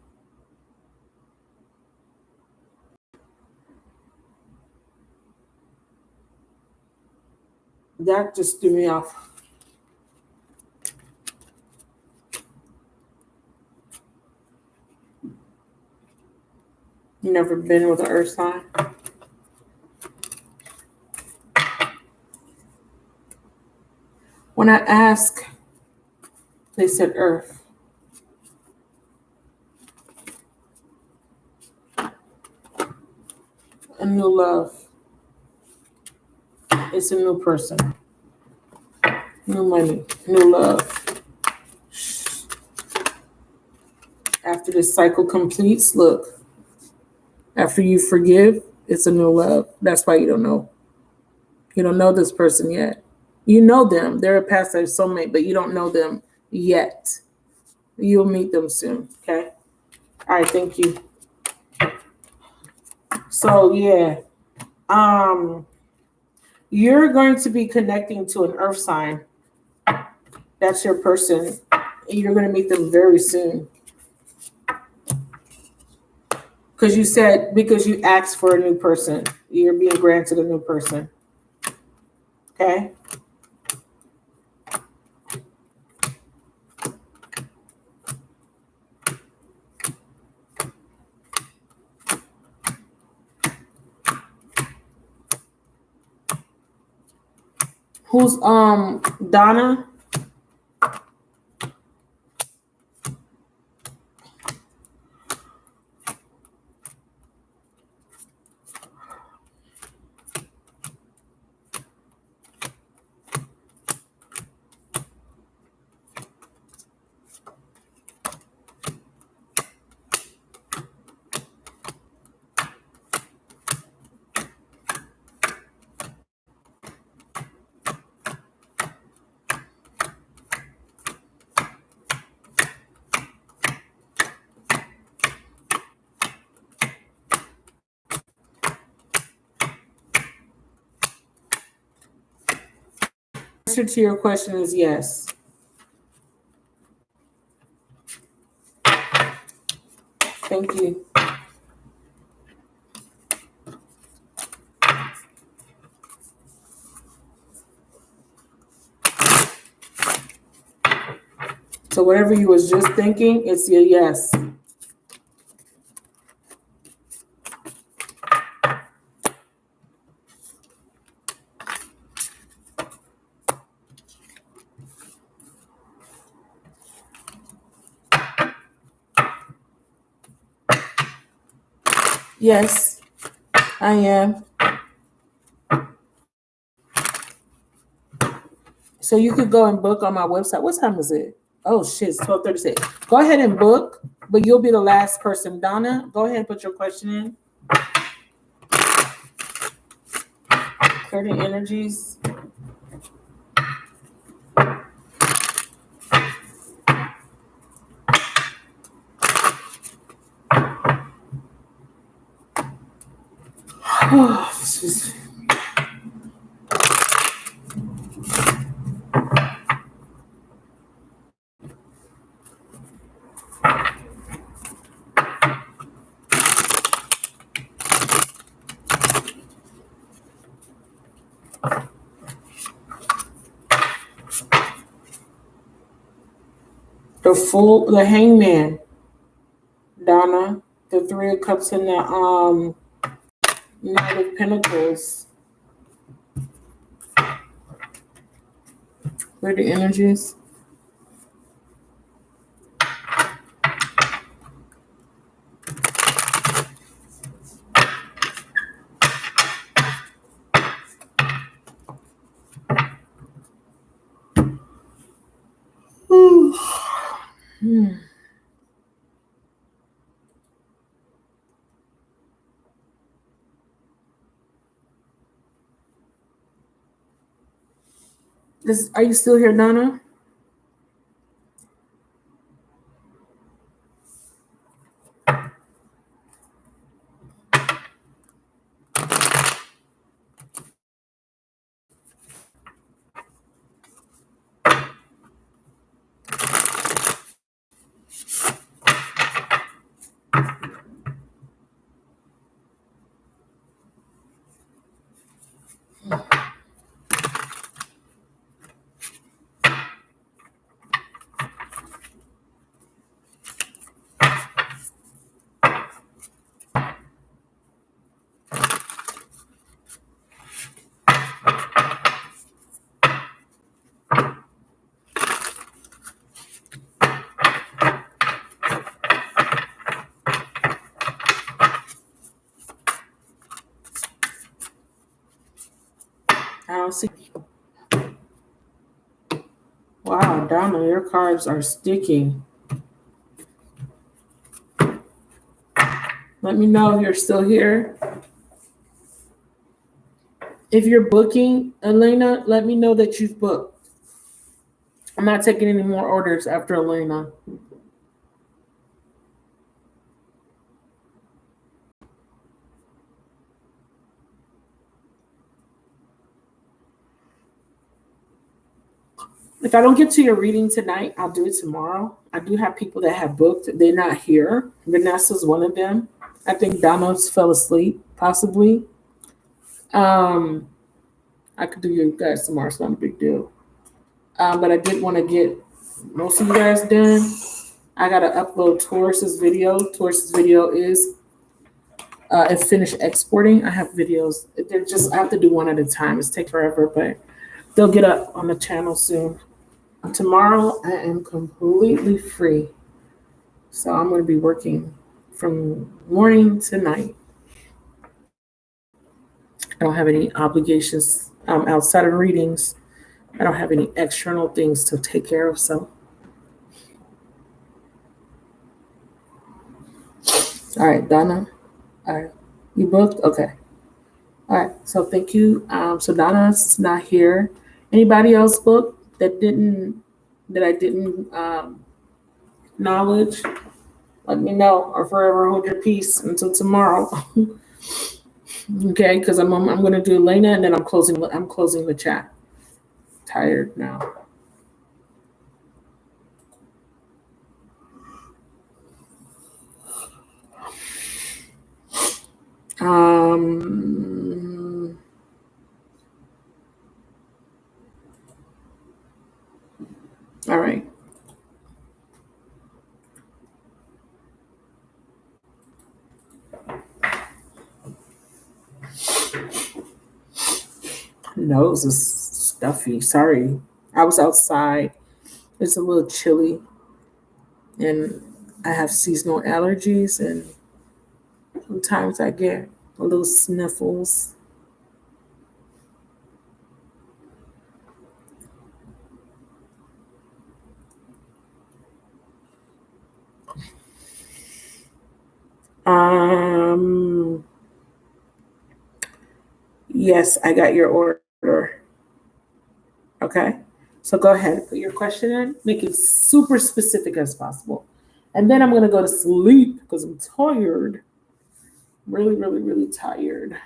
That just threw me off. You never been with an earth sign? When I asked, they said earth. A new love. It's a new person. New money. New love. After this cycle completes, look. After you forgive, it's a new love. That's why you don't know. You don't know this person yet. You know them. They're a past life soulmate, but you don't know them yet. You'll meet them soon. Okay? All right, thank you. So yeah. You're going to be connecting to an earth sign. That's your person. You're going to meet them very soon. Because you asked for a new person. You're being granted a new person. Okay? Who's Donna? Answer to your question is yes. Thank you. So whatever you was just thinking, it's your yes. Yes, I am. So you could go and book on my website. What time is it? Oh shit, it's 12:36. Go ahead and book, but you'll be the last person. Donna, go ahead and put your question in. Clear the energies. Oh, excuse me. The hangman, Donna, the three of cups and the Knight of Pentacles. Where are the energies? Are you still here, Donna? I don't see. Wow, Donna, your cards are sticking. Let me know if you're still here. If you're booking, Elena, let me know that you've booked. I'm not taking any more orders after Elena. If I don't get to your reading tonight, I'll do it tomorrow. I do have people that have booked. They're not here. Vanessa's one of them. I think Donald's fell asleep, possibly. I could do you guys tomorrow. It's not a big deal. But I did want to get most of you guys done. I got to upload Taurus's video. Taurus's video is and finish exporting. I have videos. They're just, I have to do one at a time. It's take forever, but they'll get up on the channel soon. Tomorrow, I am completely free. So I'm going to be working from morning to night. I don't have any obligations outside of readings. I don't have any external things to take care of. So, all right, Donna. All right, you booked? Okay. All right. So thank you. So Donna's not here. Anybody else booked that I didn't acknowledge? Let me know, or forever hold your peace until tomorrow. Okay, because I'm gonna do Elena and then I'm closing the chat. Tired now. All right. Nose is stuffy. Sorry. I was outside. It's a little chilly. And I have seasonal allergies, and sometimes I get a little sniffles. Yes, I got your order. Okay. So go ahead, put your question in, make it super specific as possible. And then I'm going to go to sleep because I'm tired. Really, really, really tired.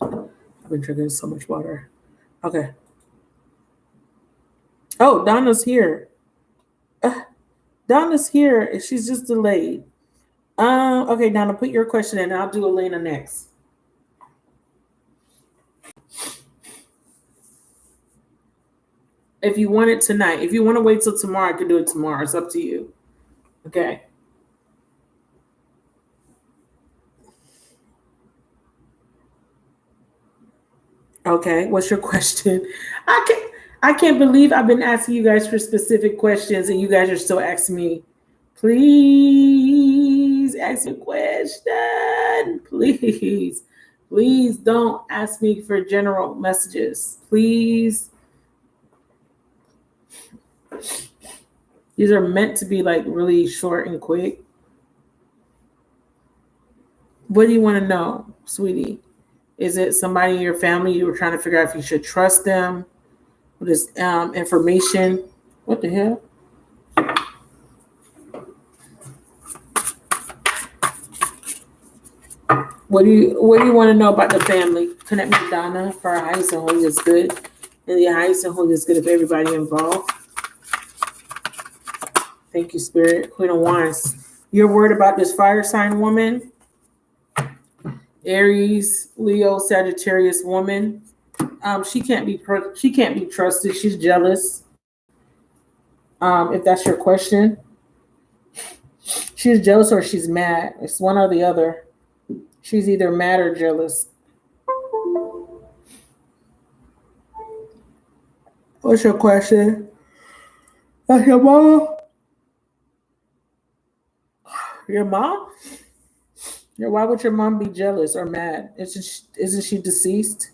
I've been drinking so much water. Okay. Oh, Donna's here. Donna's here. She's just delayed. Okay, Donna, put your question in. I'll do Elena next. If you want it tonight, if you want to wait till tomorrow, I can do it tomorrow. It's up to you. Okay. Okay. What's your question? I can't believe I've been asking you guys for specific questions and you guys are still asking me. Please ask me a question. Please. Please don't ask me for general messages. Please. These are meant to be like really short and quick. What do you want to know, sweetie? Is it somebody in your family you were trying to figure out if you should trust them with this information? What the hell? What do you want to know about the family? Connect me to Donna for our highest and holiest good. And the highest and holiest good of everybody involved. Thank you, Spirit. Queen of Wands. You're worried about this fire sign woman? Aries, Leo, Sagittarius woman. She can't be trusted. She's jealous. If that's your question, she's jealous or she's mad. It's one or the other. She's either mad or jealous. What's your question? That's your mom? Your mom? Yeah, why would your mom be jealous or mad? Isn't she deceased?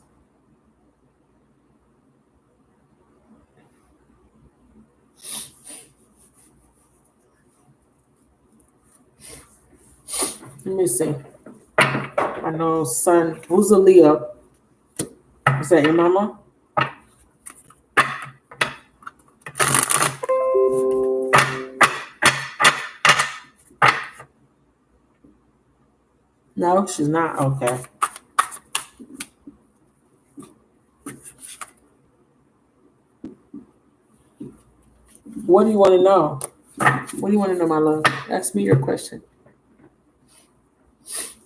Let me see. I know son. Who's a Leo? Is that your mama? No, she's not. Okay. What do you want to know? What do you want to know, my love? Ask me your question.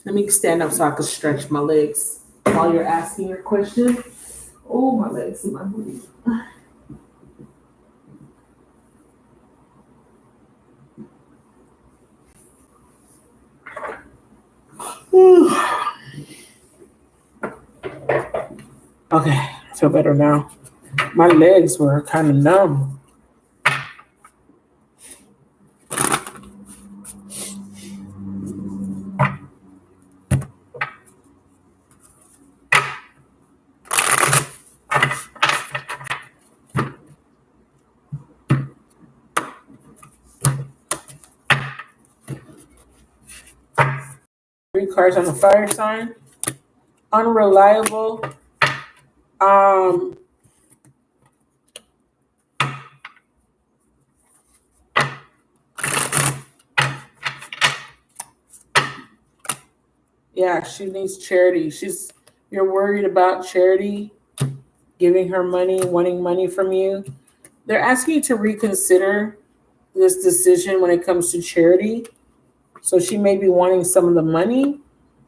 Let me stand up so I can stretch my legs while you're asking your question. Oh, my legs and my booty. Okay, I feel better now. My legs were kind of numb. Three cards on the fire sign. Unreliable. Um, yeah, she needs charity. You're worried about charity, giving her money, wanting money from you. They're asking you to reconsider this decision when it comes to charity. So she may be wanting some of the money.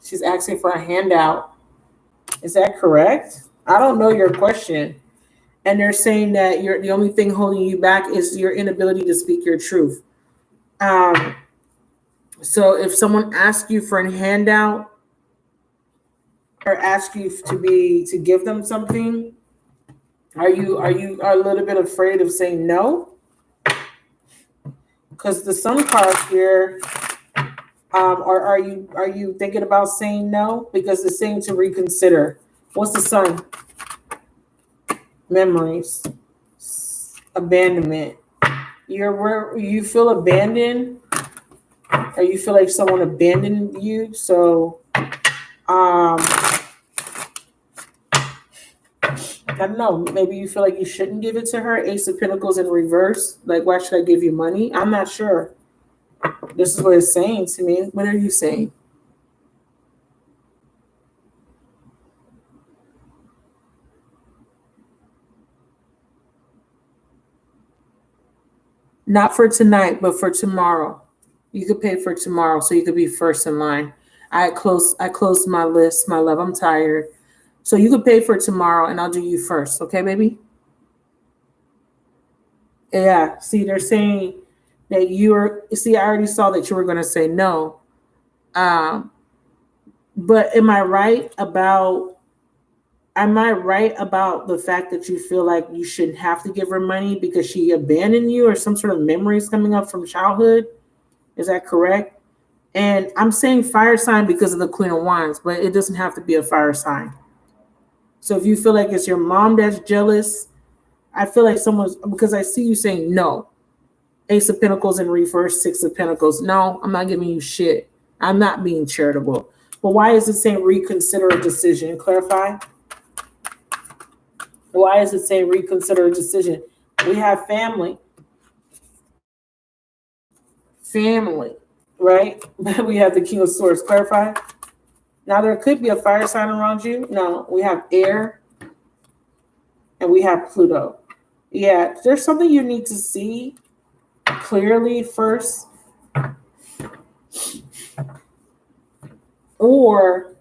She's asking for a handout. Is that correct? I don't know your question. And they're saying that the only thing holding you back is your inability to speak your truth. So if someone asks you for a handout or asks you to give them something, are you a little bit afraid of saying no? Because the sun card here, or are you thinking about saying no? Because it's saying to reconsider. What's the sun? Memories, abandonment. You feel abandoned, or you feel like someone abandoned you. So, I don't know. Maybe you feel like you shouldn't give it to her. Ace of Pentacles in reverse. Like, why should I give you money? I'm not sure. This is what it's saying to me. What are you saying? Not for tonight, but for tomorrow. You could pay for tomorrow, so you could be first in line. I closed my list, my love. I'm tired. So you could pay for tomorrow, and I'll do you first. Okay, baby? Yeah. See, they're saying that I already saw that you were going to say no. But am I right about the fact that you feel like you shouldn't have to give her money because she abandoned you, or some sort of memories coming up from childhood? Is that correct? And I'm saying fire sign because of the Queen of Wands, but it doesn't have to be a fire sign. So if you feel like it's your mom that's jealous, I feel like because I see you saying no. Ace of Pentacles in reverse, Six of Pentacles. No, I'm not giving you shit. I'm not being charitable. But why is it saying reconsider a decision? Clarify. Why is it saying reconsider a decision? We have family. Family, right? We have the King of Swords. Clarify. Now, there could be a fire sign around you. No, we have air and we have Pluto. Yeah, there's something you need to see clearly first. Or,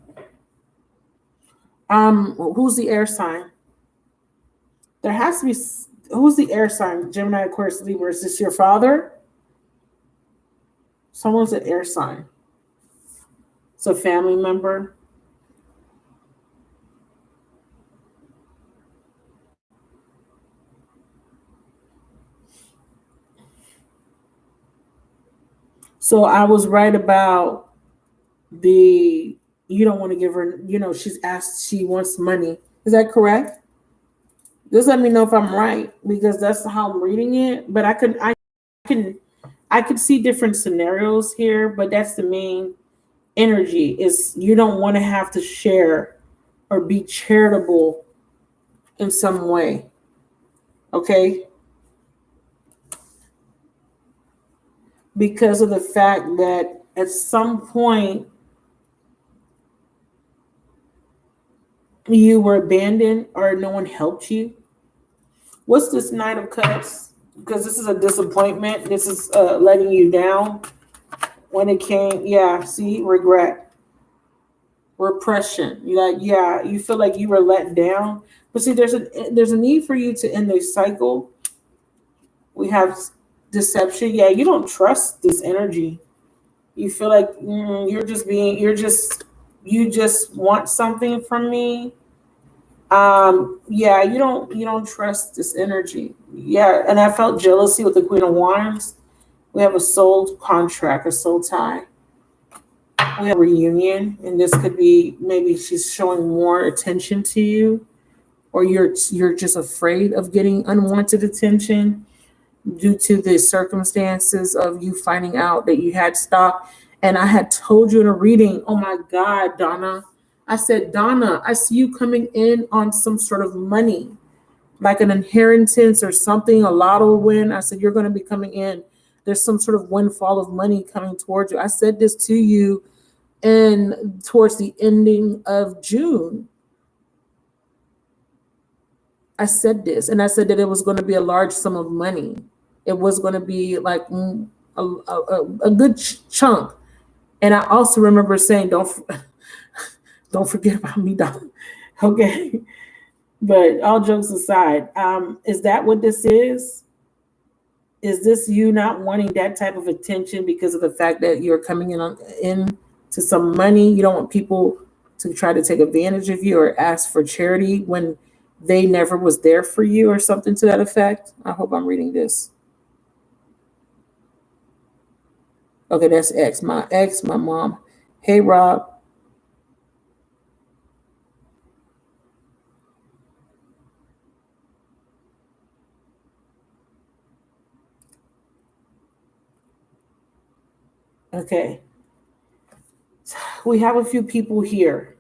who's the air sign? There has to be, who's the air sign? Gemini, Aquarius, Libra. Is this your father? Someone's an air sign. It's a family member. So I was right about the, you don't want to give her, she's asked, she wants money. Is that correct? Just let me know if I'm right, because that's how I'm reading it. But can, I could see different scenarios here, but that's the main energy, is you don't want to have to share or be charitable in some way. Okay? Because of the fact that at some point you were abandoned or no one helped you. What's this Knight of Cups? Because this is a disappointment. This is letting you down. When it came, yeah, see, regret, repression. You like, yeah, you feel like you were let down. But see, there's a need for you to end a cycle. We have deception. Yeah, you don't trust this energy. You feel like you just want something from me. Yeah, you don't trust this energy. Yeah, and I felt jealousy with the Queen of Wands. We have a soul contract, a soul tie. We have a reunion, and this could be, maybe she's showing more attention to you, or you're just afraid of getting unwanted attention due to the circumstances of you finding out that you had stock. And I had told you in a reading, oh my God, Donna. I said, Donna, I see you coming in on some sort of money, like an inheritance or something, a lotto win. I said, you're going to be coming in. There's some sort of windfall of money coming towards you. I said this to you and towards the ending of June. I said this, and I said that it was going to be a large sum of money. It was going to be like a good chunk. And I also remember saying, don't forget about me, Don. Okay. But all jokes aside, is that what this is? Is this you not wanting that type of attention because of the fact that you're coming in to some money? You don't want people to try to take advantage of you or ask for charity when they never was there for you, or something to that effect. I hope I'm reading this. Okay, that's my mom. Hey, Rob. Okay. We have a few people here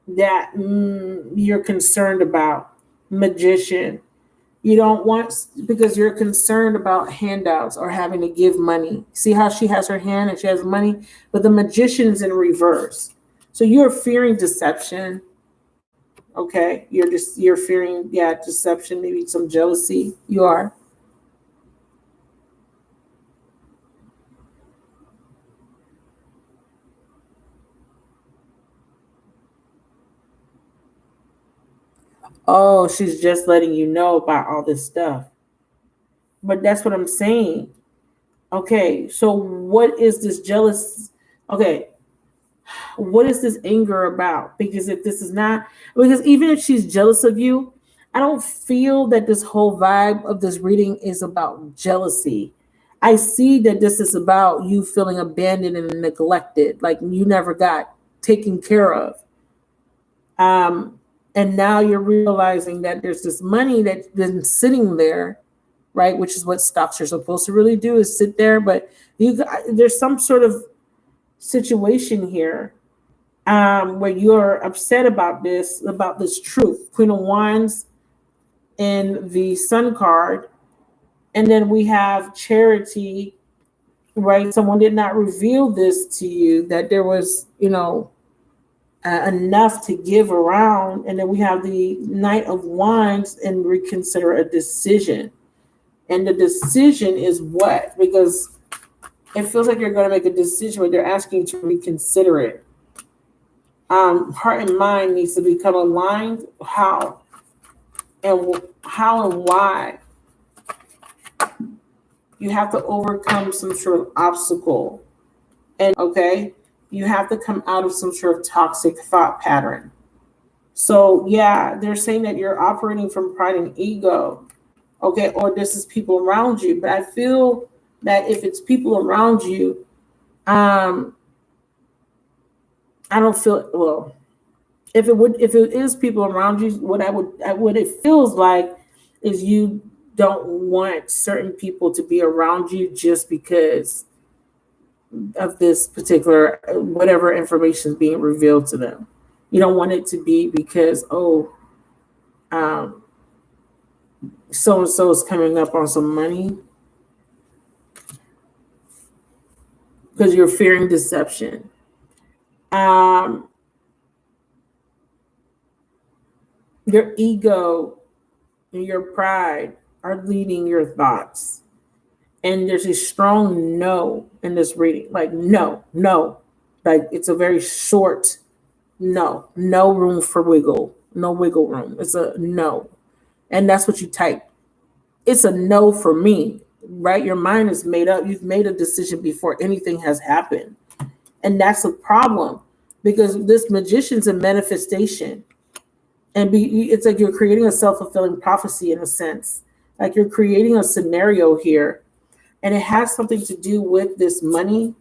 that you're concerned about. Magician. You don't want, because you're concerned about handouts or having to give money. See how she has her hand and she has money, but the magician's in reverse. So you're fearing deception. Okay. You're fearing, yeah, deception, maybe some jealousy. You are. Oh, she's just letting you know about all this stuff. But that's what I'm saying. Okay, so what is this jealous? Okay, what is this anger about? Because if this is not, because even if she's jealous of you, I don't feel that this whole vibe of this reading is about jealousy. I see that this is about you feeling abandoned and neglected, like you never got taken care of. Um, and now you're realizing that there's this money that's been sitting there, right? Which is what stocks are supposed to really do, is sit there. But there's some sort of situation here where you're upset about this truth. Queen of Wands in the Sun card, and then we have charity, right? Someone did not reveal this to you, that there was, enough to give around. And then we have the Knight of Wands and reconsider a decision. And the decision is what? Because it feels like you're going to make a decision, but they're asking you to reconsider it. Heart and mind needs to become aligned. How and why? You have to overcome some sort of obstacle. And okay, you have to come out of some sort of toxic thought pattern. So yeah, they're saying that you're operating from pride and ego. Okay, or this is people around you. But I feel that if it's people around you, I don't feel well. If it is people around you, what it feels like is you don't want certain people to be around you just because of this particular whatever information is being revealed to them. You don't want it to be because um, so and so is coming up on some money because you're fearing deception. Um, your ego and your pride are leading your thoughts. And there's a strong no in this reading. Like, no, no. Like, it's a very short no. No room for wiggle. No wiggle room. It's a no. And that's what you type. It's a no for me, right? Your mind is made up. You've made a decision before anything has happened. And that's a problem because this magician's a manifestation. And it's like you're creating a self-fulfilling prophecy in a sense. Like you're creating a scenario here, and it has something to do with this money.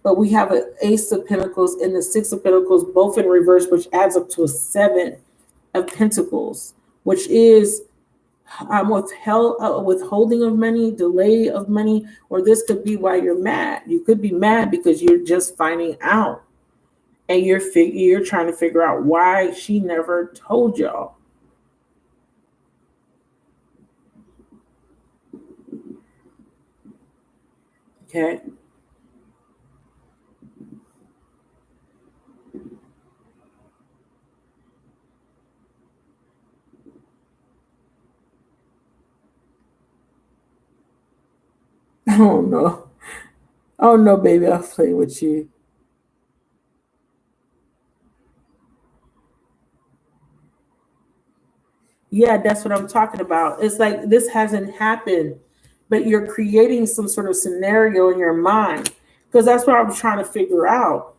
But we have an Ace of Pentacles and the Six of Pentacles, both in reverse, which adds up to a Seven of Pentacles, which is withholding of money, delay of money, or this could be why you're mad. You could be mad because you're just finding out. And you're trying to figure out why she never told y'all. Okay. I don't know. Oh no, baby, I'll play with you. Yeah, that's what I'm talking about. It's like this hasn't happened, but you're creating some sort of scenario in your mind. Because that's what I'm trying to figure out.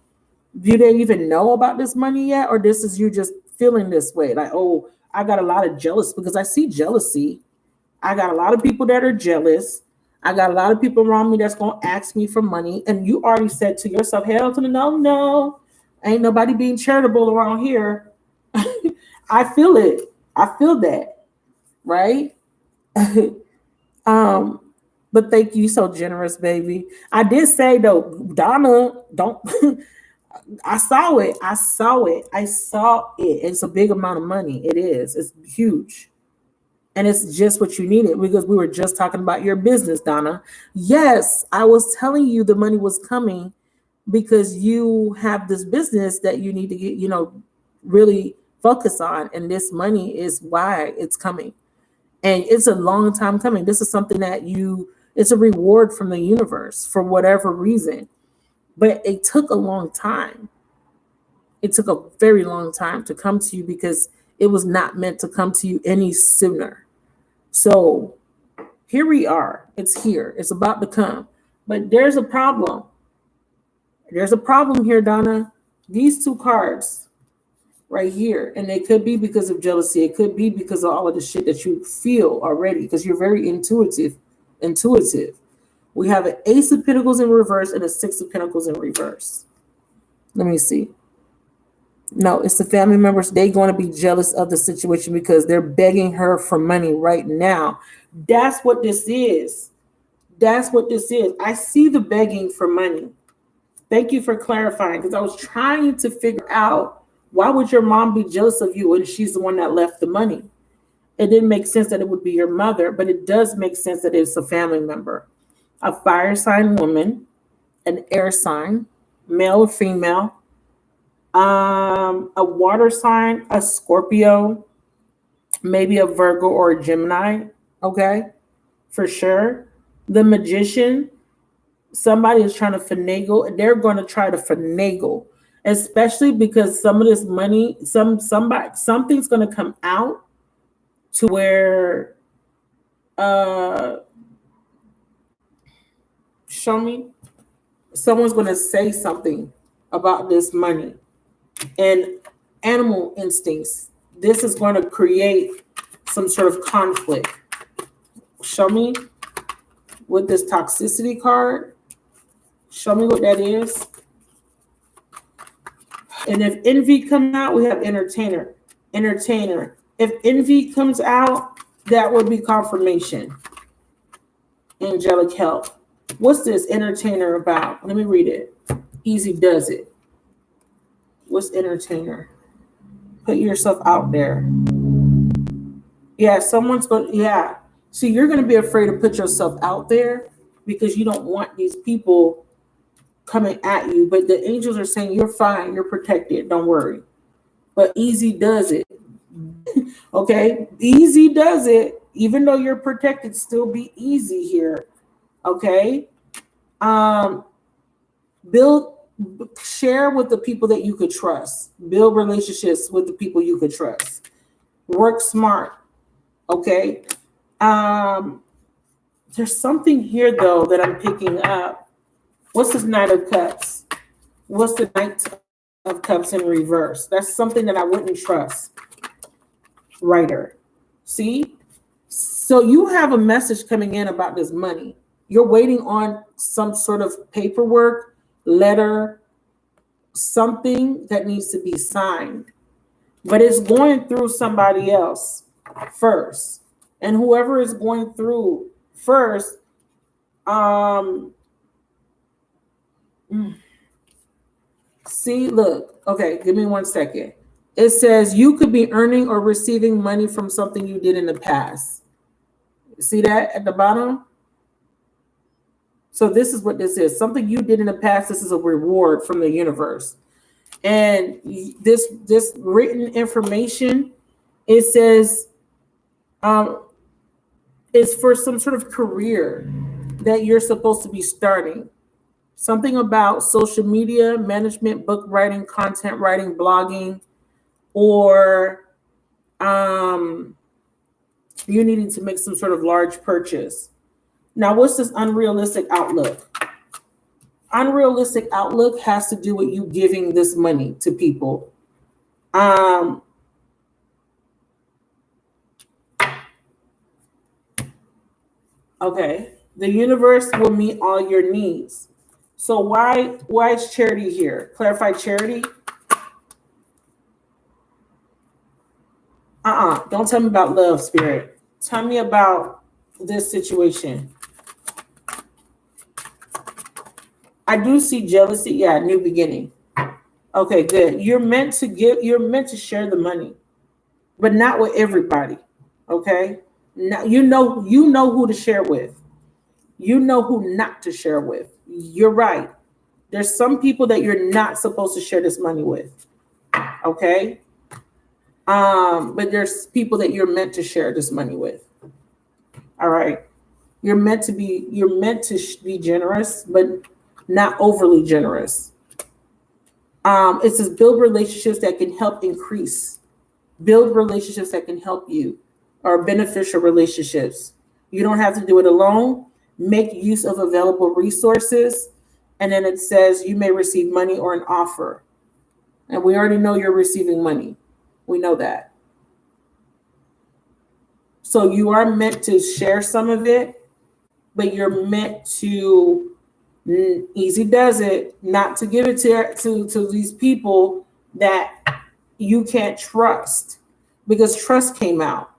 Do they even know about this money yet? Or this is you just feeling this way? Like, oh, I got a lot of jealous because I see jealousy. I got a lot of people that are jealous. I got a lot of people around me that's gonna ask me for money. And you already said to yourself, hell to the no, no. Ain't nobody being charitable around here. I feel it. I feel that, right? um, but thank you, so generous, baby. I did say though, Donna, don't I saw it. I saw it. I saw it. It's a big amount of money. It is. It's huge. And it's just what you needed because we were just talking about your business, Donna. Yes, I was telling you the money was coming because you have this business that you need to get, really focus on. And this money is why it's coming. And it's a long time coming. This is something that it's a reward from the universe for whatever reason. But it took a long time. It took a very long time to come to you because it was not meant to come to you any sooner. So here we are. It's here. It's about to come. But there's a problem. There's a problem here, Donna. These two cards right here, and it could be because of jealousy. It could be because of all of the shit that you feel already because you're very intuitive. We have an Ace of Pentacles in reverse and a Six of Pentacles in reverse. Let me see. No, it's the family members. They're going to be jealous of the situation because they're begging her for money right now. That's what this is. That's what this is. I see the begging for money. Thank you for clarifying because I was trying to figure out why would your mom be jealous of you when she's the one that left the money? It didn't make sense that it would be your mother, but it does make sense that it's a family member. A fire sign woman, an air sign, male or female, a water sign, a Scorpio, maybe a Virgo or a Gemini. Okay, for sure. The magician, somebody is trying to finagle. They're going to try to finagle, especially because some of this money, something's going to come out to where, show me, someone's going to say something about this money. And animal instincts, this is going to create some sort of conflict. Show me with this toxicity card. Show me what that is. And if envy comes out, we have entertainer. Entertainer. If envy comes out, that would be confirmation. Angelic help. What's this entertainer about? Let me read it. Easy does it. What's entertainer? Put yourself out there. Yeah, someone's going, yeah. See, you're going to be afraid to put yourself out there because you don't want these people coming at you. But the angels are saying you're fine, you're protected, don't worry. But easy does it. Okay, easy does it. Even though you're protected, still be easy here. Okay. Share with the people that you could trust. Build relationships with the people you could trust. Work smart. Okay. There's something here though that I'm picking up. What's this Knight of Cups? What's the Knight of Cups in reverse? That's something that I wouldn't trust. Writer. See? So you have a message coming in about this money. You're waiting on some sort of paperwork, letter, something that needs to be signed. But it's going through somebody else first. And whoever is going through first, see, look, okay, give me 1 second. It says you could be earning or receiving money from something you did in the past. See that at the bottom? So this is what this is. Something you did in the past, this is a reward from the universe. And this written information, it says it's for some sort of career that you're supposed to be starting. Something about social media, management, book writing, content writing, blogging, or you needing to make some sort of large purchase. Now, what's this unrealistic outlook? Unrealistic outlook has to do with you giving this money to people. Okay, the universe will meet all your needs. So why is charity here? Clarify charity. Don't tell me about love, spirit. Tell me about this situation. I do see jealousy. Yeah, new beginning. Okay, good. You're meant to give, you're meant to share the money, but not with everybody. Okay? Now you know who to share with. You know who not to share with. You're right. There's some people that you're not supposed to share this money with. Okay? But there's people that you're meant to share this money with. All right. You're meant to be generous, but not overly generous. It says build relationships that can help increase. Build relationships that can help you, or beneficial relationships. You don't have to do it alone. Make use of available resources. And then it says you may receive money or an offer. And we already know you're receiving money. We know that. So you are meant to share some of it, but you're meant to, easy does it, not to give it to these people that you can't trust, because trust came out.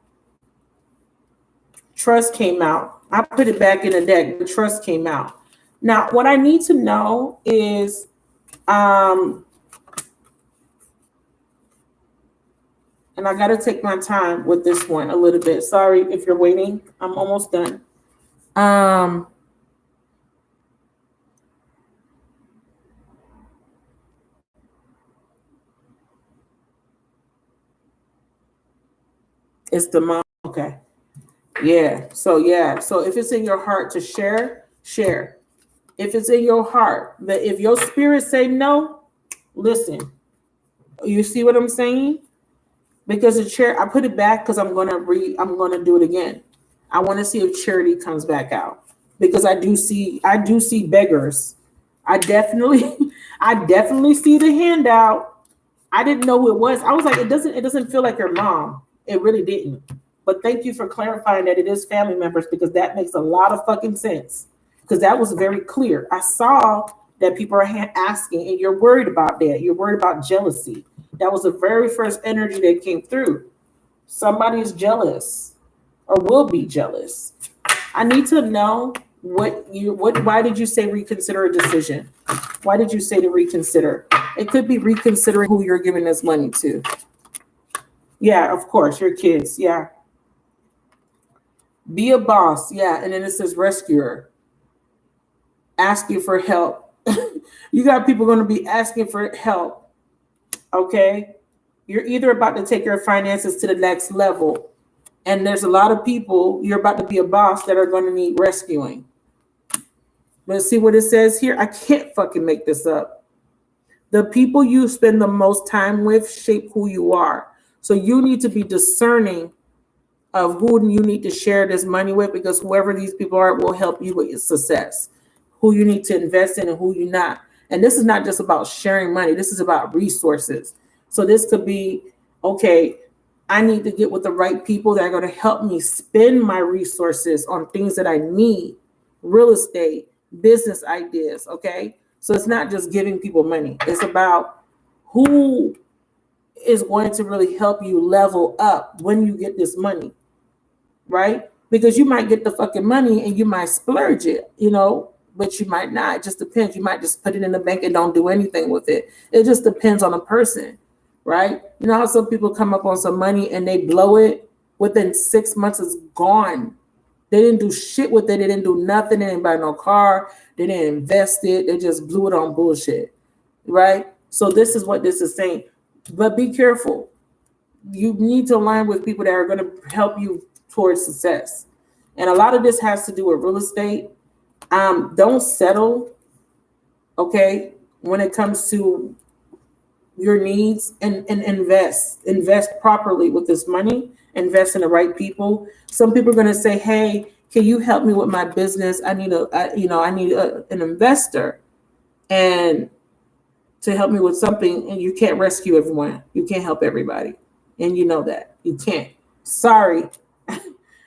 Trust came out. I put it back in the deck, but trust came out. Now, what I need to know is, and I got to take my time with this one a little bit. Sorry if you're waiting. I'm almost done. It's the mom. Okay. Yeah. So if it's in your heart to share, share. If it's in your heart, that if your spirit say no, listen. You see what I'm saying? Because I put it back because I'm gonna do it again. I want to see if charity comes back out, because I do see beggars. I definitely see the handout. I didn't know who it was. I was like, it doesn't feel like your mom. It really didn't. But thank you for clarifying that it is family members, because that makes a lot of fucking sense. Because that was very clear. I saw that people are asking, and you're worried about that. You're worried about jealousy. That was the very first energy that came through. Somebody is jealous or will be jealous. I need to know why did you say reconsider a decision? Why did you say to reconsider? It could be reconsidering who you're giving this money to. Yeah, of course, your kids. Yeah. Be a boss. Yeah. And then it says rescuer. Asking for help. You got people going to be asking for help. Okay. You're either about to take your finances to the next level, and there's a lot of people, you're about to be a boss, that are going to need rescuing. Let's see what it says here. I can't fucking make this up. The people you spend the most time with shape who you are. So you need to be discerning of who you need to share this money with, because whoever these people are will help you with your success. Who you need to invest in and who you not. And this is not just about sharing money. This is about resources. So this could be, okay, I need to get with the right people that are going to help me spend my resources on things that I need, real estate, business ideas, okay? So it's not just giving people money. It's about who is going to really help you level up when you get this money, right? Because you might get the fucking money and you might splurge it, but you might not. It just depends. You might just put it in the bank and don't do anything with it. It just depends on the person, right? You know how some people come up on some money and they blow it within 6 months, it's gone. They didn't do shit with it. They didn't do nothing. They didn't buy no car. They didn't invest it. They just blew it on bullshit, right? So this is what this is saying. But be careful. You need to align with people that are going to help you towards success. And a lot of this has to do with real estate. Don't settle, okay, when it comes to your needs, and invest properly with this money, invest in the right people. Some people are going to say, hey, can you help me with my business? I need an investor and to help me with something. And you can't rescue everyone. You can't help everybody. And you know that you can't. Sorry.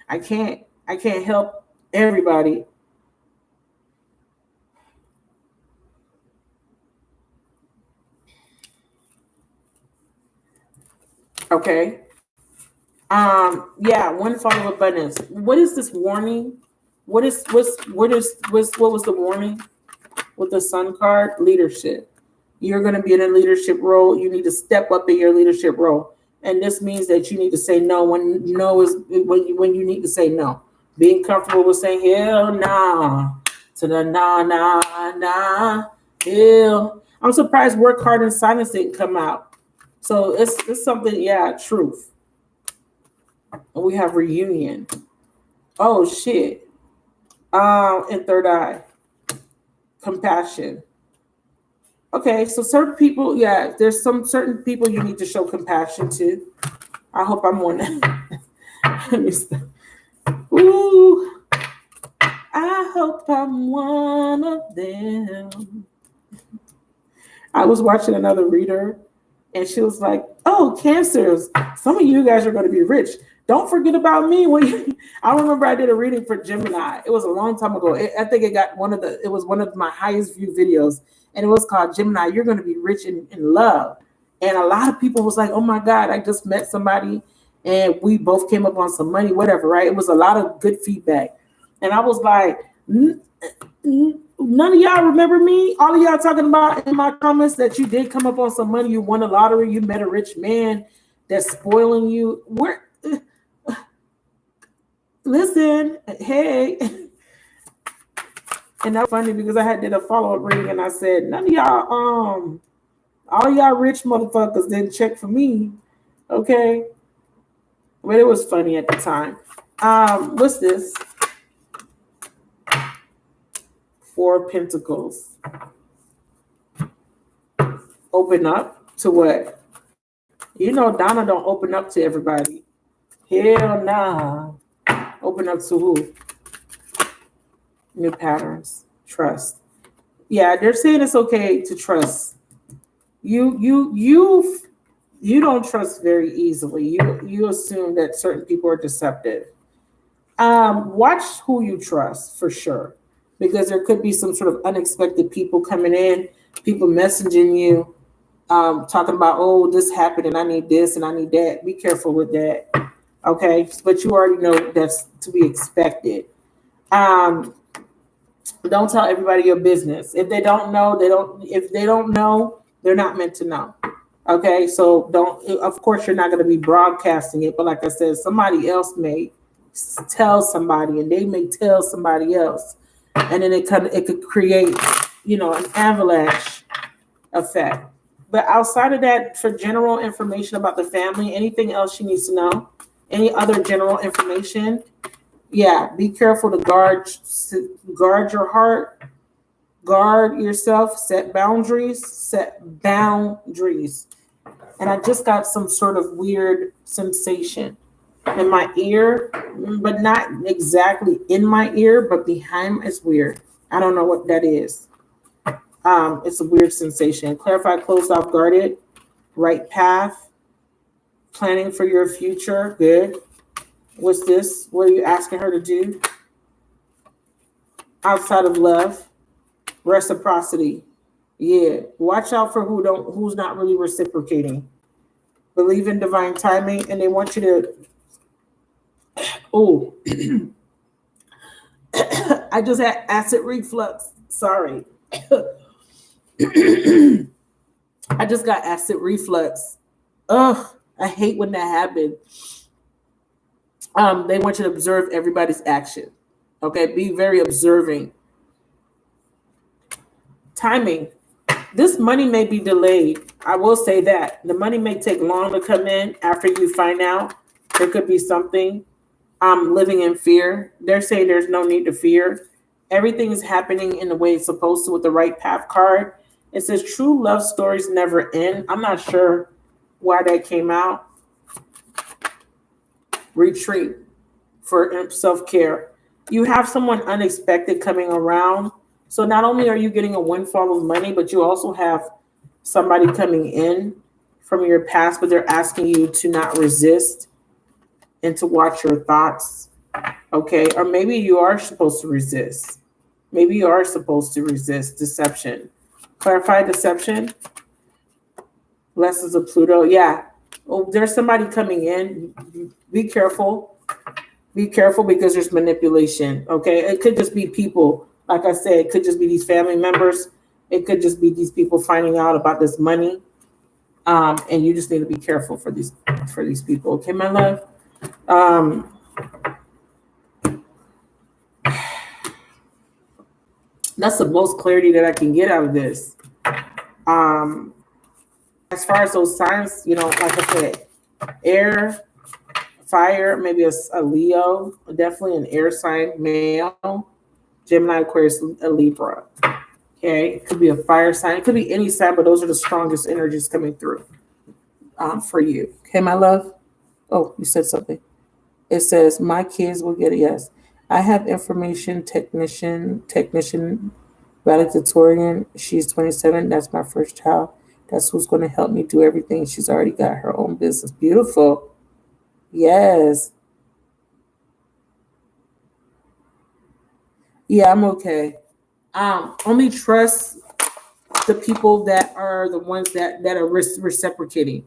I can't help everybody. Okay. Yeah, one fall of abundance. What is this warning? What was the warning with the Sun card? Leadership. You're going to be in a leadership role. You need to step up in your leadership role. And this means that you need to say no when you need to say no. Being comfortable with saying hell nah to the nah, hell. I'm surprised work hard in silence didn't come out. So it's something, yeah, truth. And we have reunion. Oh shit. And third eye. Compassion. Okay, so certain people, yeah, there's some certain people you need to show compassion to. I hope I'm one. Let me stop. Ooh, I hope I'm one of them. I was watching another reader, and she was like, oh, Cancers, some of you guys are going to be rich. Don't forget about me. I remember I did a reading for Gemini. It was a long time ago. I think it was one of my highest viewed videos. And it was called Gemini, You're Going to Be Rich in Love. And a lot of people was like, oh my God, I just met somebody and we both came up on some money, whatever, right? It was a lot of good feedback. And I was like, none of y'all remember me? All of y'all talking about in my comments that you did come up on some money, you won the lottery, you met a rich man that's spoiling you. Listen, hey. And that's funny because I did a follow-up reading and I said, none of y'all, all y'all rich motherfuckers didn't check for me. Okay. But it was funny at the time. What's this? 4 Pentacles. Open up to what? You know, Donna don't open up to everybody. Hell nah. Open up to who? New patterns, trust. Yeah, they're saying it's okay to trust. You don't trust very easily. You assume that certain people are deceptive. Watch who you trust for sure, because there could be some sort of unexpected people coming in, people messaging you, talking about, oh, this happened and I need this and I need that. Be careful with that. Okay, but you already know that's to be expected. Don't tell everybody your business. If they don't know, they don't. If they don't know, they're not meant to know. Okay, so don't. Of course, you're not going to be broadcasting it, but like I said, somebody else may tell somebody, and they may tell somebody else, and then it could create, an avalanche effect. But outside of that, for general information about the family, anything else she needs to know, any other general information, yeah, be careful to guard your heart, guard yourself, set boundaries. And I just got some sort of weird sensation in my ear, but not exactly in my ear, but behind. It's weird. I don't know what that is. It's a weird sensation. Clarify, closed off, guarded, right path, planning for your future. Good. What's this? What are you asking her to do? Outside of love, reciprocity. Yeah. Watch out for who's not really reciprocating. Believe in divine timing, and they want you to. Oh, I just had acid reflux. Sorry. I just got acid reflux. Ugh, I hate when that happens. They want you to observe everybody's action. Okay, be very observing. Timing. This money may be delayed. I will say that. The money may take long to come in after you find out. There could be something. Living in fear. They're saying there's no need to fear. Everything is happening in the way it's supposed to with the right path card. It says true love stories never end. I'm not sure why that came out. Retreat for self-care. You have someone unexpected coming around. So not only are you getting a windfall of money, but you also have somebody coming in from your past, but they're asking you to not resist and to watch your thoughts. Okay. Or maybe you are supposed to resist. Maybe you are supposed to resist deception. Clarify deception. Lessons of Pluto. Yeah. Oh, there's somebody coming in. Be careful. Be careful because there's manipulation. Okay. It could just be people. Like I said, it could just be these family members. It could just be these people finding out about this money. And you just need to be careful for these people. Okay, my love. That's the most clarity that I can get out of this. As far as those signs, like I said, air, fire, maybe a Leo, definitely an air sign, male, Gemini, Aquarius, a Libra. Okay, it could be a fire sign. It could be any sign, but those are the strongest energies coming through for you. Okay, my love? Oh, you said something. It says, my kids will get a yes. I have information technician, valedictorian. She's 27. That's my first child. That's who's going to help me do everything. She's already got her own business. Beautiful. Yes. Yeah, I'm okay. Only trust the people that are the ones that are reciprocating.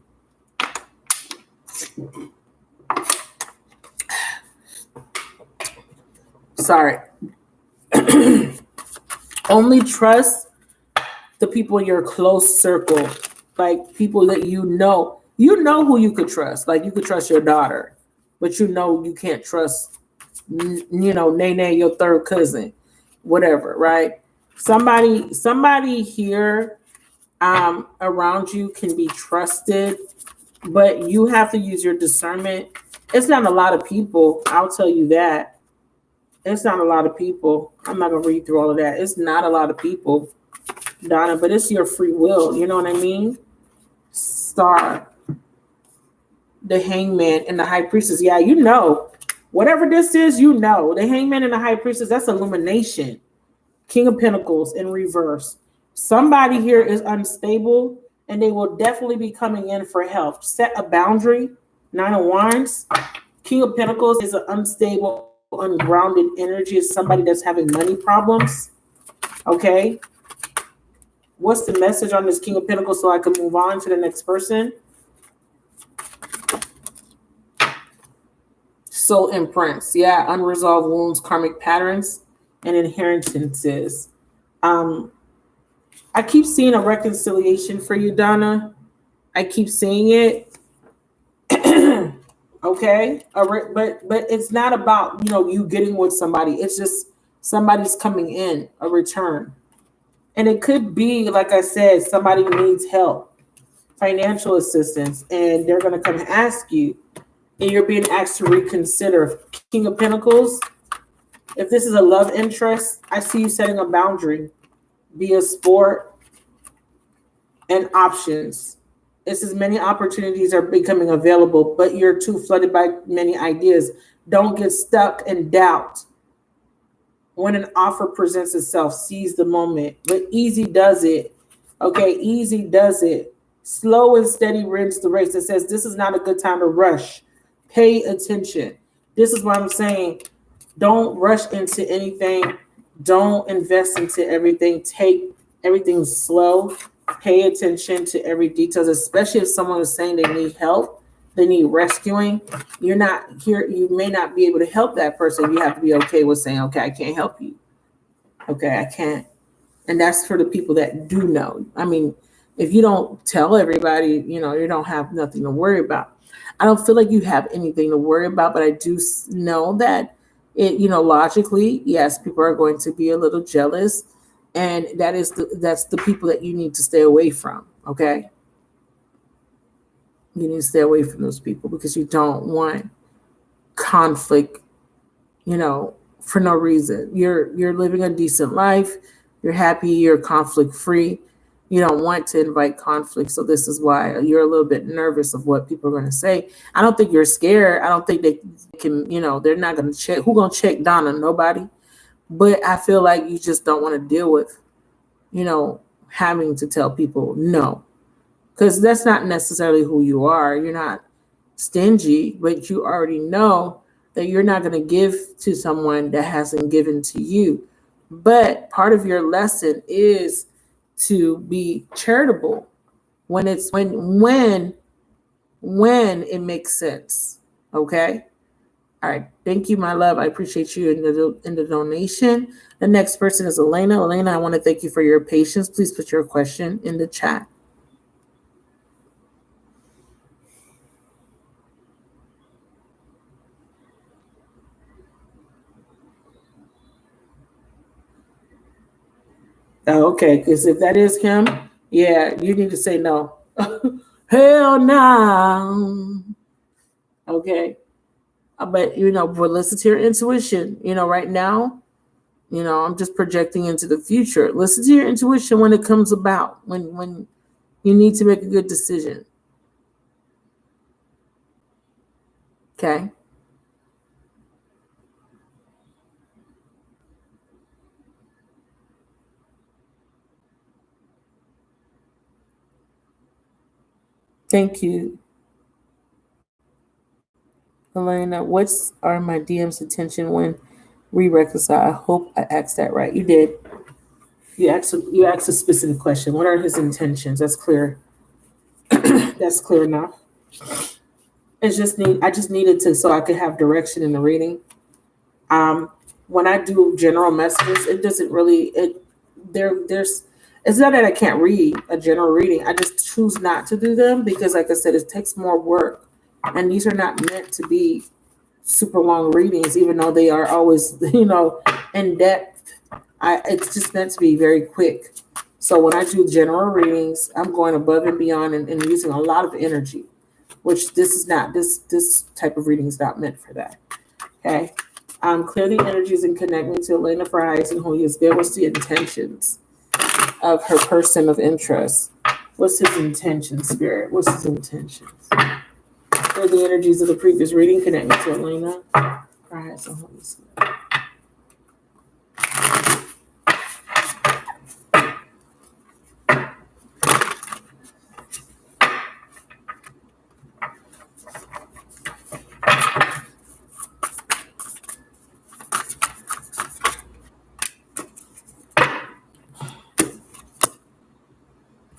Sorry. Only trust the people in your close circle, like people that you know who you could trust. Like you could trust your daughter, but you can't trust, Nene, your third cousin, whatever, right? Somebody here around you can be trusted, but you have to use your discernment. It's not a lot of people, I'll tell you that. It's not a lot of people. I'm not going to read through all of that. It's not a lot of people, Donna, but it's your free will. You know what I mean? Star, the hangman, and the high priestess. Yeah, whatever this is, the hangman and the high priestess, that's illumination. King of Pentacles in reverse. Somebody here is unstable, and they will definitely be coming in for help. Set a boundary. 9 of Wands. King of Pentacles is an unstable ungrounded energy is somebody that's having money problems. Okay. What's the message on this King of Pentacles so I can move on to the next person? Soul imprints. Yeah, unresolved wounds, karmic patterns, and inheritances. I keep seeing a reconciliation for you, Donna. I keep seeing it. Okay. But it's not about, you getting with somebody. It's just somebody's coming in, a return. And it could be, like I said, somebody needs help, financial assistance, and they're going to come ask you, and you're being asked to reconsider. King of Pentacles, if this is a love interest, I see you setting a boundary via sport and options. It's as many opportunities are becoming available, but you're too flooded by many ideas. Don't get stuck in doubt. When an offer presents itself, seize the moment. But easy does it. Okay, easy does it. Slow and steady wins the race. It says this is not a good time to rush. Pay attention. This is what I'm saying. Don't rush into anything. Don't invest into everything. Take everything slow. Pay attention to every detail, especially if someone is saying they need help, they need rescuing. You're not here. You may not be able to help that person. You have to be okay with saying, okay, I can't help you. Okay, I can't. And that's for the people that do know. I mean, if you don't tell everybody, you don't have nothing to worry about. I don't feel like you have anything to worry about, but I do know that logically, yes, people are going to be a little jealous. And that's the people that you need to stay away from. Okay. You need to stay away from those people because you don't want conflict, for no reason. You're living a decent life. You're happy. You're conflict free. You don't want to invite conflict. So this is why you're a little bit nervous of what people are going to say. I don't think you're scared. I don't think they can, they're not going to check. Who's going to check Donna? Nobody. But I feel like you just don't want to deal with, having to tell people no. Because that's not necessarily who you are. You're not stingy, but you already know that you're not going to give to someone that hasn't given to you. But part of your lesson is to be charitable when it makes sense. Okay? All right. Thank you, my love. I appreciate you in the donation. The next person is Elena. Elena, I want to thank you for your patience. Please put your question in the chat. Oh, okay, because if that is him, yeah, you need to say no. Hell no. Okay. But, but listen to your intuition. Right now, I'm just projecting into the future. Listen to your intuition when it comes about, when you need to make a good decision. Okay. Thank you, Elena. What are my DM's intention when we reconcile? I hope I asked that right. You did. You asked a specific question. What are his intentions? That's clear. That's clear enough. I just needed to so I could have direction in the reading. When I do general messages, it doesn't really it's not that I can't read a general reading. I just choose not to do them because, like I said, it takes more work. And these are not meant to be super long readings, even though they are always, in depth. It's just meant to be very quick. So when I do general readings, I'm going above and beyond and using a lot of energy, which this type of reading is not meant for that. Okay. Clear the energies and connect me to Elena Fries and who he is. There was the intentions of her person of interest. What's his intention, Spirit? What's his intentions? Clear the energies of the previous reading. Connect me to Elena Fries and Holy Spirit.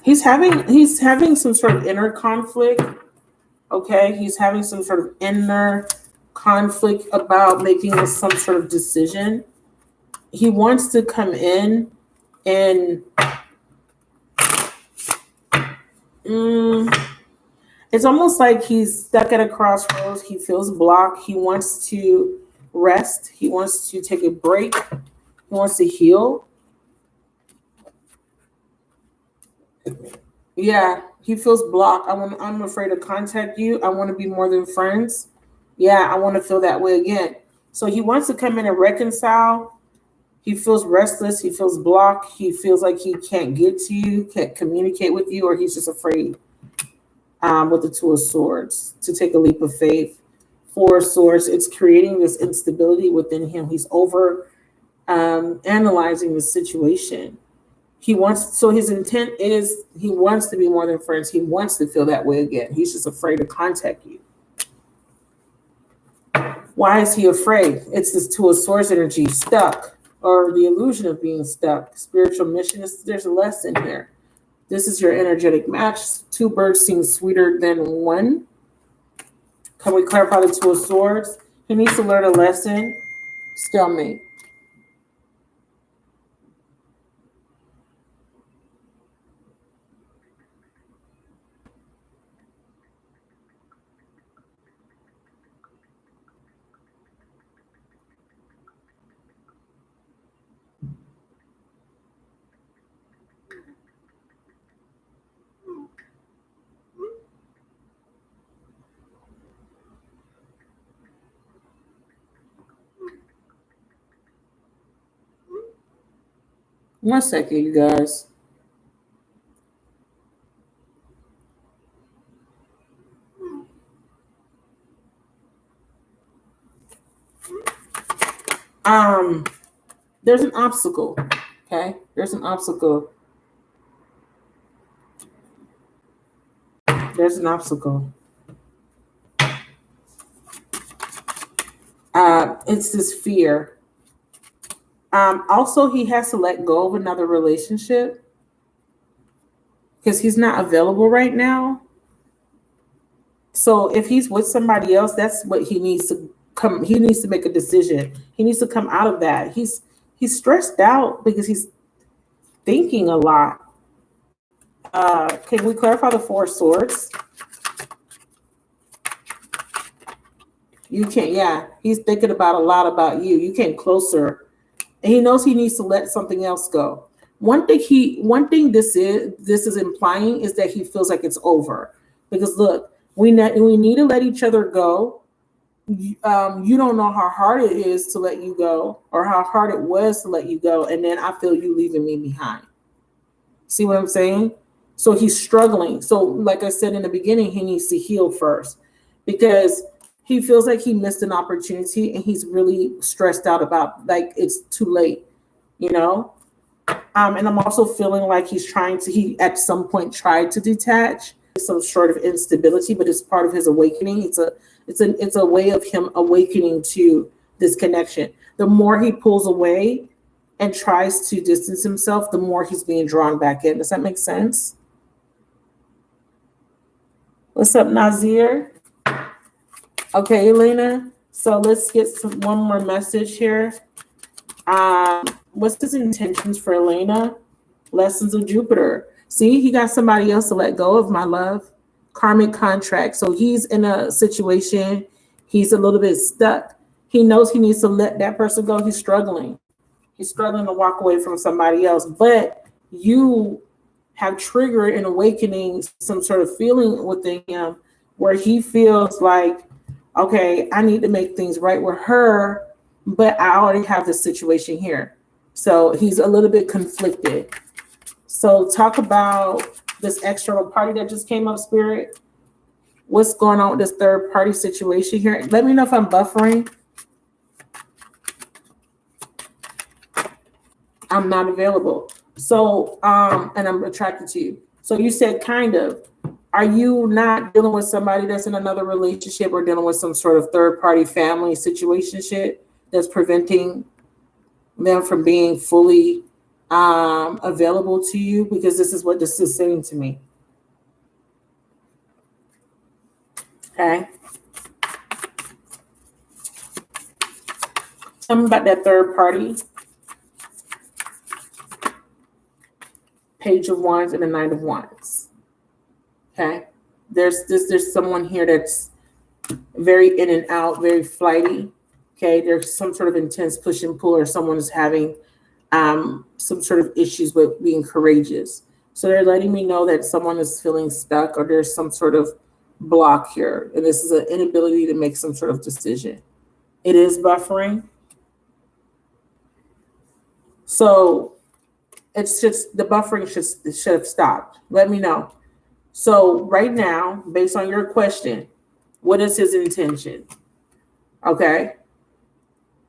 He's having some sort of inner conflict. Okay, he's having some sort of inner conflict about making some sort of decision. He wants to come in and it's almost like he's stuck at a crossroads. He feels blocked. He wants to rest. He wants to take a break. He wants to heal. Yeah, he feels blocked. I'm afraid to contact you. I want to be more than friends. Yeah, I want to feel that way again. So he wants to come in and reconcile. He feels restless. He feels blocked. He feels like he can't get to you, can't communicate with you, or he's just afraid with the Two of Swords to take a leap of faith. Four of Swords, it's creating this instability within him. He's over analyzing the situation. His intent is he wants to be more than friends. He wants to feel that way again. He's just afraid to contact you. Why is he afraid? It's this Two of Swords energy, stuck, or the illusion of being stuck. Spiritual mission there's a lesson here. This is your energetic match. Two birds seem sweeter than one. Can we clarify the Two of Swords? He needs to learn a lesson. Stalemate. One second, you guys. There's an obstacle. Okay, there's an obstacle. There's an obstacle. It's this fear. Also, he has to let go of another relationship because he's not available right now. So if he's with somebody else, that's what he needs to come. He needs to make a decision. He needs to come out of that. He's stressed out because he's thinking a lot. Can we clarify the Four of Swords? You can't, yeah. He's thinking about a lot about you. You came closer. And he knows he needs to let something else go. One thing this is implying is that he feels like it's over. Because look, we need to let each other go. You don't know how hard it is to let you go, or how hard it was to let you go, and then I feel you leaving me behind. See what I'm saying? So he's struggling. So like I said in the beginning, he needs to heal first, because he feels like he missed an opportunity and he's really stressed out about, like, it's too late, you know? And I'm also feeling like he at some point tried to detach, some sort of instability, but it's part of his awakening. It's a way of him awakening to this connection. The more he pulls away and tries to distance himself, the more he's being drawn back in. Does that make sense? What's up, Nazir? Okay, Elena. So let's get one more message here. What's his intentions for Elena? Lessons of Jupiter. See, he got somebody else to let go of, my love. Karmic contract. So he's in a situation. He's a little bit stuck. He knows he needs to let that person go. He's struggling. He's struggling to walk away from somebody else. But you have triggered an awakening, some sort of feeling within him where he feels like, okay, I need to make things right with her, but I already have this situation here. So he's a little bit conflicted. So talk about this external party that just came up, Spirit. What's going on with this third party situation here? Let me know if I'm buffering. I'm not available. So, and I'm attracted to you. So you said kind of. Are you not dealing with somebody that's in another relationship or dealing with some sort of third party family situationship that's preventing them from being fully available to you, because this is what this is saying to me. Okay. Tell me about that third party. Page of Wands and the Knight of Wands. Okay. There's someone here that's very in and out, very flighty. Okay. There's some sort of intense push and pull, or someone is having some sort of issues with being courageous. So they're letting me know that someone is feeling stuck, or there's some sort of block here. And this is an inability to make some sort of decision. It is buffering. So it's just the buffering should have stopped. Let me know. So right now, based on your question, what is his intention? Okay.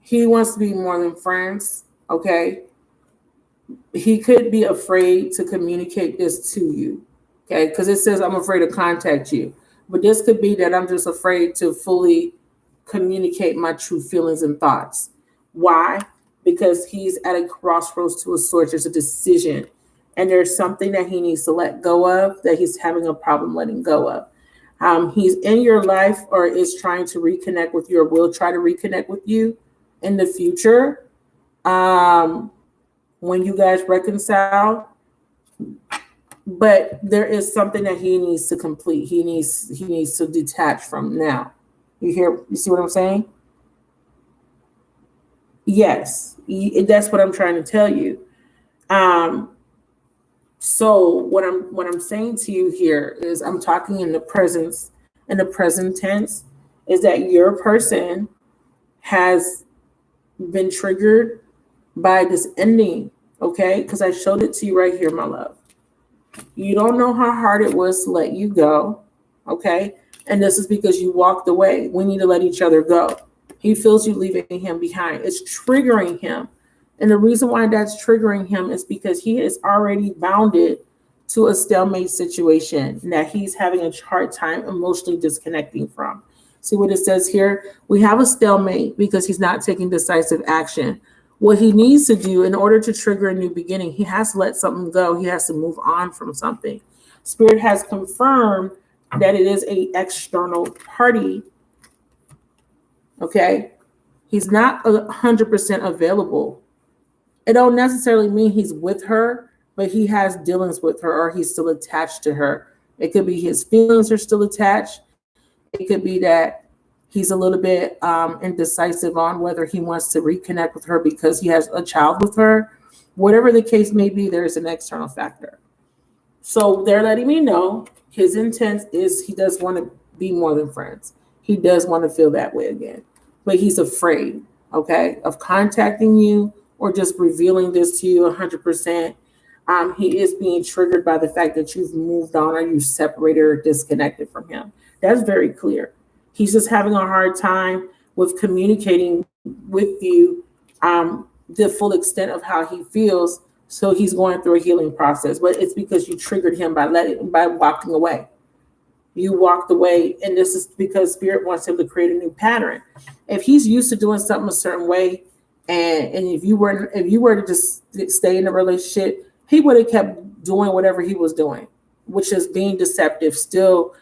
He wants to be more than friends. Okay. He could be afraid to communicate this to you. Okay. Because it says, I'm afraid to contact you. But this could be that I'm just afraid to fully communicate my true feelings and thoughts. Why? Because he's at a crossroads to a sort. There's a decision, and there's something that he needs to let go of, that he's having a problem letting go of. He's in your life, or is trying to reconnect with you, or will try to reconnect with you in the future. When you guys reconcile, but there is something that he needs to complete. He needs to detach from now. You see what I'm saying? Yes, that's what I'm trying to tell you. So what I'm saying to you here is, I'm talking in the present tense, is that your person has been triggered by this ending, okay? Because I showed it to you right here, my love. You don't know how hard it was to let you go, okay? And this is because you walked away. We need to let each other go. He feels you leaving him behind. It's triggering him. And the reason why that's triggering him is because he is already bounded to a stalemate situation that he's having a hard time emotionally disconnecting from. See what it says here? We have a stalemate because he's not taking decisive action. What he needs to do in order to trigger a new beginning, he has to let something go. He has to move on from something. Spirit has confirmed that it is an external party. Okay, he's not 100% available. It don't necessarily mean he's with her, but he has dealings with her, or he's still attached to her. It could be his feelings are still attached. It could be that he's a little bit indecisive on whether he wants to reconnect with her because he has a child with her. Whatever the case may be, there's an external factor. So they're letting me know his intent is he does want to be more than friends. He does want to feel that way again. But he's afraid, okay, of contacting you or just revealing this to you 100%. He is being triggered by the fact that you've moved on, or you separated or disconnected from him. That's very clear. He's just having a hard time with communicating with you the full extent of how he feels. So he's going through a healing process, but it's because you triggered him by walking away. You walked away, and this is because Spirit wants him to create a new pattern. If he's used to doing something a certain way, and if you were to just stay in a relationship, he would have kept doing whatever he was doing, which is being deceptive, still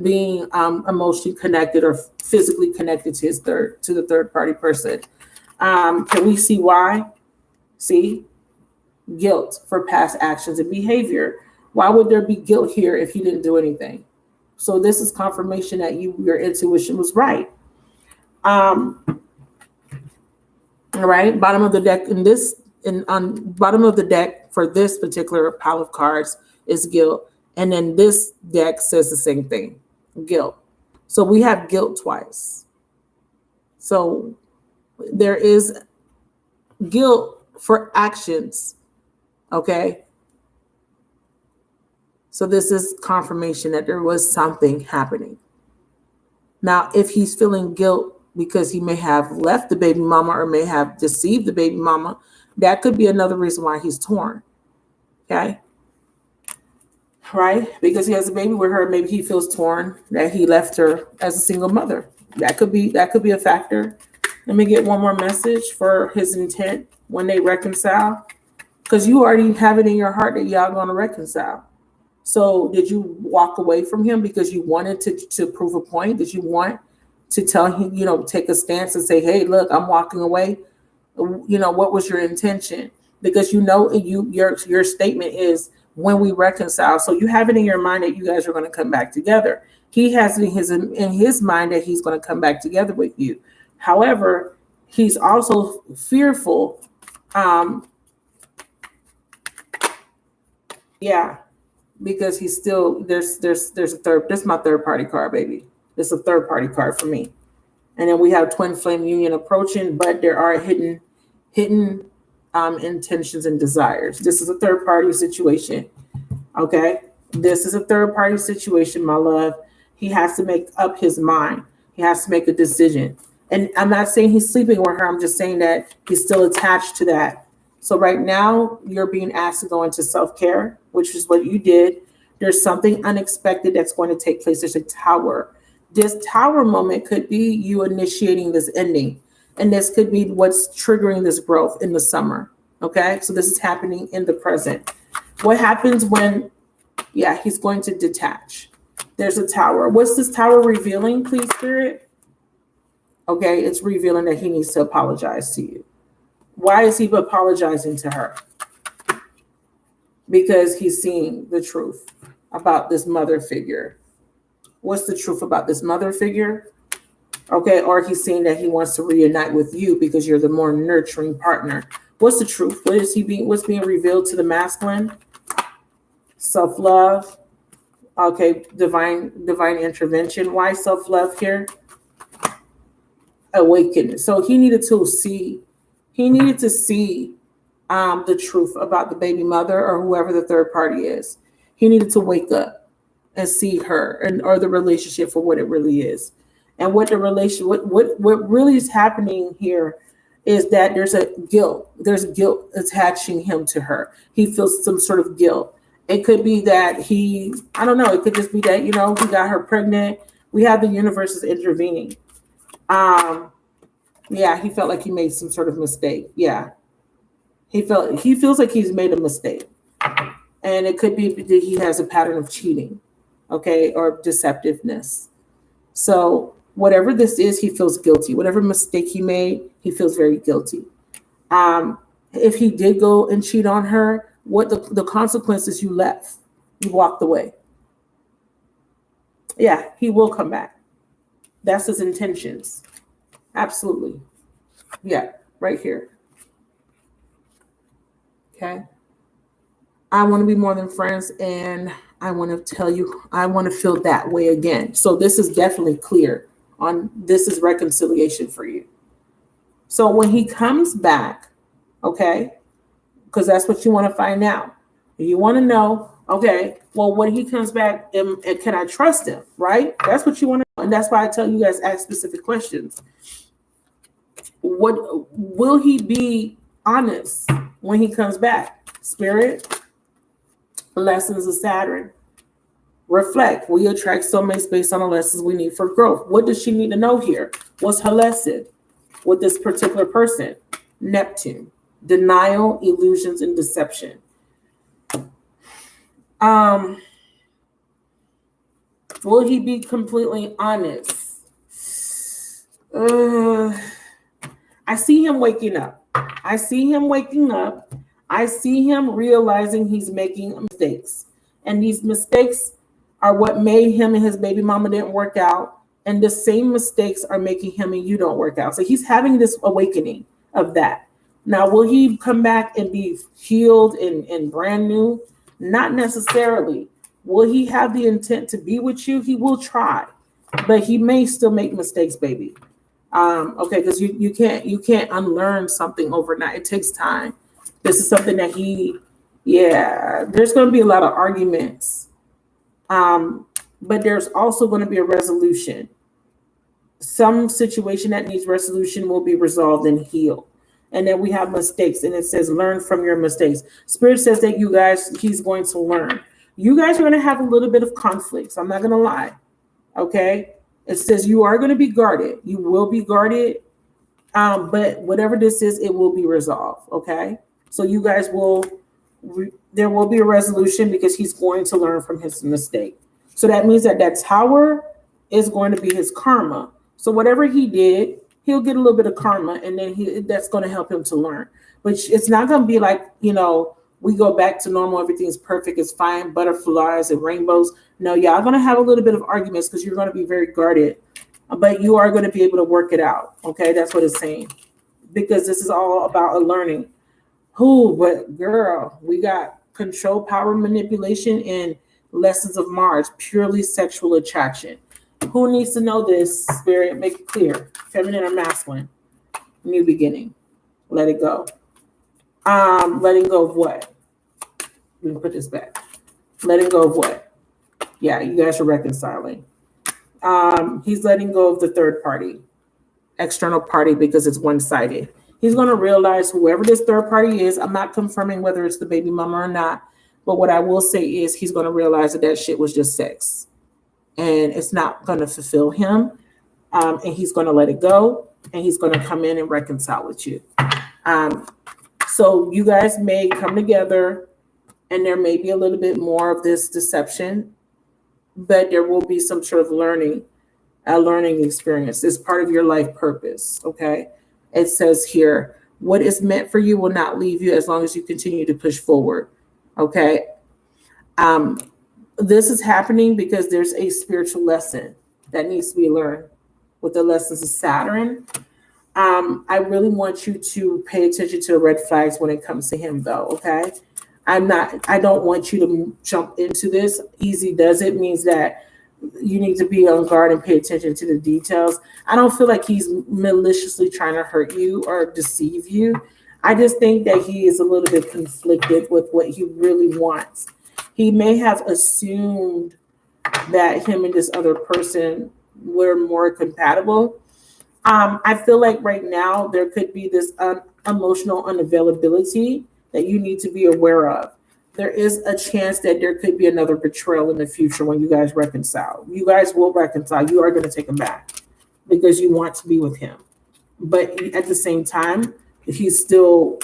being emotionally connected or physically connected to the third party person. Can we see why? See, guilt for past actions and behavior. Why would there be guilt here if he didn't do anything? So this is confirmation that your intuition was right. All right, bottom of the deck on bottom of the deck for this particular pile of cards is guilt. And then this deck says the same thing, guilt. So we have guilt twice. So there is guilt for actions, okay? So this is confirmation that there was something happening. Now, if he's feeling guilt because he may have left the baby mama or may have deceived the baby mama, that could be another reason why he's torn, okay? Right? Because he has a baby with her, maybe he feels torn that he left her as a single mother. That could be a factor. Let me get one more message for his intent when they reconcile. Because you already have it in your heart that y'all going to reconcile. So did you walk away from him because you wanted to prove a point? Did you want to tell him, take a stance and say, hey, look, I'm walking away? What was your intention? Because your statement is when we reconcile. So you have it in your mind that you guys are going to come back together. He has it in his mind that he's going to come back together with you. However, he's also fearful. Because he's still there's a third. This is my third party card, baby. This is a third party card for me. And then we have twin flame union approaching, but there are hidden intentions and desires. This is a third party situation. Okay, this is a third party situation, my love. He has to make up his mind. He has to make a decision. And I'm not saying he's sleeping with her. I'm just saying that he's still attached to that. So right now you're being asked to go into self-care, which is what you did. There's something unexpected that's going to take place. There's a tower. This tower moment could be you initiating this ending. And this could be what's triggering this growth in the summer. Okay. So this is happening in the present. What happens when, he's going to detach. There's a tower. What's this tower revealing, please, Spirit? Okay. It's revealing that he needs to apologize to you. Why is he apologizing to her? Because he's seeing the truth about this mother figure. What's the truth about this mother figure? Okay, or he's saying that he wants to reunite with you because you're the more nurturing partner. What's the truth? What's being revealed to the masculine? Self-love. Okay, divine intervention. Why self-love here? Awakening. So he needed to see the truth about the baby mother or whoever the third party is. He needed to wake up and see her or the relationship for what it really is. And what the relation, what really is happening here is that there's guilt attaching him to her. He feels some sort of guilt. It could be that I don't know. It could just be that, he got her pregnant. We have the universe is intervening. He felt like he made some sort of mistake. Yeah. He feels like he's made a mistake. And it could be that he has a pattern of cheating, okay, or deceptiveness. So whatever this is, he feels guilty. Whatever mistake he made, he feels very guilty. If he did go and cheat on her, what the consequences, you left. You walked away. Yeah, he will come back. That's his intentions. Absolutely. Yeah, right here. Okay. I want to be more than friends, and I want to tell you, I want to feel that way again. So this is definitely clear this is reconciliation for you. So when he comes back, okay, because that's what you want to find out. You want to know, okay, well, when he comes back, and can I trust him, right? That's what you want to know. And that's why I tell you guys, ask specific questions. What will he be honest when he comes back? Spirit, lessons of Saturn. Reflect. We attract soulmates based on the lessons we need for growth. What does she need to know here? What's her lesson with this particular person? Neptune. Denial, illusions, and deception. Will he be completely honest? I see him waking up. I see him realizing he's making mistakes. And these mistakes are what made him and his baby mama didn't work out. And the same mistakes are making him and you don't work out. So he's having this awakening of that. Now, will he come back and be healed and brand new? Not necessarily. Will he have the intent to be with you? He will try, but he may still make mistakes, baby. Okay, because you can't unlearn something overnight. It takes time. This is something that there's going to be a lot of arguments. But there's also going to be a resolution. Some situation that needs resolution will be resolved and healed. And then we have mistakes, and it says learn from your mistakes. Spirit says that he's going to learn. You guys are going to have a little bit of conflicts. I'm not going to lie. Okay. It says you are going to be guarded. You will be guarded. But whatever this is, it will be resolved. Okay. So you guys will, there will be a resolution because he's going to learn from his mistake. So that means that that tower is going to be his karma. So whatever he did, he'll get a little bit of karma, and then that's going to help him to learn. But it's not going to be like, we go back to normal, everything's perfect, it's fine, butterflies and rainbows. No, y'all going to have a little bit of arguments because you're going to be very guarded, but you are going to be able to work it out. Okay, that's what it's saying, because this is all about a learning. But girl, we got control, power, manipulation, and lessons of Mars, purely sexual attraction. Who needs to know this, Spirit? Make it clear. Feminine or masculine? New beginning. Let it go. Letting go of what? Let me put this back. Letting go of what? Yeah, you guys are reconciling. He's letting go of the third party, external party, because it's one-sided. He's going to realize whoever this third party is, I'm not confirming whether it's the baby mama or not, but what I will say is he's going to realize that shit was just sex, and it's not going to fulfill him, and he's going to let it go, and he's going to come in and reconcile with you. So you guys may come together, and there may be a little bit more of this deception, but there will be some sort of a learning experience. It's part of your life purpose, okay? It says here, what is meant for you will not leave you as long as you continue to push forward, okay? This is happening because there's a spiritual lesson that needs to be learned with the lessons of Saturn. I really want you to pay attention to the red flags when it comes to him, though, okay? I don't want you to jump into this. Easy does it means that you need to be on guard and pay attention to the details. I don't feel like he's maliciously trying to hurt you or deceive you. I just think that he is a little bit conflicted with what he really wants. He may have assumed that him and this other person were more compatible. I feel like right now there could be this emotional unavailability that you need to be aware of. There is a chance that there could be another betrayal in the future when you guys reconcile. You guys will reconcile. You are going to take him back because you want to be with him. But at the same time, he's still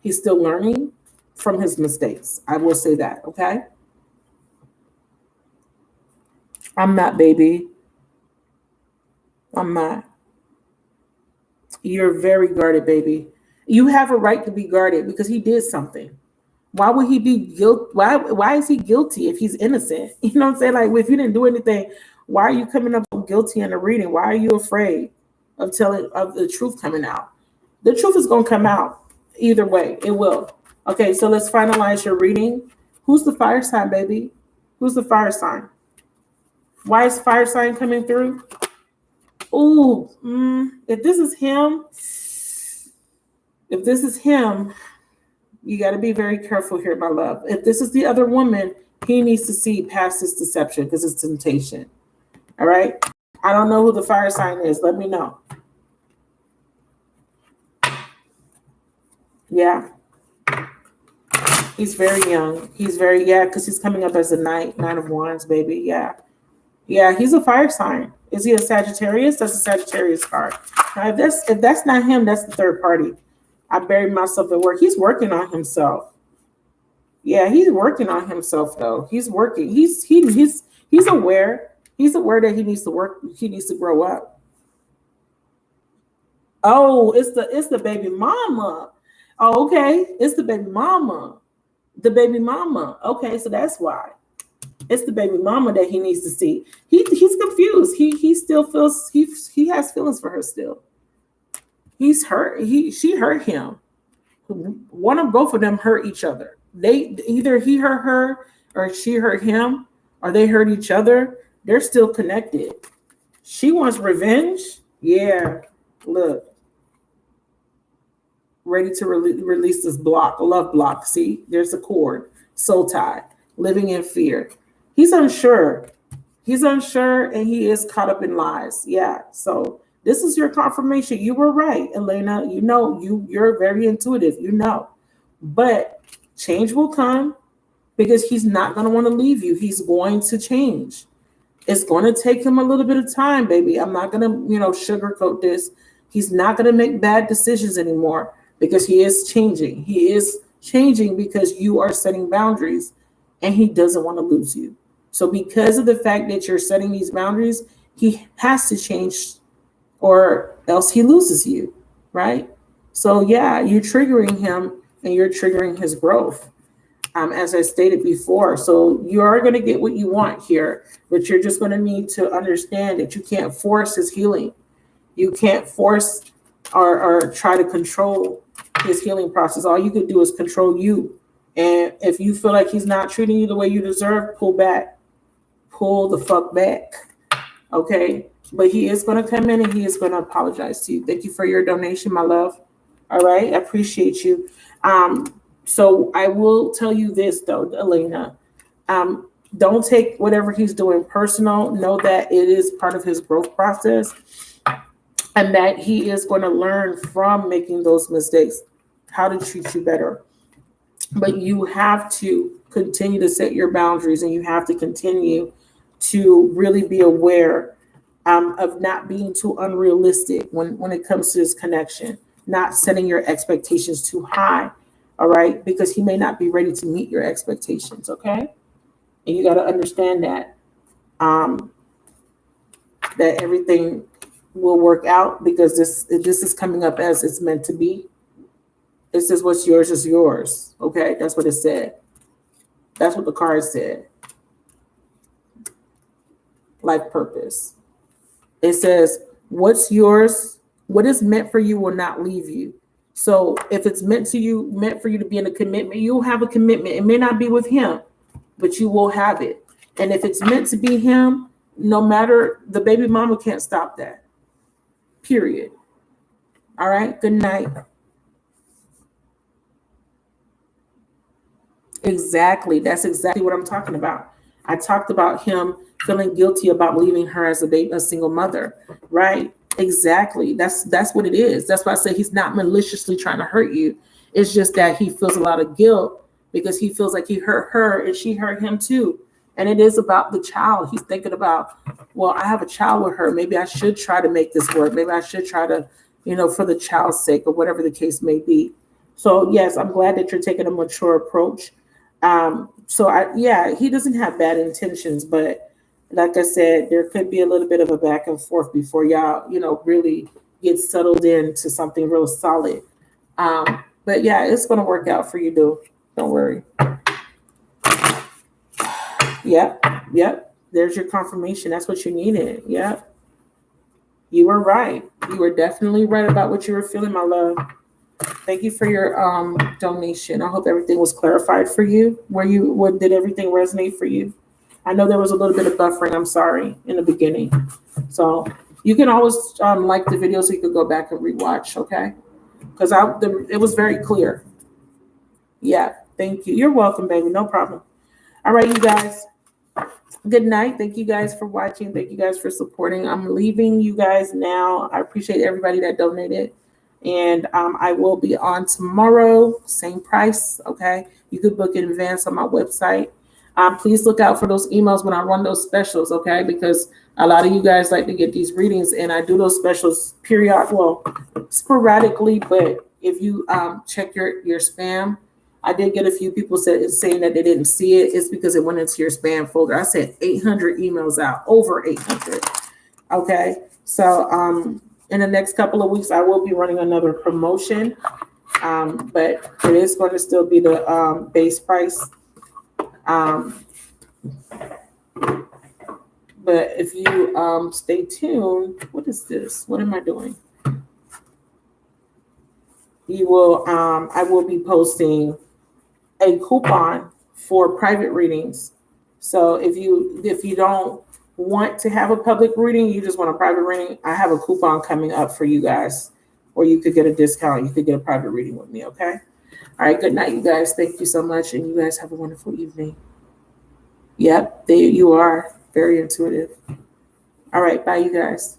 learning from his mistakes. I will say that, okay? I'm not, baby. I'm not. You're very guarded, baby. You have a right to be guarded because he did something. Why would he be guilty? Why is he guilty if he's innocent? You know what I'm saying? Like, if you didn't do anything, why are you coming up guilty in the reading? Why are you afraid of the truth coming out? The truth is going to come out either way. It will. Okay, so let's finalize your reading. Who's the fire sign, baby? Who's the fire sign? Why is fire sign coming through? Ooh, if this is him, you got to be very careful here, my love. If this is the other woman, he needs to see past this deception because it's temptation. All right? I don't know who the fire sign is. Let me know. Yeah. He's very young. Because he's coming up as a nine of wands, baby. Yeah. Yeah, he's a fire sign. Is he a Sagittarius? That's a Sagittarius card. Now, if that's not him, that's the third party. I buried myself at work. He's working on himself. Yeah, he's working on himself though. He's working. He's aware. He's aware that he needs to work. He needs to grow up. Oh, it's the baby mama. Oh, okay. It's the baby mama. The baby mama. Okay, so that's why. It's the baby mama that he needs to see. He's confused. He still feels he has feelings for her still. He's hurt. She hurt him. Both of them hurt each other. They either he hurt her or she hurt him, or they hurt each other. They're still connected. She wants revenge. Yeah, look, ready to release this block, a love block. See, there's a cord, soul tie, living in fear. He's unsure. And he is caught up in lies. Yeah, so this is your confirmation. You were right, Elena. You know, you're very intuitive, but change will come because he's not going to want to leave you. He's going to change. It's going to take him a little bit of time, baby. I'm not going to, sugarcoat this. He's not going to make bad decisions anymore. because he is changing. He is changing because you are setting boundaries and he doesn't want to lose you. So because of the fact that you're setting these boundaries, he has to change or else he loses you, right? So yeah, you're triggering him and you're triggering his growth, as I stated before. So you are going to get what you want here, but you're just going to need to understand that you can't force his healing. You can't force or try to control his healing process. All you can do is control you. And if you feel like he's not treating you the way you deserve, pull back. Pull the fuck back. Okay? But he is going to come in and he is going to apologize to you. Thank you for your donation, my love. All right? I appreciate you. So I will tell you this, though, Elena. Don't take whatever he's doing personal. Know that it is part of his growth process and that he is going to learn from making those mistakes how to treat you better. But you have to continue to set your boundaries and you have to continue to really be aware of not being too unrealistic when it comes to this connection, not setting your expectations too high, all right? Because he may not be ready to meet your expectations, okay? And you got to understand that, that everything will work out because this is coming up as it's meant to be. It says what's yours is yours, okay? That's what it said. That's what the card said. Life purpose. It says, what's yours, what is meant for you will not leave you. So if it's meant for you to be in a commitment, you'll have a commitment. It may not be with him, but you will have it. And if it's meant to be him, no matter, the baby mama can't stop that. Period. All right. Good night. Exactly. That's exactly what I'm talking about. I talked about him feeling guilty about leaving her as a single mother, right? Exactly. That's what it is. That's why I say he's not maliciously trying to hurt you. It's just that he feels a lot of guilt because he feels like he hurt her and she hurt him too. And it is about the child. He's thinking about, well, I have a child with her. Maybe I should try to make this work. Maybe I should try to, for the child's sake or whatever the case may be. So yes, I'm glad that you're taking a mature approach. He doesn't have bad intentions, but like I said, there could be a little bit of a back and forth before y'all, really get settled into something real solid. But yeah, it's going to work out for you, dude. Don't worry. Yep. There's your confirmation. That's what you needed. Yep. You were right. You were definitely right about what you were feeling, my love. Thank you for your donation. I hope everything was clarified for you. Did everything resonate for you? I know there was a little bit of buffering. I'm sorry in the beginning. So you can always like the video so you can go back and rewatch. Okay, because it was very clear. Yeah. Thank you. You're welcome, baby. No problem. All right, you guys. Good night. Thank you guys for watching. Thank you guys for supporting. I'm leaving you guys now. I appreciate everybody that donated. And I will be on tomorrow, same price. Okay. You could book in advance on my website. Please look out for those emails when I run those specials. Okay. Because a lot of you guys like to get these readings and I do those specials sporadically. But if you check your spam, I did get a few people saying that they didn't see it. It's because it went into your spam folder. I sent 800 emails out, over 800. Okay. So, in the next couple of weeks, I will be running another promotion, but it is going to still be the base price. But if you stay tuned, what is this? What am I doing? You will. I will be posting a coupon for private readings. So if you don't want to have a public reading, you just want a private reading, I have a coupon coming up for you guys, or you could get a discount. You could get a private reading with me. Okay. All right. Good night, you guys. Thank you so much. And you guys have a wonderful evening. Yep. There you are. Very intuitive. All right. Bye, you guys.